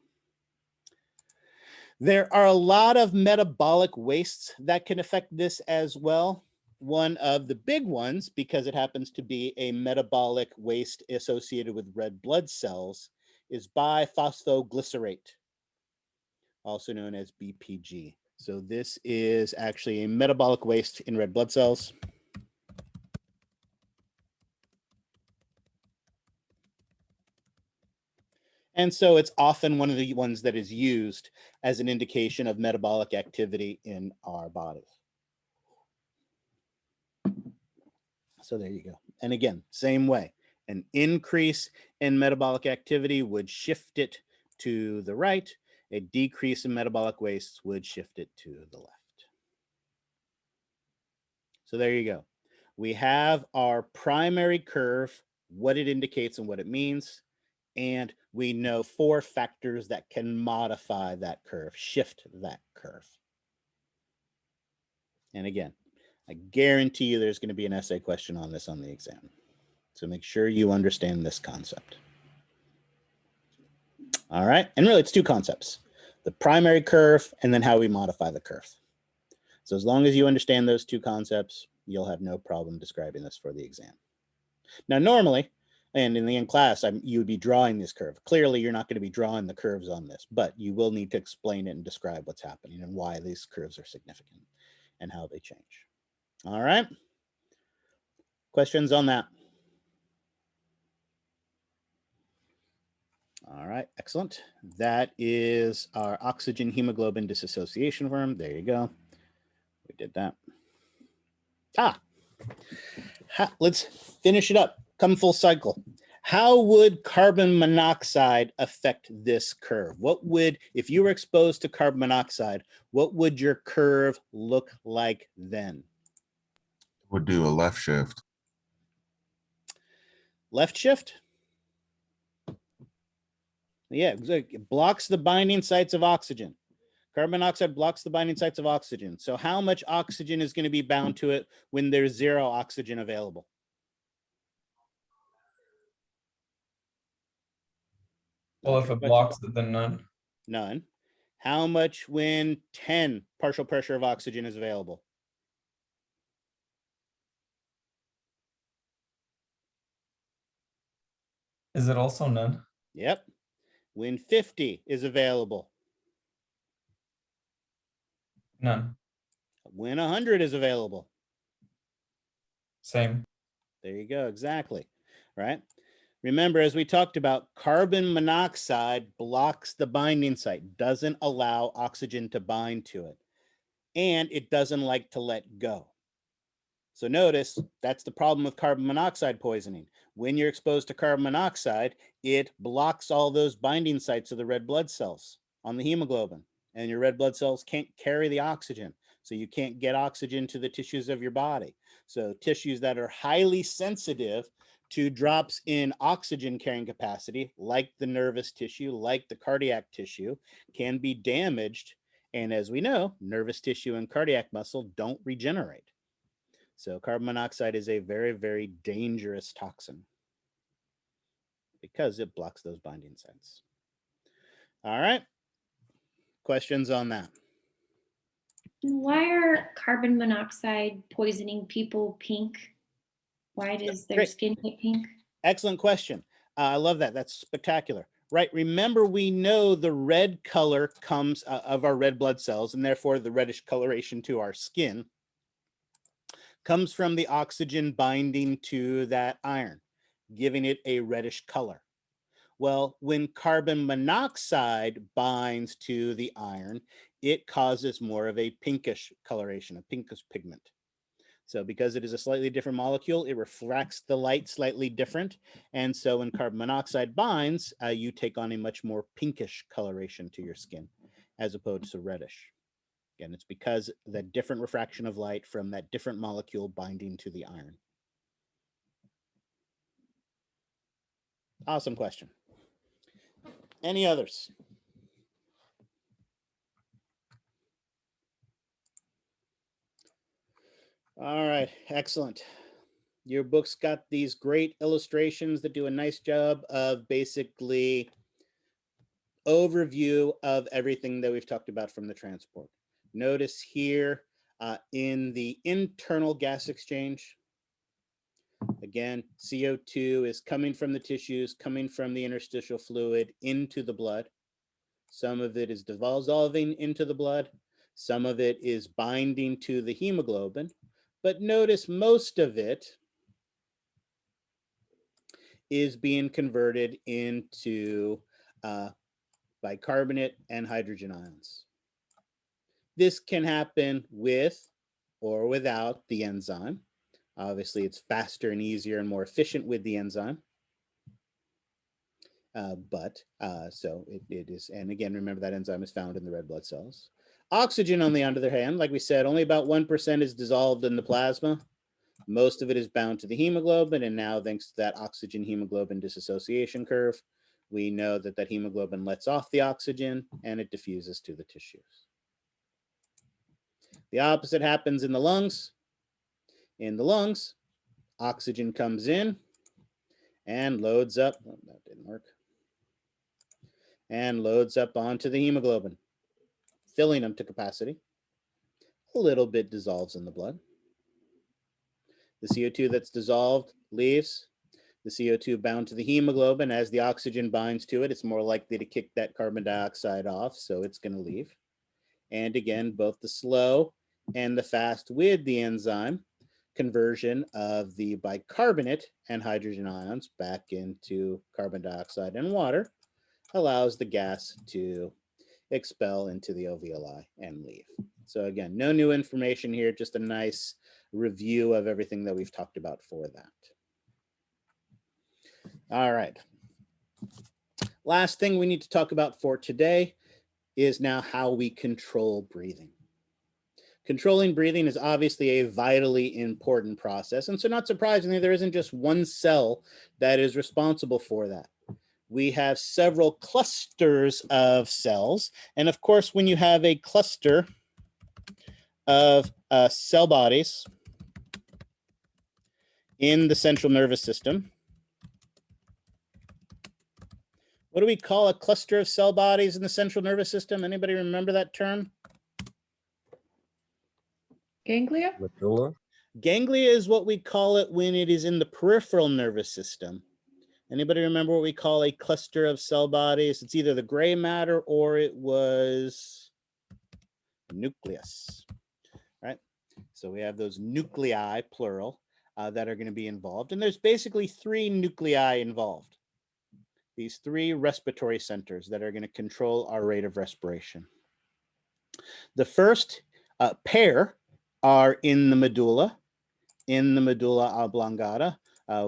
There are a lot of metabolic wastes that can affect this as well. One of the big ones, because it happens to be a metabolic waste associated with red blood cells, is biphosphoglycerate, also known as BPG. So this is actually a metabolic waste in red blood cells. And so it's often one of the ones that is used as an indication of metabolic activity in our bodies. So there you go. And again, same way, an increase in metabolic activity would shift it to the right. A decrease in metabolic wastes would shift it to the left. So there you go. We have our primary curve, what it indicates and what it means. And we know 4 factors that can modify that curve, shift that curve. And again, I guarantee you there's going to be an essay question on this on the exam. So make sure you understand this concept. All right, and really it's 2 concepts, the primary curve and then how we modify the curve. So as long as you understand those 2 concepts, you'll have no problem describing this for the exam. Now, normally, and in class, you would be drawing this curve. Clearly, you're not going to be drawing the curves on this, but you will need to explain it and describe what's happening and why these curves are significant and how they change. All right. Questions on that? All right, excellent. That is our oxygen hemoglobin disassociation form. There you go. We did that. Let's finish it up. Come full cycle. How would carbon monoxide affect this curve? What would, if you were exposed to carbon monoxide, what would your curve look like then? Would do a left shift. Left shift? Yeah, it blocks the binding sites of oxygen. Carbon monoxide blocks the binding sites of oxygen. So how much oxygen is going to be bound to it when there's 0 oxygen available? Well, if it blocks it, then none. None. How much when 10 partial pressure of oxygen is available? Is it also none? Yep. When 50 is available? None. When 100 is available? Same. There you go, exactly, right? Remember, as we talked about, carbon monoxide blocks the binding site, doesn't allow oxygen to bind to it, and it doesn't like to let go. So notice, that's the problem with carbon monoxide poisoning. When you're exposed to carbon monoxide, it blocks all those binding sites of the red blood cells on the hemoglobin, and your red blood cells can't carry the oxygen. So you can't get oxygen to the tissues of your body. So tissues that are highly sensitive to drops in oxygen carrying capacity, like the nervous tissue, like the cardiac tissue, can be damaged. And as we know, nervous tissue and cardiac muscle don't regenerate. So carbon monoxide is a very, very dangerous toxin because it blocks those binding sites. All right. Questions on that? Why are carbon monoxide poisoning people pink? Why does their Great. skin get pink? Excellent question. I love that. That's spectacular. Right. Remember, we know the red color comes of our red blood cells, and therefore the reddish coloration to our skin comes from the oxygen binding to that iron, giving it a reddish color. Well, when carbon monoxide binds to the iron, it causes more of a pinkish coloration, a pinkish pigment. So because it is a slightly different molecule, it refracts the light slightly different. And so when carbon monoxide binds, you take on a much more pinkish coloration to your skin as opposed to reddish. Again, it's because that different refraction of light from that different molecule binding to the iron. Awesome question. Any others? All right, excellent. Your book's got these great illustrations that do a nice job of basically overview of everything that we've talked about from the transport. Notice here in the internal gas exchange, again, CO2 is coming from the tissues, coming from the interstitial fluid into the blood. Some of it is dissolving into the blood. Some of it is binding to the hemoglobin. But notice most of it is being converted into bicarbonate and hydrogen ions. This can happen with or without the enzyme. Obviously, it's faster and easier and more efficient with the enzyme. So it is, and again, remember that enzyme is found in the red blood cells. Oxygen, on the other hand, like we said, only about 1% is dissolved in the plasma. Most of it is bound to the hemoglobin, and now thanks to that oxygen hemoglobin disassociation curve, we know that that hemoglobin lets off the oxygen and it diffuses to the tissues. The opposite happens in the lungs. In the lungs, oxygen comes in and loads up, oh, that didn't work, and loads up onto the hemoglobin, filling them to capacity. A little bit dissolves in the blood. The CO2 that's dissolved leaves. The CO2 bound to the hemoglobin, as the oxygen binds to it, it's more likely to kick that carbon dioxide off, so it's going to leave. And again, both the slow and the fast with the enzyme conversion of the bicarbonate and hydrogen ions back into carbon dioxide and water allows the gas to expel into the alveoli and leave. So again, no new information here, just a nice review of everything that we've talked about for that. All right. Last thing we need to talk about for today is now how we control breathing. Controlling breathing is obviously a vitally important process. And so not surprisingly, there isn't just one cell that is responsible for that. We have several clusters of cells. And of course, when you have a cluster of cell bodies in the central nervous system, what do we call a cluster of cell bodies in the central nervous system? Anybody remember that term? Ganglia? Medulla. Ganglia is what we call it when it is in the peripheral nervous system. Anybody remember what we call a cluster of cell bodies? It's either the gray matter or it was nucleus, right? So we have those nuclei, plural, that are going to be involved. And there's basically 3 nuclei involved. These 3 respiratory centers that are going to control our rate of respiration. The first pair are in the medulla. In the medulla oblongata,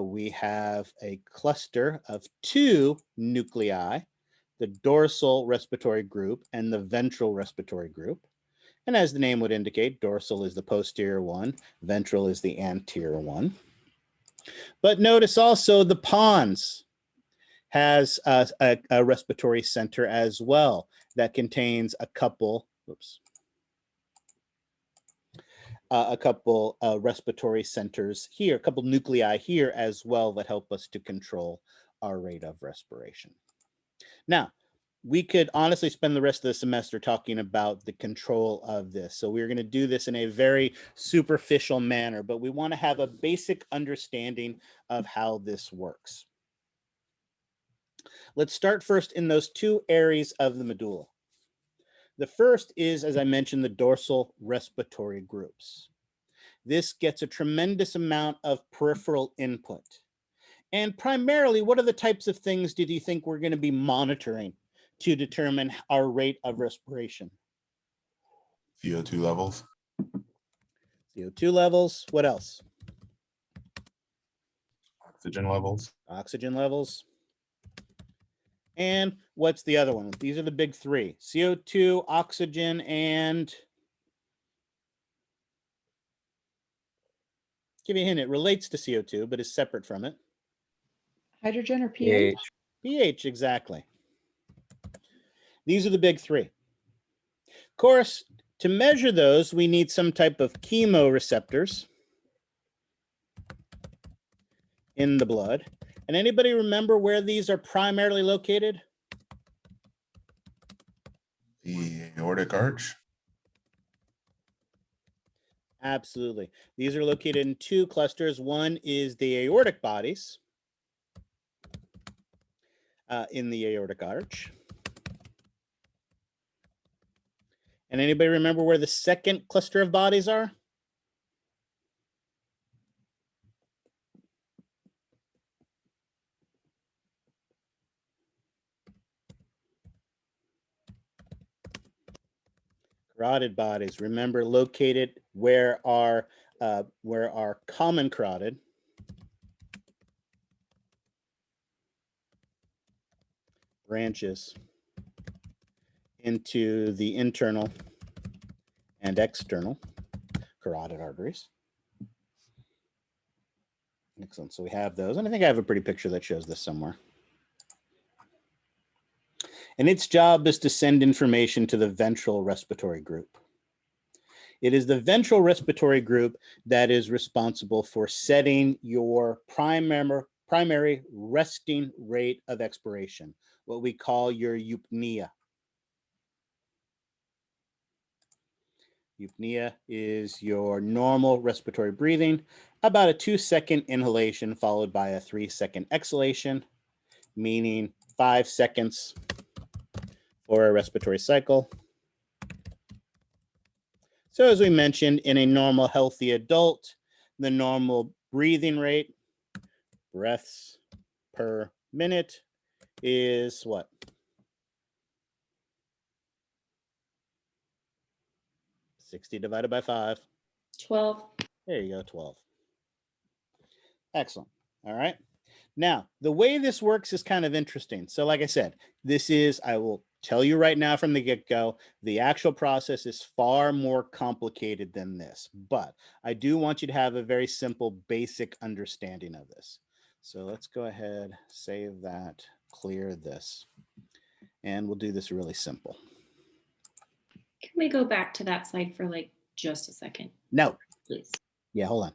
we have a cluster of 2 nuclei, the dorsal respiratory group and the ventral respiratory group. And as the name would indicate, dorsal is the posterior one, ventral is the anterior one. But notice also the pons has a respiratory center as well that contains a couple, respiratory centers here, a couple nuclei here as well that help us to control our rate of respiration. Now, we could honestly spend the rest of the semester talking about the control of this. So we're going to do this in a very superficial manner, but we want to have a basic understanding of how this works. Let's start first in those 2 areas of the medulla. The first is, as I mentioned, the dorsal respiratory groups. This gets a tremendous amount of peripheral input. And primarily, what are the types of things did you think we're going to be monitoring to determine our rate of respiration? CO2 levels. CO2 levels, what else? Oxygen levels. Oxygen levels. And what's the other one? These are the big 3, CO2, oxygen, and give you a hint, it relates to CO2, but is separate from it. Hydrogen or pH? pH, exactly. These are the big 3. Of course, to measure those, we need some type of chemoreceptors in the blood. And anybody remember where these are primarily located? The aortic arch. Absolutely. These are located in 2 clusters. One is the aortic bodies in the aortic arch. And anybody remember where the second cluster of bodies are? Carotid bodies, remember, located where our common carotid branches into the internal and external carotid arteries. Excellent. So we have those, and I think I have a pretty picture that shows this somewhere. And its job is to send information to the ventral respiratory group. It is the ventral respiratory group that is responsible for setting your primary resting rate of expiration, what we call your eupnea. Eupnea is your normal respiratory breathing, about a 2-second inhalation followed by a 3-second exhalation, meaning 5 seconds for a respiratory cycle. So as we mentioned, in a normal healthy adult, the normal breathing rate, breaths per minute, is what? 60 divided by 5. 12. There you go, 12. Excellent. All right. Now, the way this works is kind of interesting. So like I said, this is, I will tell you right now from the get-go, the actual process is far more complicated than this, but I do want you to have a very simple, basic understanding of this. So let's go ahead, save that, clear this, and we'll do this really simple. Can we go back to that slide for like just a second, No. please? Yeah, hold on.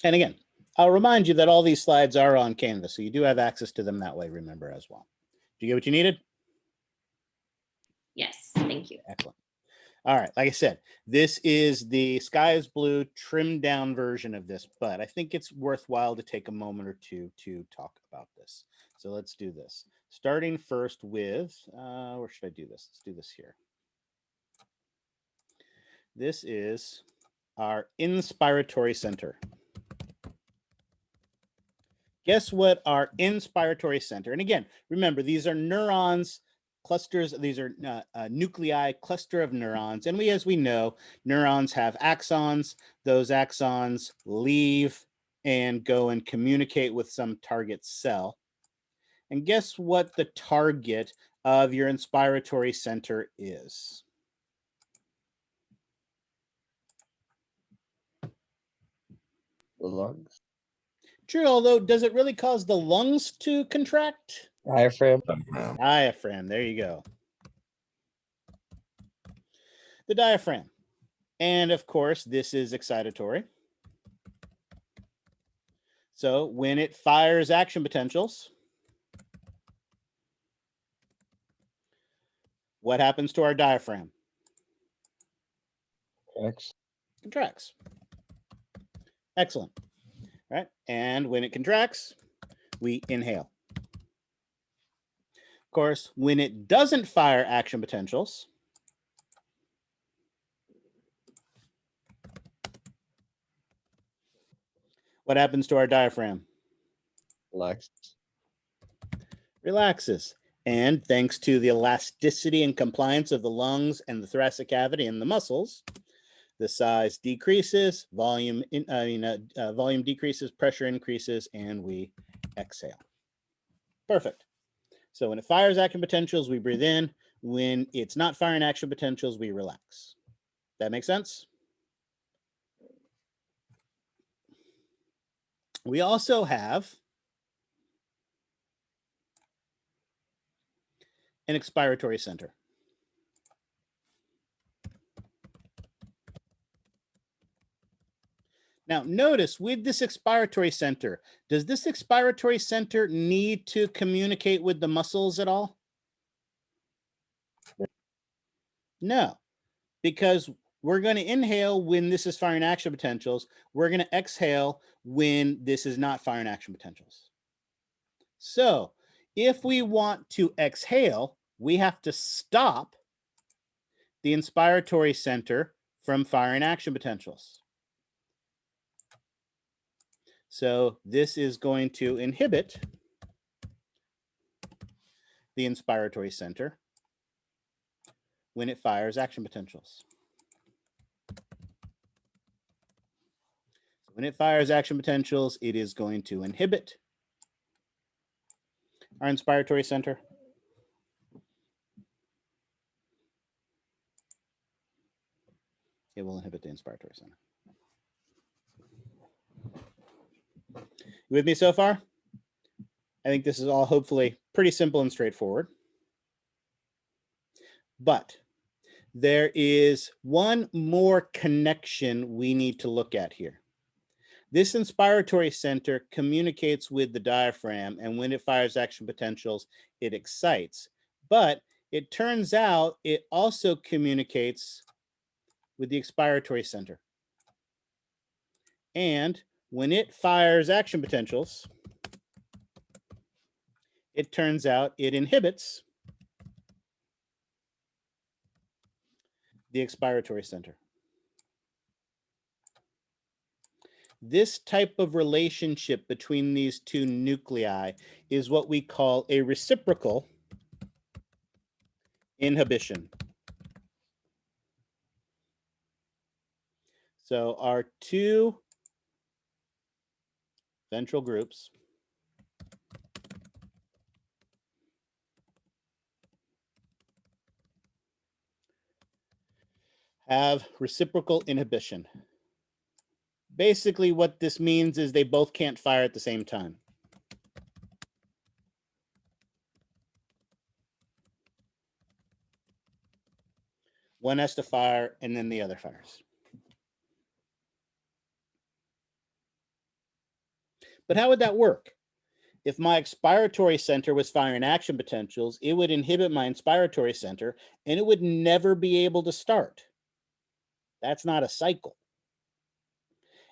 And again, I'll remind you that all these slides are on Canvas, so you do have access to them that way, remember, as well. Did you get what you needed? Yes, thank you. Excellent. All right, like I said, this is the sky is blue trimmed down version of this, but I think it's worthwhile to take a moment or two to talk about this. So let's do this. Starting first with, where should I do this? Let's do this here. This is our Inspiratory Center. Guess what our Inspiratory Center, and again, remember, these are neurons, clusters, these are nuclei, cluster of neurons. And as we know, neurons have axons. Those axons leave and go and communicate with some target cell. And guess what the target of your Inspiratory Center is? The lungs. True, although does it really cause the lungs to contract? Diaphragm. Diaphragm, there you go. The diaphragm. And of course, this is excitatory. So when it fires action potentials, what happens to our diaphragm? X. Contracts. Excellent. All right. And when it contracts, we inhale. Of course, when it doesn't fire action potentials, what happens to our diaphragm? Relax. Relaxes. And thanks to the elasticity and compliance of the lungs and the thoracic cavity and the muscles, the size decreases, volume decreases, pressure increases, and we exhale. Perfect. So when it fires action potentials, we breathe in. When it's not firing action potentials, we relax. That makes sense? We also have an expiratory center. Now, notice with this expiratory center, does this expiratory center need to communicate with the muscles at all? No, because we're going to inhale when this is firing action potentials. We're going to exhale when this is not firing action potentials. So if we want to exhale, we have to stop the inspiratory center from firing action potentials. So this is going to inhibit the inspiratory center when it fires action potentials. When it fires action potentials, it is going to inhibit our inspiratory center. It will inhibit the inspiratory center. You with me so far? I think this is all hopefully pretty simple and straightforward. But there is one more connection we need to look at here. This inspiratory center communicates with the diaphragm, and when it fires action potentials, it excites. But it turns out it also communicates with the expiratory center. And when it fires action potentials, it turns out it inhibits the expiratory center. This type of relationship between these two nuclei is what we call a reciprocal inhibition. So our two ventral groups have reciprocal inhibition. Basically, what this means is they both can't fire at the same time. One has to fire and then the other fires. But how would that work? If my expiratory center was firing action potentials, it would inhibit my inspiratory center and it would never be able to start. That's not a cycle.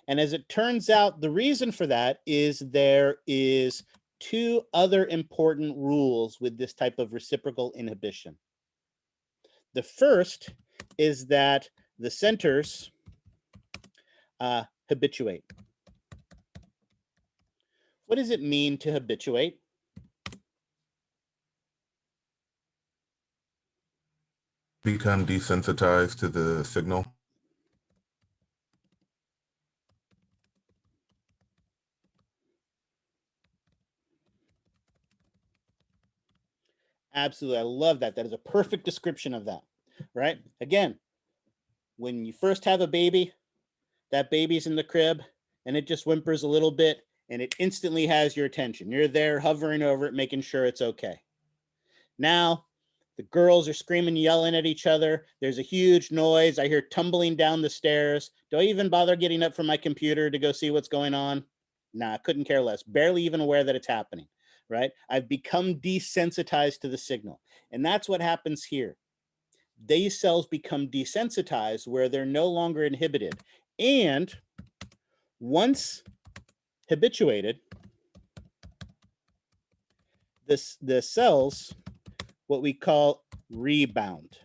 And as it turns out, the reason for that is there is two other important rules with this type of reciprocal inhibition. The first is that the centers habituate. What does it mean to habituate? Become desensitized to the signal. Absolutely. I love that. That is a perfect description of that, right? Again, when you first have a baby, that baby's in the crib and it just whimpers a little bit and it instantly has your attention. You're there hovering over it, making sure it's okay. Now, the girls are screaming, yelling at each other. There's a huge noise. I hear tumbling down the stairs. Do I even bother getting up from my computer to go see what's going on? Nah, couldn't care less. Barely even aware that it's happening, right? I've become desensitized to the signal. And that's what happens here. These cells become desensitized where they're no longer inhibited. And once habituated, the cells, what we call rebound.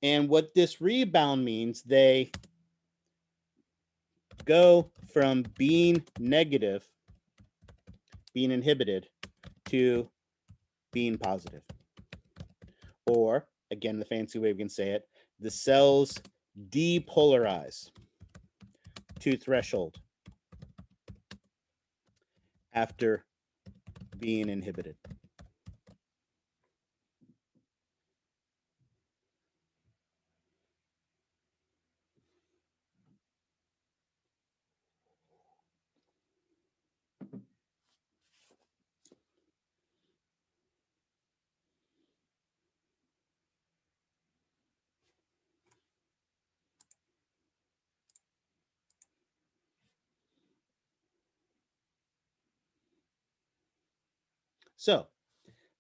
And what this rebound means, they go from being negative, being inhibited, to being positive. Or, again, the fancy way we can say it, the cells depolarize to threshold after being inhibited. So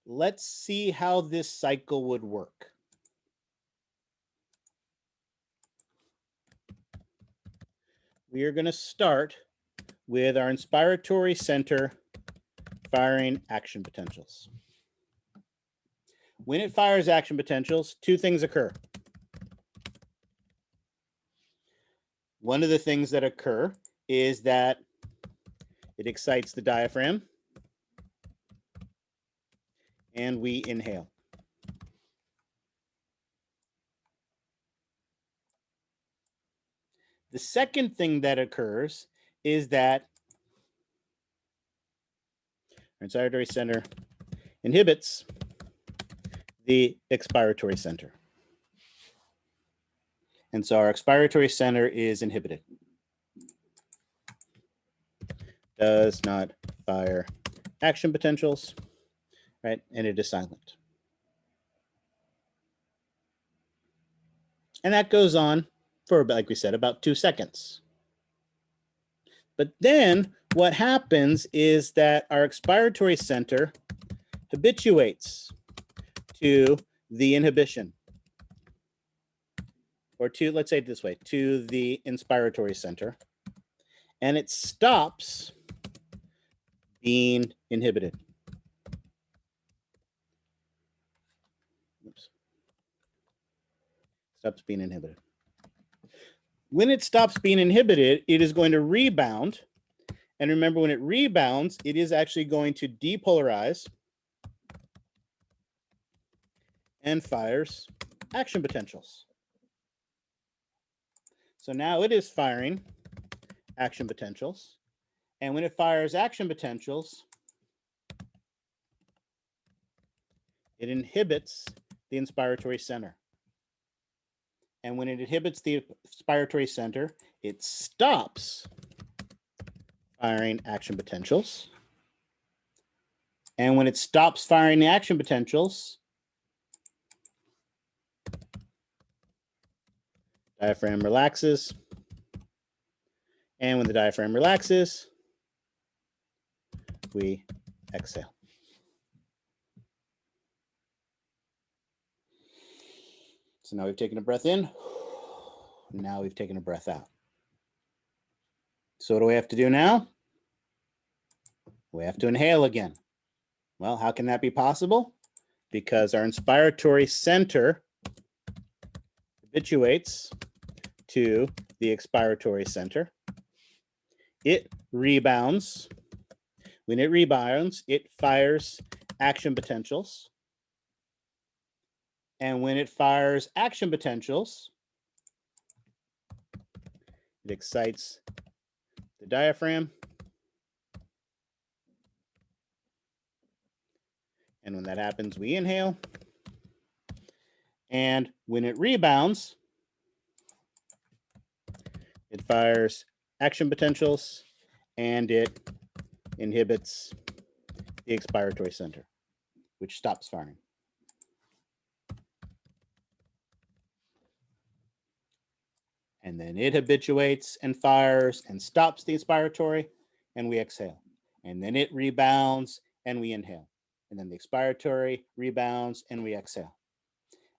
let's see how this cycle would work. We are going to start with our inspiratory center firing action potentials. When it fires action potentials, two things occur. One of the things that occur is that it excites the diaphragm and we inhale. The second thing that occurs is that our inspiratory center inhibits the expiratory center. And so our expiratory center is inhibited. Does not fire action potentials, right? And it is silent. And that goes on for, like we said, about 2 seconds. But then what happens is that our expiratory center habituates to the inhibition, or to, let's say it this way, to the inspiratory center, and it stops being inhibited. Oops. Stops being inhibited. When it stops being inhibited, it is going to rebound. And remember, when it rebounds, it is actually going to depolarize and fires action potentials. So now it is firing action potentials. And when it fires action potentials, it inhibits the inspiratory center. And when it inhibits the inspiratory center, it stops firing action potentials. And when it stops firing the action potentials, diaphragm relaxes. And when the diaphragm relaxes, we exhale. So now we've taken a breath in. Now we've taken a breath out. So what do we have to do now? We have to inhale again. Well, how can that be possible? Because our inspiratory center habituates to the expiratory center. It rebounds. When it rebounds, it fires action potentials. And when it fires action potentials, it excites the diaphragm. And when that happens, we inhale. And when it rebounds, it fires action potentials and it inhibits the expiratory center, which stops firing. And then it habituates and fires and stops the inspiratory, and we exhale. And then it rebounds and we inhale. And then the expiratory rebounds and we exhale.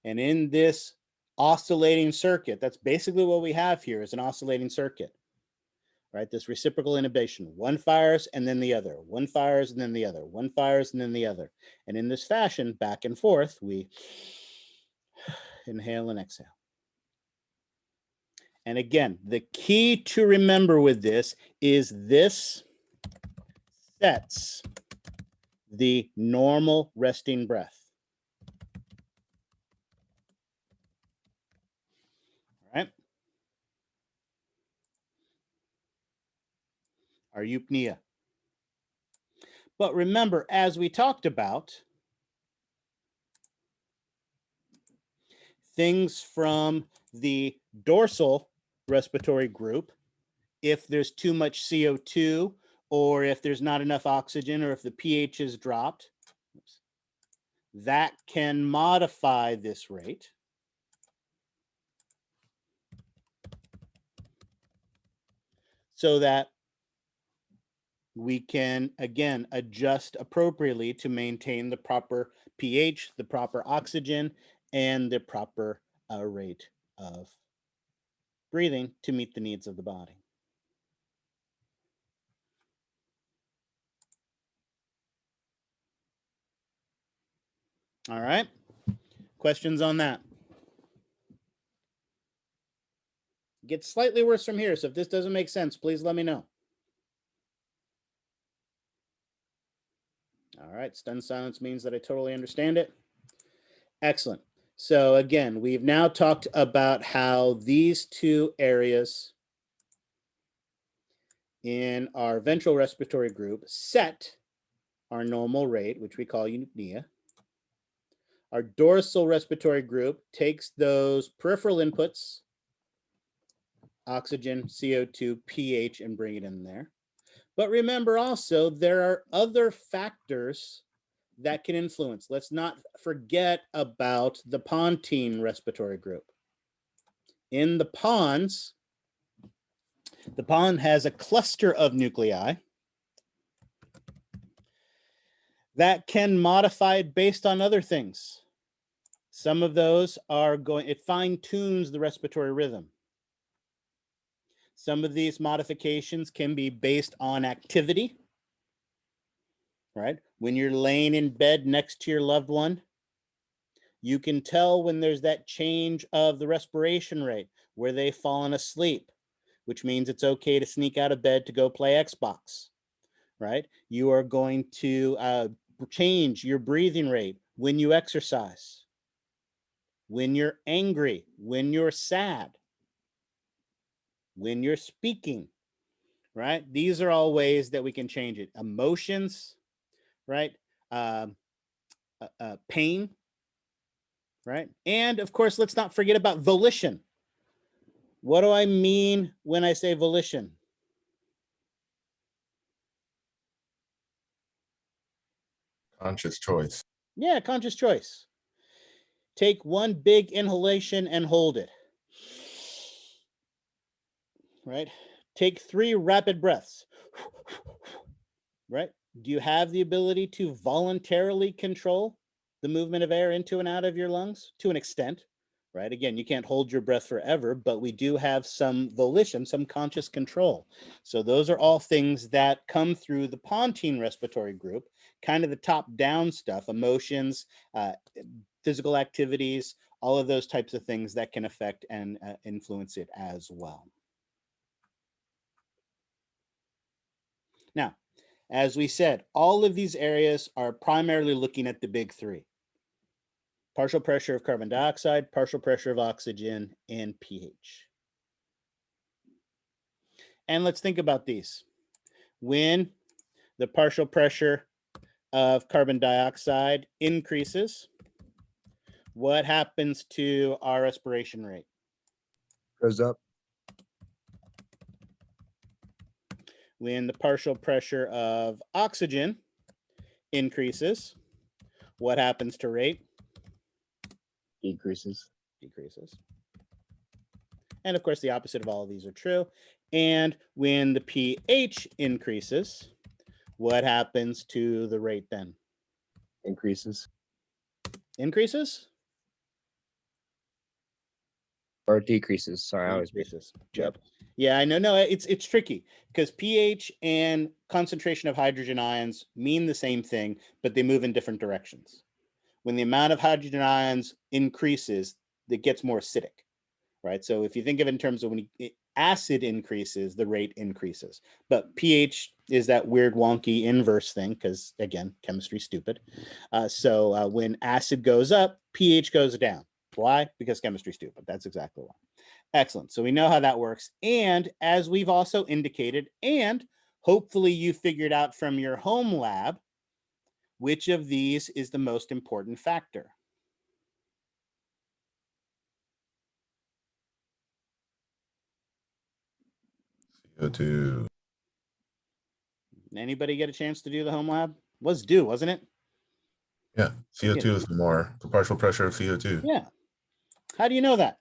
And in this oscillating circuit, that's basically what we have here is an oscillating circuit, right? This reciprocal inhibition, one fires and then the other, one fires and then the other, one fires and then the other. And in this fashion, back and forth, we inhale and exhale. And again, the key to remember with this is this sets the normal resting breath. All right. Our eupnea. But remember, as we talked about, things from the dorsal respiratory group, if there's too much CO2 or if there's not enough oxygen or if the pH is dropped, that can modify this rate. So that we can, again, adjust appropriately to maintain the proper pH, the proper oxygen, and the proper rate of breathing to meet the needs of the body. All right. Questions on that? It gets slightly worse from here, so if this doesn't make sense, please let me know. All right, stunned silence means that I totally understand it. Excellent. So again, we've now talked about how these two areas in our ventral respiratory group set our normal rate, which we call eupnea. Our dorsal respiratory group takes those peripheral inputs, oxygen, CO2, pH, and bring it in there. But remember also, there are other factors that can influence. Let's not forget about the pontine respiratory group. In the pons, The pond has a cluster of nuclei that can modify it based on other things. Some of those are going, it fine tunes the respiratory rhythm. Some of these modifications can be based on activity, right? When you're laying in bed next to your loved one, you can tell when there's that change of the respiration rate, where they've fallen asleep, which means it's okay to sneak out of bed to go play Xbox, right? You are going to change your breathing rate when you exercise, when you're angry, when you're sad, when you're speaking, right? These are all ways that we can change it. Emotions, right? Pain, right? And of course, let's not forget about volition. What do I mean when I say volition? Conscious choice. Yeah, conscious choice. Take one big inhalation and hold it. Right? Take 3 rapid breaths. Right? Do you have the ability to voluntarily control the movement of air into and out of your lungs to an extent? Right? Again, you can't hold your breath forever, but we do have some volition, some conscious control. So those are all things that come through the pontine respiratory group, kind of the top-down stuff, emotions, physical activities, all of those types of things that can affect and influence it as well. Now, as we said, all of these areas are primarily looking at the big 3. Partial pressure of carbon dioxide, partial pressure of oxygen, and pH. And let's think about these. When the partial pressure of carbon dioxide increases, what happens to our respiration rate? Goes up. When the partial pressure of oxygen increases, what happens to rate? Decreases. Decreases. And of course, the opposite of all of these are true. And when the pH increases, what happens to the rate then? Increases. Increases? Or decreases. Sorry, I always Decreases. Yep. Yeah, I know. No, it's tricky because pH and concentration of hydrogen ions mean the same thing, but they move in different directions. When the amount of hydrogen ions increases, it gets more acidic, right? So if you think of it in terms of when acid increases, the rate increases. But pH is that weird, wonky inverse thing because, again, chemistry stupid. So when acid goes up, pH goes down. Why? Because chemistry stupid. That's exactly why. Excellent. So we know how that works. And as we've also indicated, and hopefully you figured out from your home lab, which of these is the most important factor? CO2. Anybody get a chance to do the home lab? Was due, wasn't it? Yeah, CO2 is the partial pressure of CO2. Yeah. How do you know that?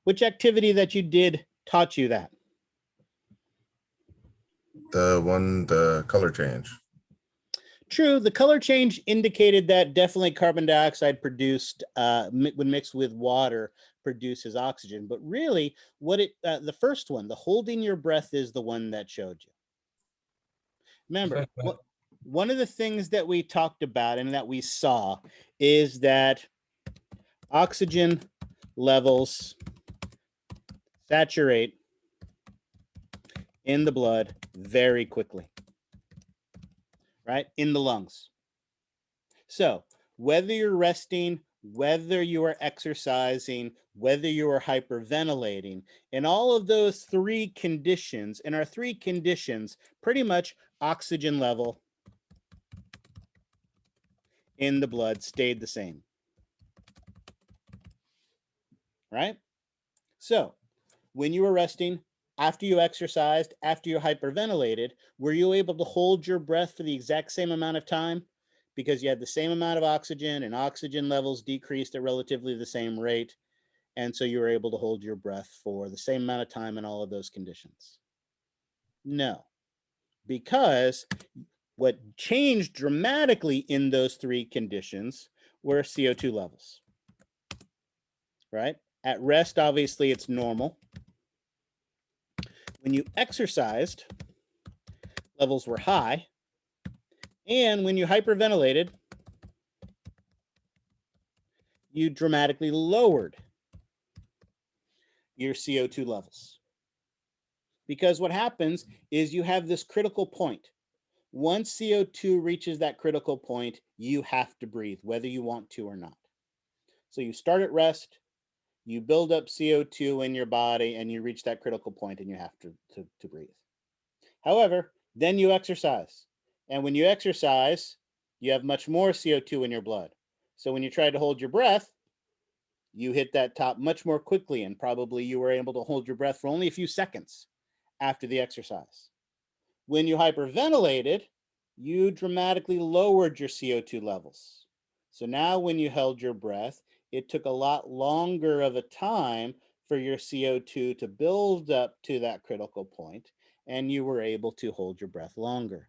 Which activity that you did taught you that? The color change. True, the color change indicated that definitely carbon dioxide produced, when mixed with water, produces oxygen. But really, what the first one, the holding your breath, is the one that showed you. Remember, one of the things that we talked about and that we saw is that oxygen levels saturate in the blood very quickly, right? In the lungs. So whether you're resting, whether you are exercising, whether you are hyperventilating, in all of those 3 conditions, in our 3 conditions, pretty much oxygen level in the blood stayed the same, right? So when you were resting, after you exercised, after you hyperventilated, were you able to hold your breath for the exact same amount of time? Because you had the same amount of oxygen and oxygen levels decreased at relatively the same rate. And so you were able to hold your breath for the same amount of time in all of those conditions. No, because what changed dramatically in those three conditions were CO2 levels, right? At rest, obviously, it's normal. When you exercised, levels were high. And when you hyperventilated, you dramatically lowered your CO2 levels. Because what happens is you have this critical point. Once CO2 reaches that critical point, you have to breathe, whether you want to or not. So you start at rest, you build up CO2 in your body, and you reach that critical point and you have to breathe. However, then you exercise. And when you exercise, you have much more CO2 in your blood. So when you try to hold your breath, you hit that top much more quickly, and probably you were able to hold your breath for only a few seconds after the exercise. When you hyperventilated, you dramatically lowered your CO2 levels. So now when you held your breath, it took a lot longer of a time for your CO2 to build up to that critical point, and you were able to hold your breath longer.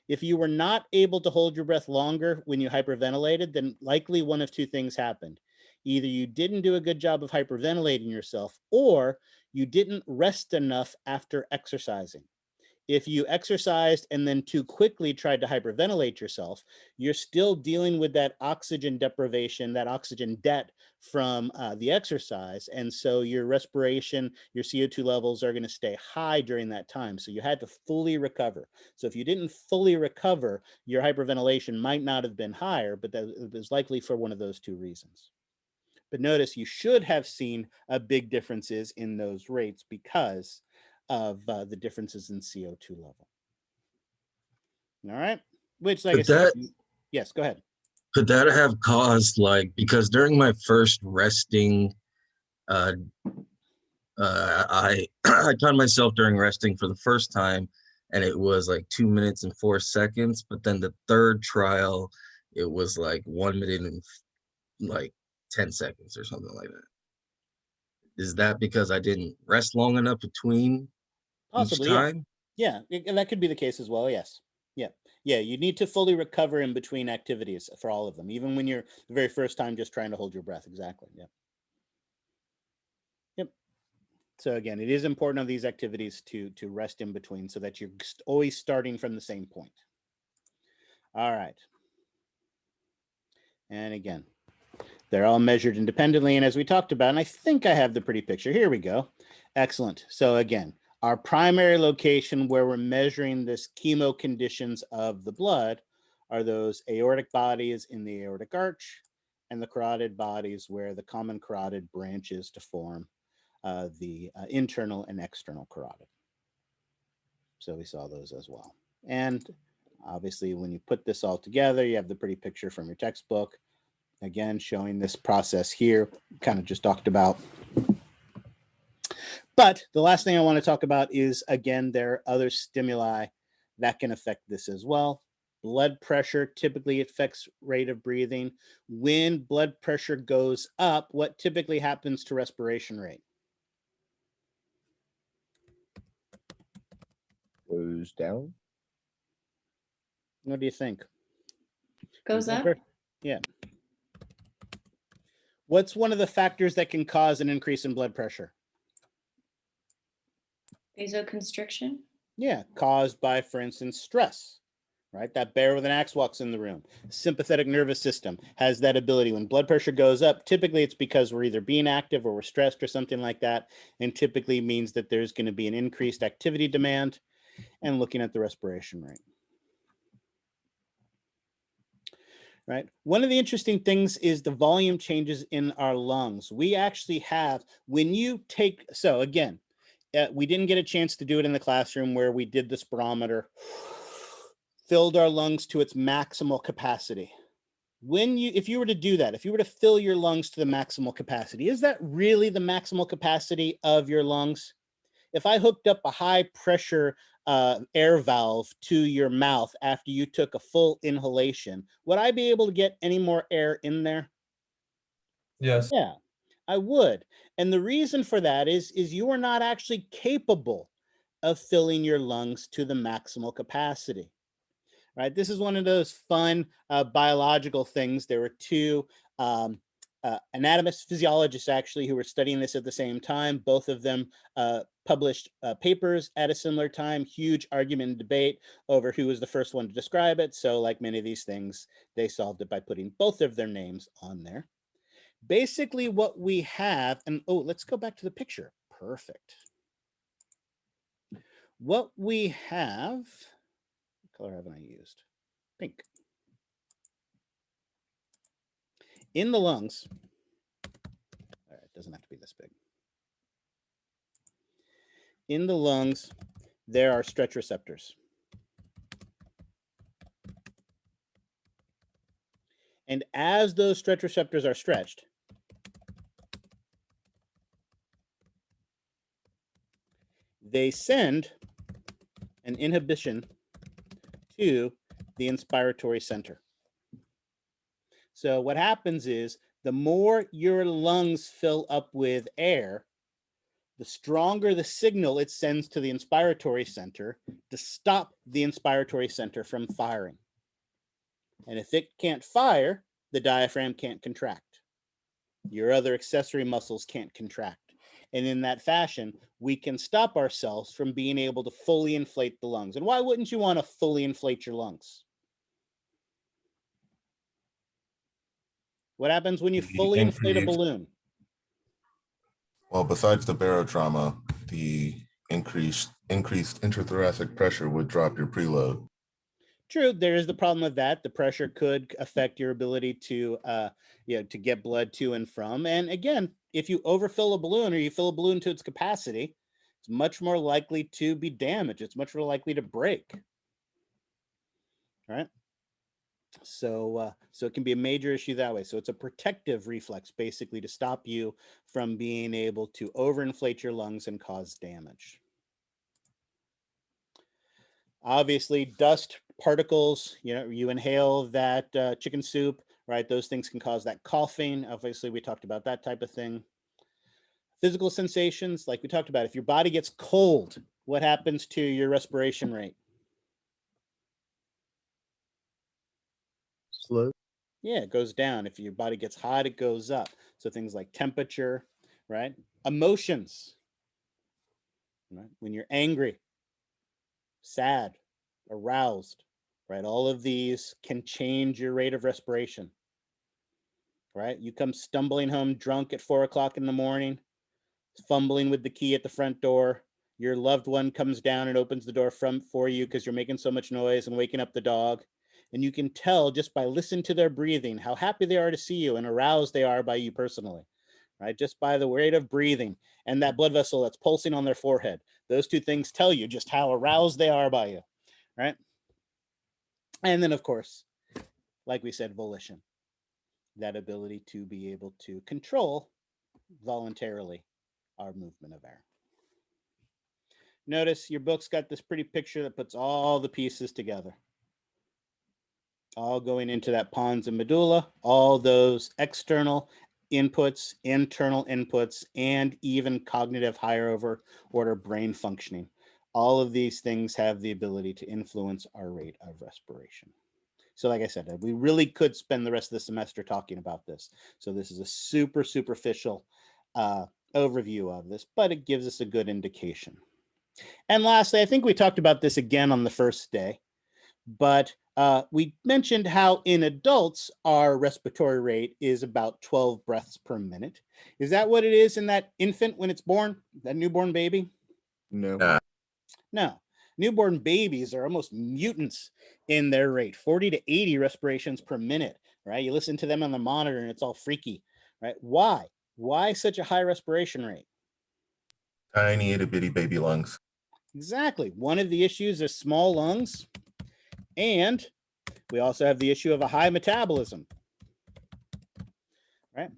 If you were not able to hold your breath longer when you hyperventilated, then likely one of two things happened. Either you didn't do a good job of hyperventilating yourself, or you didn't rest enough after exercising. If you exercised and then too quickly tried to hyperventilate yourself, you're still dealing with that oxygen deprivation, that oxygen debt from the exercise. And so your respiration, your CO2 levels are going to stay high during that time. So you had to fully recover. So if you didn't fully recover, your hyperventilation might not have been higher, but that was likely for one of those two reasons. But notice you should have seen a big differences in those rates because of the differences in CO2 level. All right, which, like I said, yes, go ahead. Could that have caused, like, because during my first resting, I I timed myself during resting for the first time, and it was like 2 minutes and 4 seconds. But then the third trial, it was like 1 minute and like 10 seconds or something like that. Is that because I didn't rest long enough between Possibly, each time? yeah, and that could be the case as well. Yes, yeah, you need to fully recover in between activities for all of them, even when you're the very first time just trying to hold your breath. Exactly. Yep. So again, it is important of these activities to rest in between so that you're always starting from the same point. All right. And again, they're all measured independently. And as we talked about, and I think I have the pretty picture. Here we go. Excellent. So again, our primary location where we're measuring this chemo conditions of the blood are those aortic bodies in the aortic arch and the carotid bodies where the common carotid branches to form the internal and external carotid. So we saw those as well. And obviously, when you put this all together, you have the pretty picture from your textbook. Again, showing this process here, kind of just talked about. But the last thing I want to talk about is, again, there are other stimuli that can affect this as well. Blood pressure typically affects rate of breathing. When blood pressure goes up, what typically happens to respiration rate? Goes down. What do you think? Goes up. Yeah. What's one of the factors that can cause an increase in blood pressure? Vasoconstriction. Yeah, caused by, for instance, stress, right? That bear with an axe walks in the room. Sympathetic nervous system has that ability. When blood pressure goes up, typically it's because we're either being active or we're stressed or something like that, and typically means that there's going to be an increased activity demand. And looking at the respiration rate. Right. One of the interesting things is the volume changes in our lungs. We actually have, when you take, so again, we didn't get a chance to do it in the classroom where we did the spirometer, filled our lungs to its maximal capacity. If you were to do that, if you were to fill your lungs to the maximal capacity, is that really the maximal capacity of your lungs? If I hooked up a high pressure air valve to your mouth after you took a full inhalation, would I be able to get any more air in there? Yes. Yeah, I would. And the reason for that is you are not actually capable of filling your lungs to the maximal capacity. Right? This is one of those fun biological things. There were two anatomists, physiologists actually, who were studying this at the same time. Both of them published papers at a similar time. Huge argument and debate over who was the first one to describe it. So like many of these things, they solved it by putting both of their names on there. Basically what we have, and oh, let's go back to the picture. Perfect. What we have, what color haven't I used? Pink. In the lungs, all right, it doesn't have to be this big. In the lungs, there are stretch receptors. And as those stretch receptors are stretched, they send an inhibition to the inspiratory center. So what happens is the more your lungs fill up with air, the stronger the signal it sends to the inspiratory center to stop the inspiratory center from firing. And if it can't fire, the diaphragm can't contract. Your other accessory muscles can't contract. And in that fashion, we can stop ourselves from being able to fully inflate the lungs. And why wouldn't you want to fully inflate your lungs? What happens when you fully inflate a balloon? Well, besides the barotrauma, the increased intrathoracic pressure would drop your preload. True, there is the problem with that. The pressure could affect your ability to, to get blood to and from. And again, if you overfill a balloon or you fill a balloon to its capacity, it's much more likely to be damaged. It's much more likely to break. All right. So it can be a major issue that way. So it's a protective reflex, basically, to stop you from being able to overinflate your lungs and cause damage. Obviously, dust particles, you inhale that chicken soup, right? Those things can cause that coughing. Obviously, we talked about that type of thing. Physical sensations, like we talked about, if your body gets cold, what happens to your respiration rate? Slow. Yeah, it goes down. If your body gets hot, it goes up. So things like temperature, right? Emotions, right? When you're angry, sad, aroused, right? All of these can change your rate of respiration, right? You come stumbling home drunk at 4 o'clock in the morning, fumbling with the key at the front door. Your loved one comes down and opens the door for you because you're making so much noise and waking up the dog. And you can tell just by listening to their breathing how happy they are to see you and aroused they are by you personally, right? Just by the rate of breathing and that blood vessel that's pulsing on their forehead. Those two things tell you just how aroused they are by you, right? And then, of course, like we said, volition, that ability to be able to control voluntarily our movement of air. Notice your book's got this pretty picture that puts all the pieces together. All going into that pons and medulla, all those external inputs, internal inputs, and even cognitive higher order brain functioning. All of these things have the ability to influence our rate of respiration. So like I said, we really could spend the rest of the semester talking about this. So this is a super superficial overview of this, but it gives us a good indication. And lastly, I think we talked about this again on the first day, but we mentioned how in adults, our respiratory rate is about 12 breaths per minute. Is that what it is in that infant when it's born, that newborn baby? No. No. Newborn babies are almost mutants in their rate, 40 to 80 respirations per minute, right? You listen to them on the monitor and it's all freaky, right? Why? Why such a high respiration rate? Tiny itty bitty baby lungs. Exactly. One of the issues is small lungs, and we also have the issue of a high metabolism, right?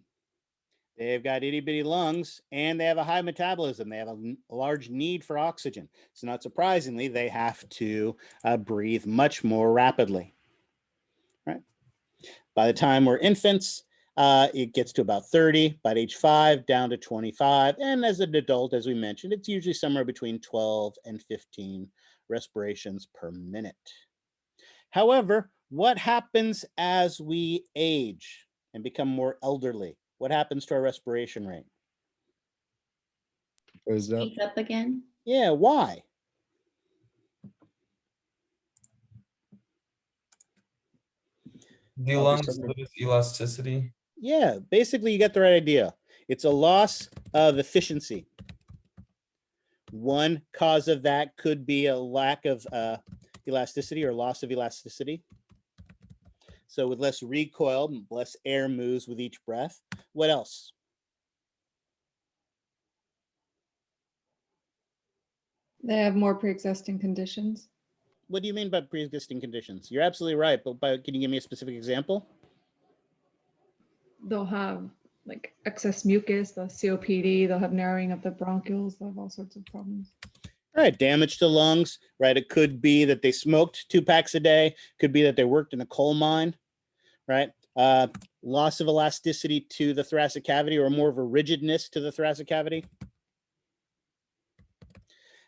They've got itty bitty lungs and they have a high metabolism. They have a large need for oxygen. So not surprisingly, they have to breathe much more rapidly, right? By the time we're infants, it gets to about 30 by age 5, down to 25. And as an adult, as we mentioned, it's usually somewhere between 12 and 15 respirations per minute. However, what happens as we age and become more elderly? What happens to our respiration rate? Goes up. Speak up again. Yeah, why? The Oh, lungs just- lose elasticity. Yeah, basically you get the right idea. It's a loss of efficiency. One cause of that could be a lack of elasticity or loss of elasticity. So with less recoil, less air moves with each breath. What else? They have more pre-existing conditions. What do you mean by pre-existing conditions? You're absolutely right, but can you give me a specific example? They'll have like excess mucus, they'll have COPD, they'll have narrowing of the bronchioles, they'll have all sorts of problems. All right, damage to lungs, right? It could be that they smoked 2 packs a day, could be that they worked in a coal mine, right? Loss of elasticity to the thoracic cavity, or more of a rigidness to the thoracic cavity,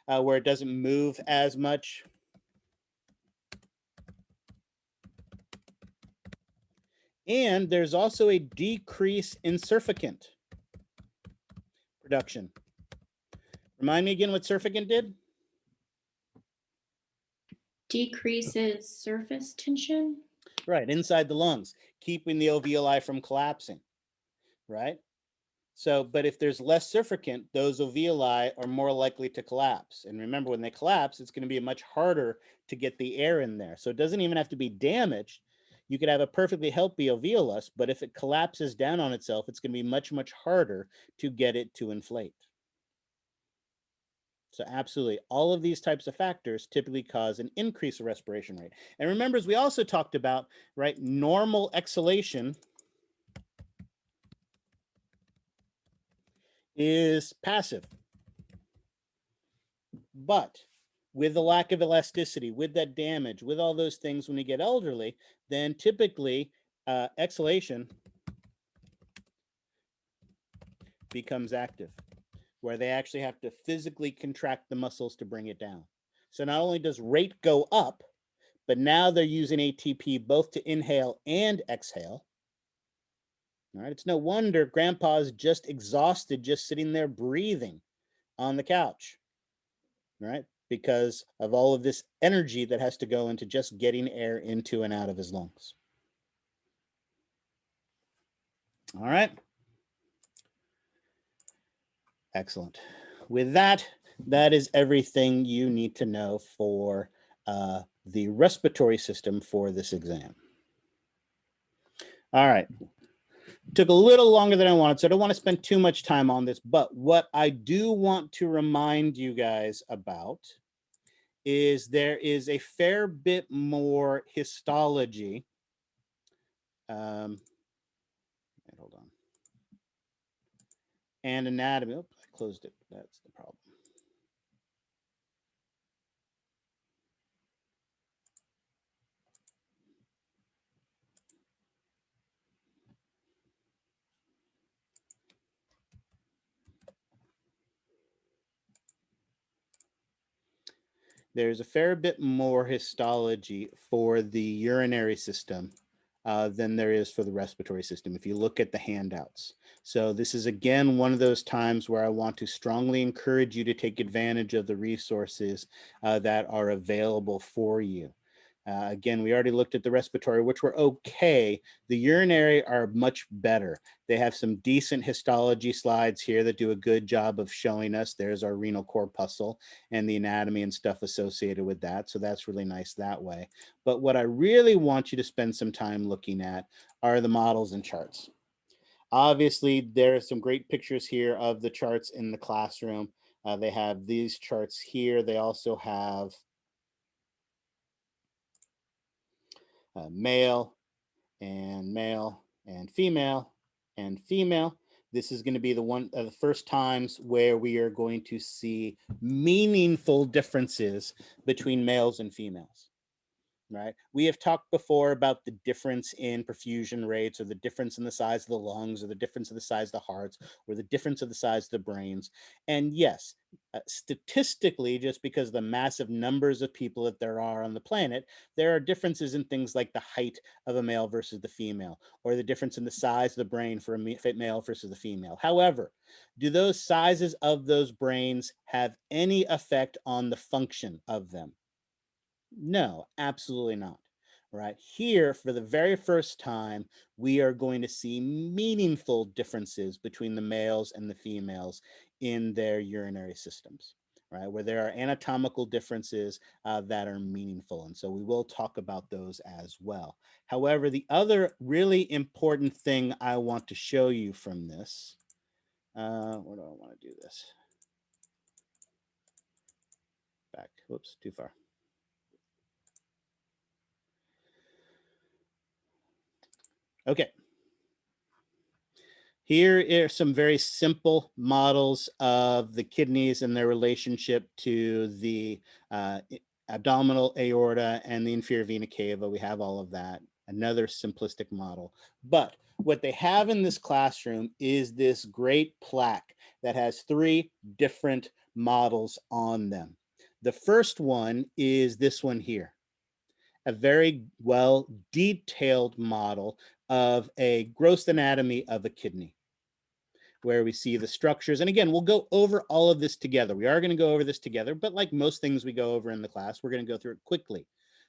where it doesn't move as much. And there's also a decrease in surfactant production. Remind me again what surfactant did? Decreases surface tension. Right, inside the lungs, keeping the alveoli from collapsing, right? So, but if there's less surfactant, those alveoli are more likely to collapse. And remember, when they collapse, it's going to be much harder to get the air in there. So it doesn't even have to be damaged. You could have a perfectly healthy alveolus, but if it collapses down on itself, it's going to be much, much harder to get it to inflate. So absolutely, all of these types of factors typically cause an increase of respiration rate. And remember, as we also talked about, right, normal exhalation is passive. But with the lack of elasticity, with that damage, with all those things, when we get elderly, then typically exhalation becomes active, where they actually have to physically contract the muscles to bring it down. So not only does rate go up, but now they're using ATP both to inhale and exhale. All right, it's no wonder grandpa's just exhausted, just sitting there breathing on the couch, right? Because of all of this energy that has to go into just getting air into and out of his lungs. All right. Excellent. With that, that is everything you need to know for the respiratory system for this exam. All right. Took a little longer than I wanted, so I don't want to spend too much time on this, but what I do want to remind you guys about is there is a fair bit more histology. Hold on. And anatomy. Oh, I closed it. That's the problem. There's a fair bit more histology for the urinary system than there is for the respiratory system, if you look at the handouts. So this is, again, one of those times where I want to strongly encourage you to take advantage of the resources that are available for you. Again, we already looked at the respiratory, which were okay. The urinary are much better. They have some decent histology slides here that do a good job of showing us. There's our renal corpuscle and the anatomy and stuff associated with that. So that's really nice that way. But what I really want you to spend some time looking at are the models and charts. Obviously, there are some great pictures here of the charts in the classroom. They have these charts here. They also have male and female and female. This is going to be the one of the first times where we are going to see meaningful differences between males and females. right? We have talked before about the difference in perfusion rates, or the difference in the size of the lungs, or the difference of the size of the hearts, or the difference of the size of the brains. And yes, statistically, just because of the massive numbers of people that there are on the planet, there are differences in things like the height of a male versus the female, or the difference in the size of the brain for a male versus the female. However, do those sizes of those brains have any effect on the function of them? No, absolutely not. Right here, for the very first time, we are going to see meaningful differences between the males and the females in their urinary systems, right? Where there are anatomical differences that are meaningful. And so we will talk about those as well. However, the other really important thing I want to show you from this, where do I want to do this? Back, whoops, too far. Okay. Here are some very simple models of the kidneys and their relationship to the abdominal aorta and the inferior vena cava. We have all of that. Another simplistic model. But what they have in this classroom is this great plaque that has 3 different models on them. The first one is this one here, a very well detailed model of a gross anatomy of a kidney, where we see the structures. And again, we'll go over all of this together. We are going to go over this together, but like most things we go over in the class, we're going to go through it quickly.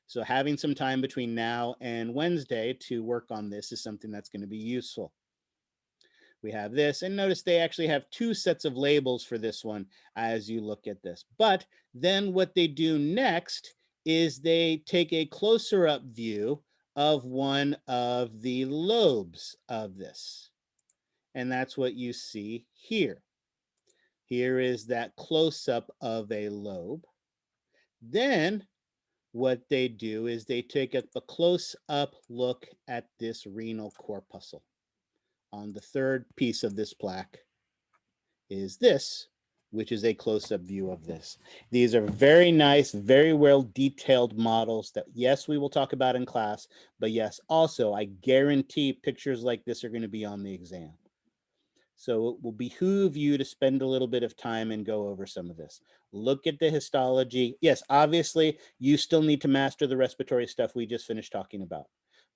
So having some time between now and Wednesday to work on this is something that's going to be useful. We have this, and notice they actually have 2 sets of labels for this one as you look at this. But then what they do next is they take a closer up view of one of the lobes of this. And that's what you see here. Here is that close-up of a lobe. Then what they do is they take a close-up look at this renal corpuscle. On the third piece of this plaque is this, which is a close-up view of this. These are very nice, very well detailed models that, yes, we will talk about in class, but yes, also, I guarantee pictures like this are going to be on the exam. So it will behoove you to spend a little bit of time and go over some of this. Look at the histology. Yes, obviously, you still need to master the respiratory stuff we just finished talking about.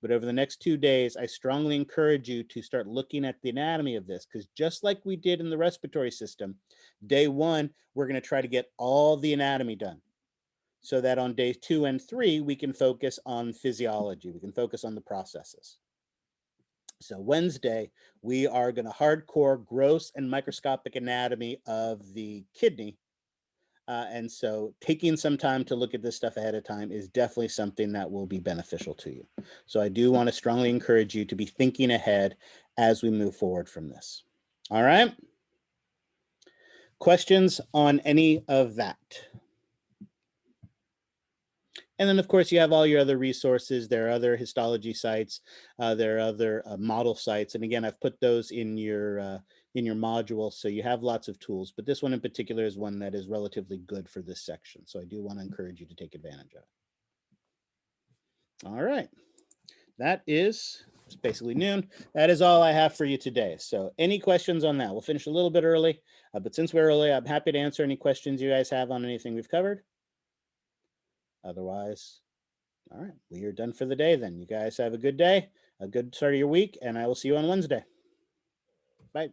But over the next 2 days, I strongly encourage you to start looking at the anatomy of this, because just like we did in the respiratory system, day 1, we're going to try to get all the anatomy done, so that on day 2 and 3, we can focus on physiology. We can focus on the processes. So Wednesday, we are going to hardcore gross and microscopic anatomy of the kidney. And so taking some time to look at this stuff ahead of time is definitely something that will be beneficial to you. So I do want to strongly encourage you to be thinking ahead as we move forward from this. All right. Questions on any of that? And then, of course, you have all your other resources. There are other histology sites. There are other model sites. And again, I've put those in your module, so you have lots of tools. But this one in particular is one that is relatively good for this section. So I do want to encourage you to take advantage of it. All right. That is, it's basically noon. That is all I have for you today. So any questions on that? We'll finish a little bit early. But since we're early, I'm happy to answer any questions you guys have on anything we've covered. Otherwise, all right, we are done for the day then. You guys have a good day, a good start of your week, and I will see you on Wednesday. Bye.